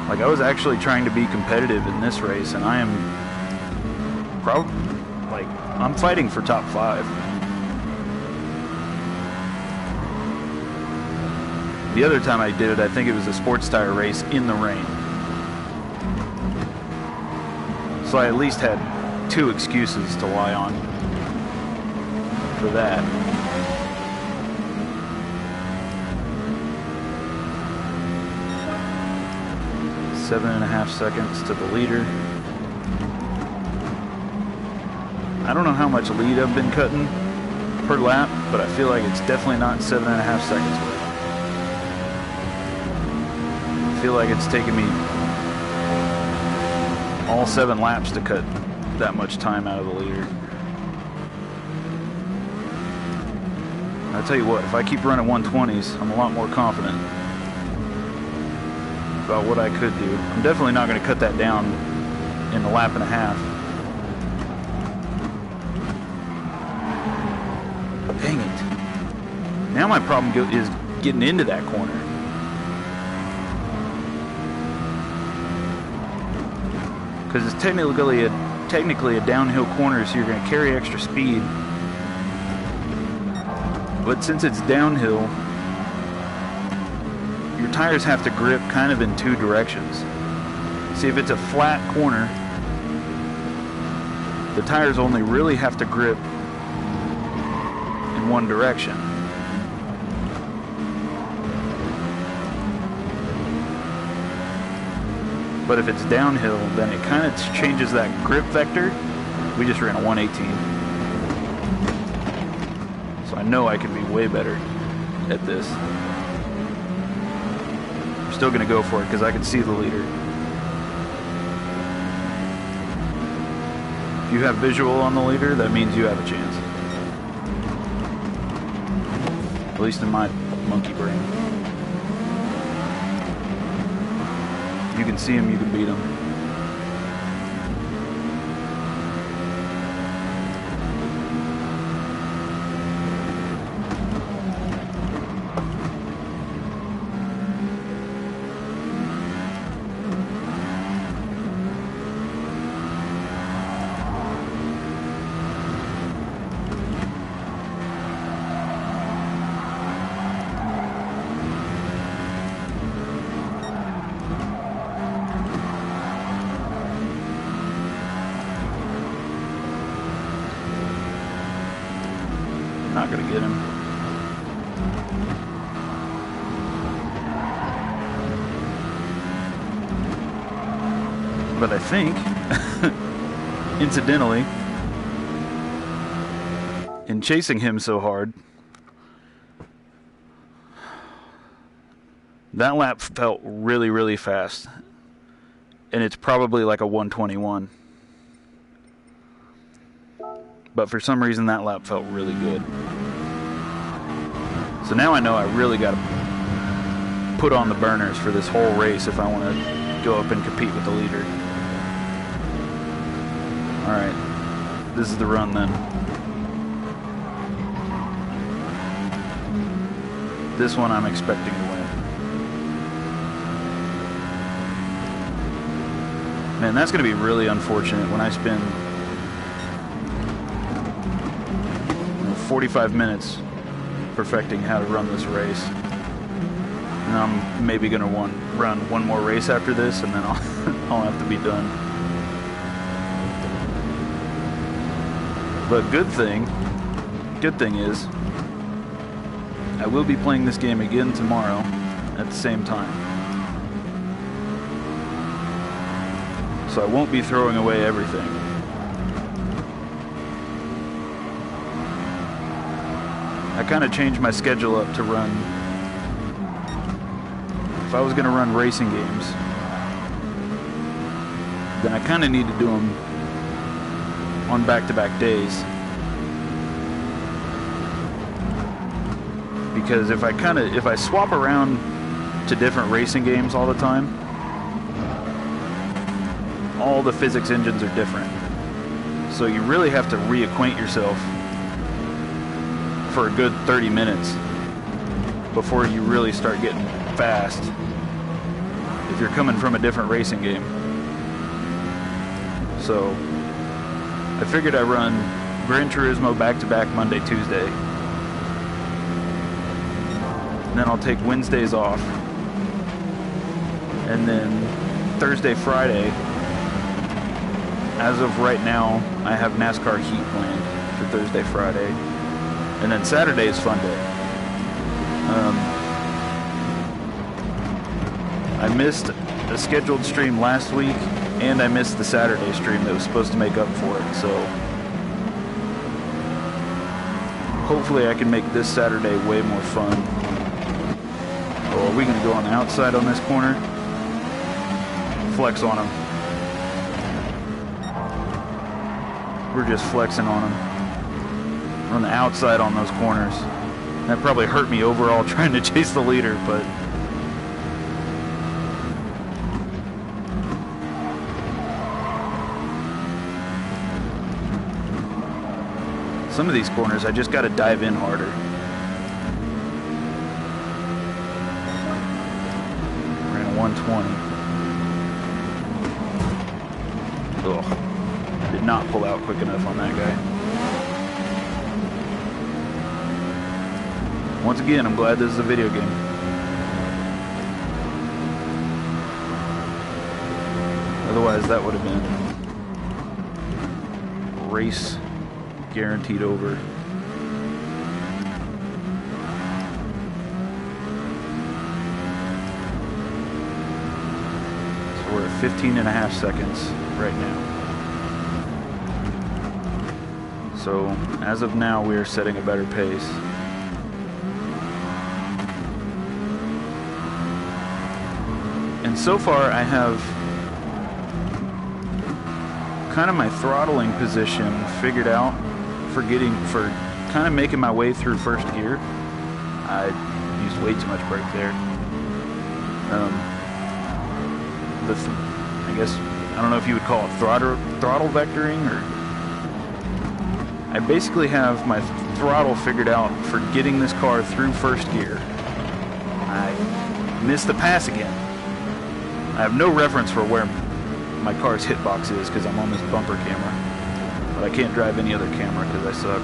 Like, I was actually trying to be competitive in this race, and I am probably, like, I'm fighting for top 5. The other time I did it, I think it was a sports tire race in the rain. So I at least had 2 excuses to lie on for that. Seven and a half seconds to the leader. I don't know how much lead I've been cutting per lap, but I feel like it's definitely not 7.5 seconds worth. I feel like it's taken me all 7 laps to cut that much time out of the leader. I'll tell you what, if I keep running 120s, I'm a lot more confident about what I could do. I'm definitely not going to cut that down in a lap and a half. Dang it. Now my problem is getting into that corner. Because it's technically a downhill corner, so you're going to carry extra speed. But since it's downhill, your tires have to grip kind of in 2 directions. See, if it's a flat corner, the tires only really have to grip in in one direction. But if it's downhill, then it kind of changes that grip vector. We just ran a 118. So I know I can be way better at this. I'm still going to go for it because I can see the leader. If you have visual on the leader, that means you have a chance. At least in my monkey brain. You can see him, you can beat him. Not gonna get him. But I think, incidentally, in chasing him so hard, that lap felt really, really fast. And it's probably like a 121. But for some reason that lap felt really good. So now I know I really got to put on the burners for this whole race if I want to go up and compete with the leader. Alright, this is the run then. This one I'm expecting to win. Man, that's going to be really unfortunate when I spend 45 minutes perfecting how to run this race. And I'm maybe going to run one more race after this, and then I'll have to be done. But good thing is, I will be playing this game again tomorrow at the same time. So I won't be throwing away everything. I kind of changed my schedule up to run. If I was going to run racing games, then I kind of need to do them on back-to-back days. Because if I swap around to different racing games all the time, all the physics engines are different. So you really have to reacquaint yourself for a good 30 minutes before you really start getting fast if you're coming from a different racing game. So I figured I'd run Gran Turismo back-to-back Monday, Tuesday. And then I'll take Wednesdays off. And then Thursday, Friday, as of right now, I have NASCAR Heat planned for Thursday, Friday. And then Saturday is fun day. I missed a scheduled stream last week, and I missed the Saturday stream that was supposed to make up for it. So hopefully I can make this Saturday way more fun. Oh, are we going to go on the outside on this corner? Flex on them. We're just flexing on them. We're on the outside on those corners. That probably hurt me overall trying to chase the leader, but some of these corners I just got to dive in harder. Ran a 120. Ugh. Did not pull out quick enough on that guy. Once again, I'm glad this is a video game. Otherwise, that would have been race guaranteed over. 15.5 seconds right now. So as of now, we are setting a better pace. And so far, I have kind of my throttling position figured out for kind of making my way through first gear. I used way too much brake there. I guess, I don't know if you would call it throttle vectoring, or I basically have my throttle figured out for getting this car through first gear. I missed the pass again. I have no reference for where my car's hitbox is because I'm on this bumper camera, but I can't drive any other camera because I suck.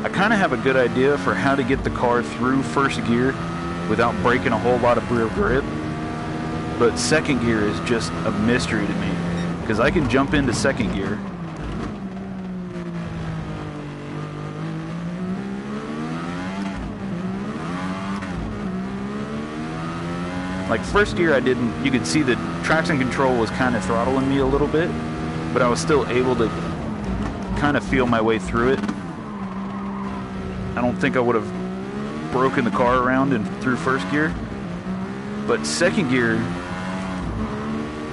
I kind of have a good idea for how to get the car through first gear without breaking a whole lot of rear grip, but second gear is just a mystery to me because I can jump into second gear like first gear. You could see the traction control was kind of throttling me a little bit, but I was still able to kind of feel my way through it. I don't think I would have broken the car around and through first gear, but second gear,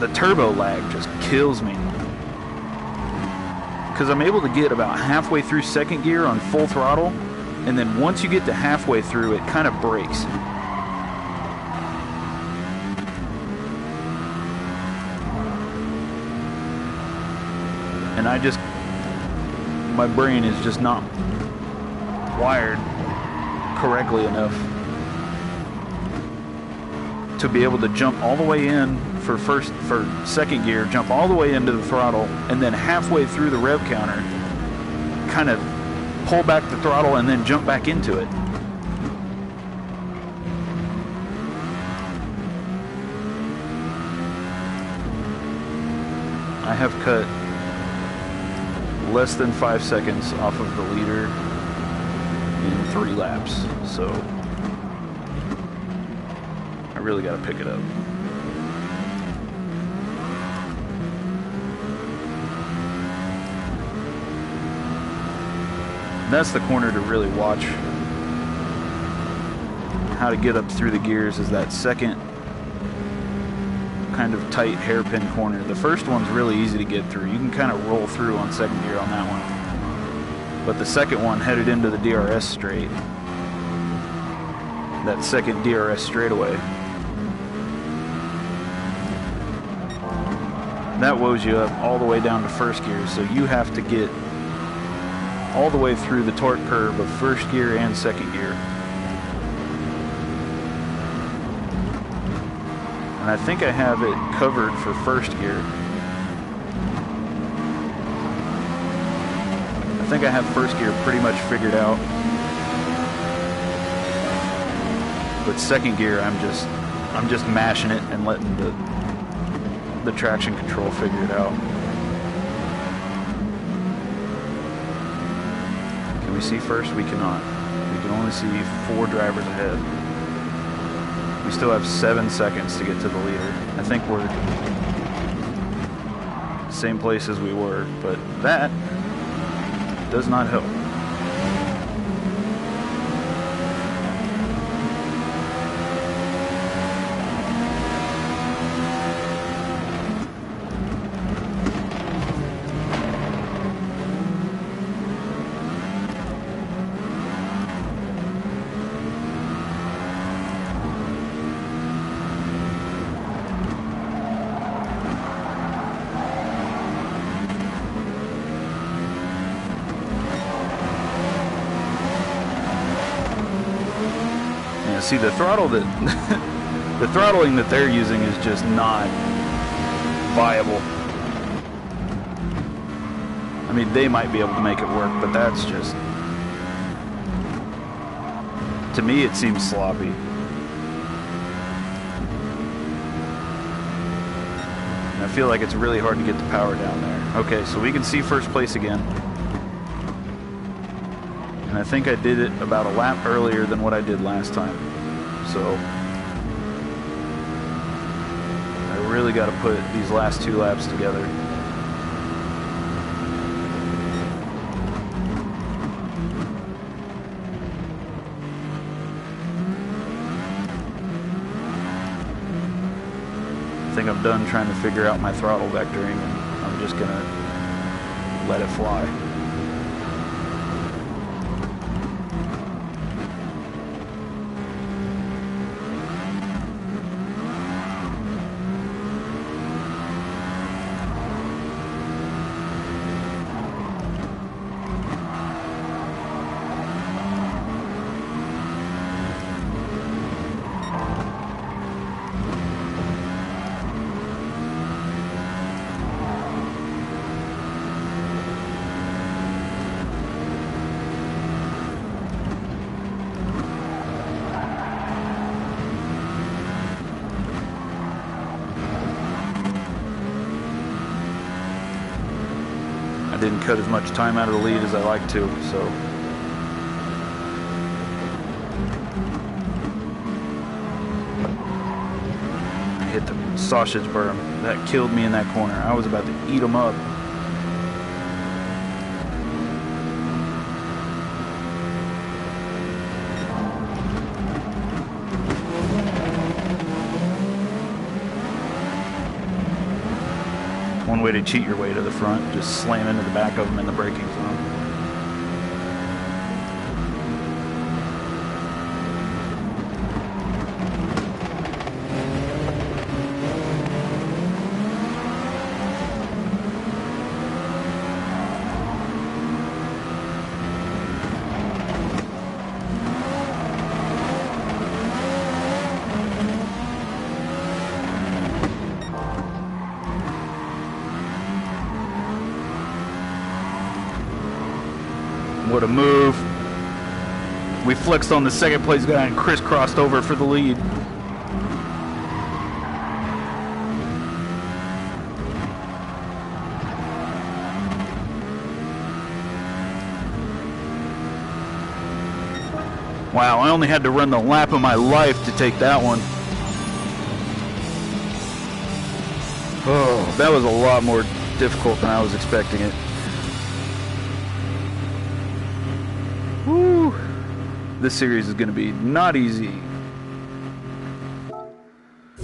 the turbo lag just kills me because I'm able to get about halfway through second gear on full throttle, and then once you get to halfway through, it kind of breaks. And my brain is just not wired correctly enough to be able to jump all the way in for second gear, jump all the way into the throttle, and then halfway through the rev counter, kind of pull back the throttle and then jump back into it. I have cut less than 5 seconds off of the leader in 3 laps, so I really got to pick it up. That's the corner to really watch how to get up through the gears, is that second kind of tight hairpin corner. The first one's really easy to get through. You can kind of roll through on second gear on that one. But the second one headed into the DRS straight, that second DRS straightaway, that woes you up all the way down to first gear, so you have to get all the way through the torque curve of first gear and second gear. And I think I have it covered for first gear. I think I have first gear pretty much figured out. But second gear, I'm just mashing it and letting the traction control figure it out. Can we see first? We cannot. We can only see 4 drivers ahead. We still have 7 seconds to get to the leader. I think we're same place as we were, but that does not help. See, the throttling that they're using is just not viable. I mean, they might be able to make it work, but that's just, to me, it seems sloppy. And I feel like it's really hard to get the power down there. Okay, so we can see first place again. And and I think I did it about a lap earlier than what I did last time. So I really got to put these last 2 laps together. I think I'm done trying to figure out my throttle vectoring, and I'm just gonna let it fly. I didn't cut as much time out of the lead as I like to, so. I hit the sausage berm. That killed me in that corner. I was about to eat them up. One way to cheat your way to the front, just slam into the back of them in the braking zone. What a move. We flexed on the second place guy and crisscrossed over for the lead. Wow, I only had to run the lap of my life to take that one. Oh, that was a lot more difficult than I was expecting it. Woo! This series is going to be not easy.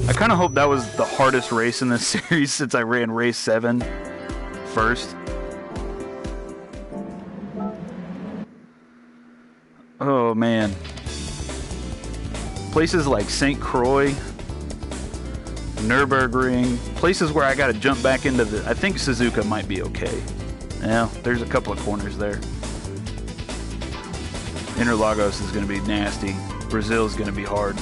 I kind of hope that was the hardest race in this series since I ran race 7 first. Oh man. Places like St. Croix, Nürburgring, places where I got to jump back into the... I think Suzuka might be okay. Yeah, there's a couple of corners there. Interlagos is going to be nasty. Brazil is going to be hard.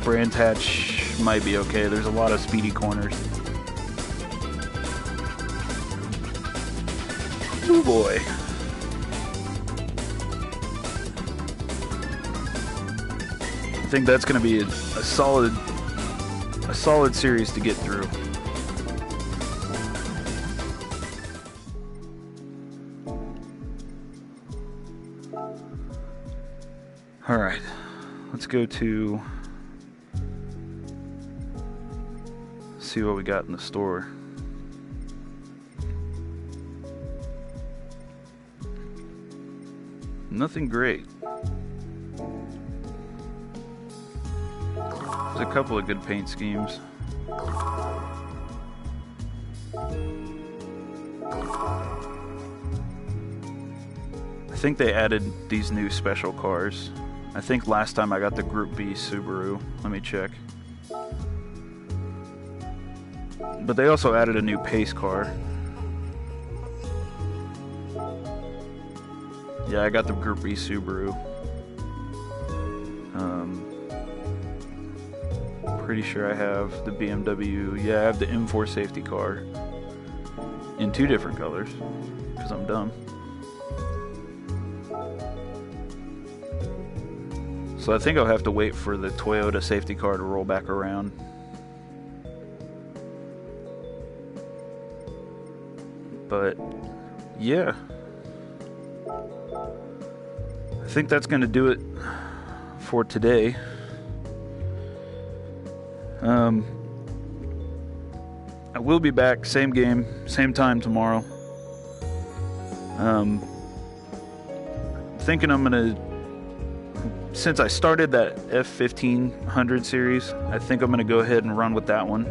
Brands Hatch might be okay. There's a lot of speedy corners. Oh boy. I think that's going to be a solid series to get through. All right, let's go to see what we got in the store. Nothing great. There's a couple of good paint schemes. I think they added these new special cars. I think last time I got the Group B Subaru. Let me check. But they also added a new pace car. Yeah, I got the Group B Subaru. Pretty sure I have the BMW. Yeah, I have the M4 safety car in 2 different colors because I'm dumb. So I think I'll have to wait for the Toyota safety car to roll back around. But yeah, I think that's going to do it for today. I will be back, same game, same time tomorrow. Thinking I'm going to, since I started that F1500 series, I think I'm going to go ahead and run with that one.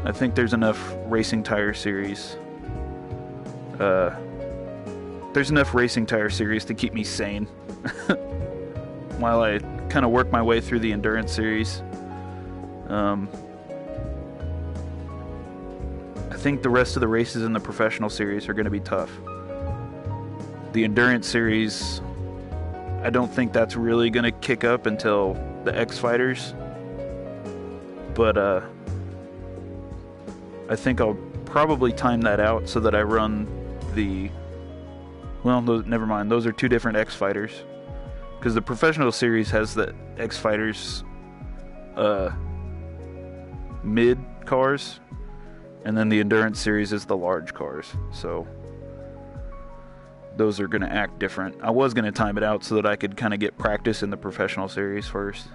I think there's enough racing tire series. There's enough racing tire series to keep me sane while I kind of work my way through the endurance series. I think the rest of the races in the professional series are going to be tough. The endurance series, I don't think that's really going to kick up until the X Fighters. But I think I'll probably time that out so that I run the... Well, never mind. Those are two different X Fighters. Because the professional series has the X Fighters mid cars, and then the endurance series is the large cars. So those are going to act different. I was going to time it out so that I could kind of get practice in the professional series first.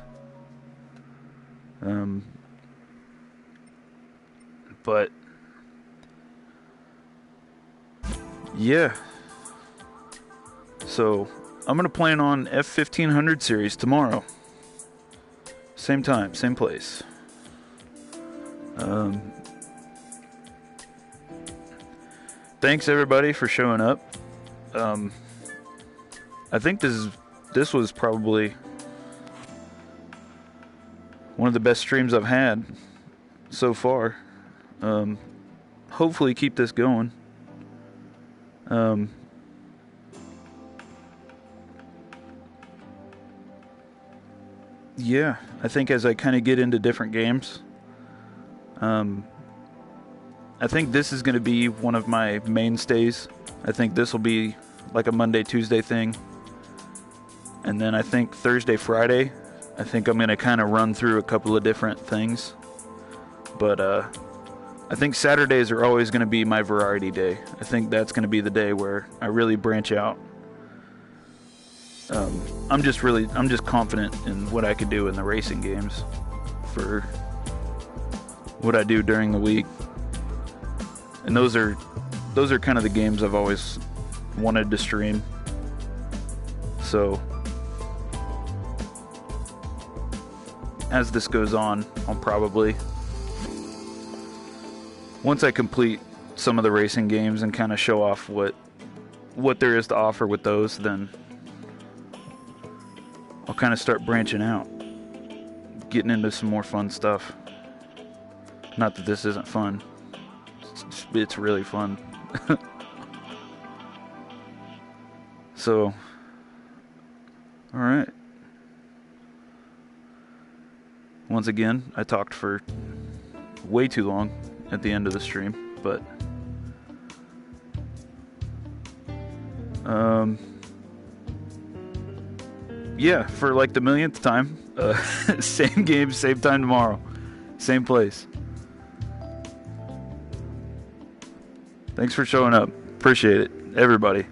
But yeah. So I'm going to plan on F1500 series tomorrow. Same time, same place. Thanks everybody for showing up. I think this was probably one of the best streams I've had so far. Hopefully keep this going. Yeah, I think as I kind of get into different games, I think this is going to be one of my mainstays. I think this will be like a Monday, Tuesday thing. And then I think Thursday, Friday, I think I'm going to kind of run through a couple of different things. But I think Saturdays are always going to be my variety day. I think that's going to be the day where I really branch out. I'm just confident in what I could do in the racing games for what I do during the week. And those are kind of the games I've always wanted to stream. So as this goes on, I'll probably, once I complete some of the racing games and kind of show off what there is to offer with those, then I'll kind of start branching out, getting into some more fun stuff. Not that this isn't fun. It's really fun. So, alright. Once again, I talked for way too long at the end of the stream, but yeah, for like the millionth time, same game, same time tomorrow, same place. Thanks for showing up. Appreciate it, everybody.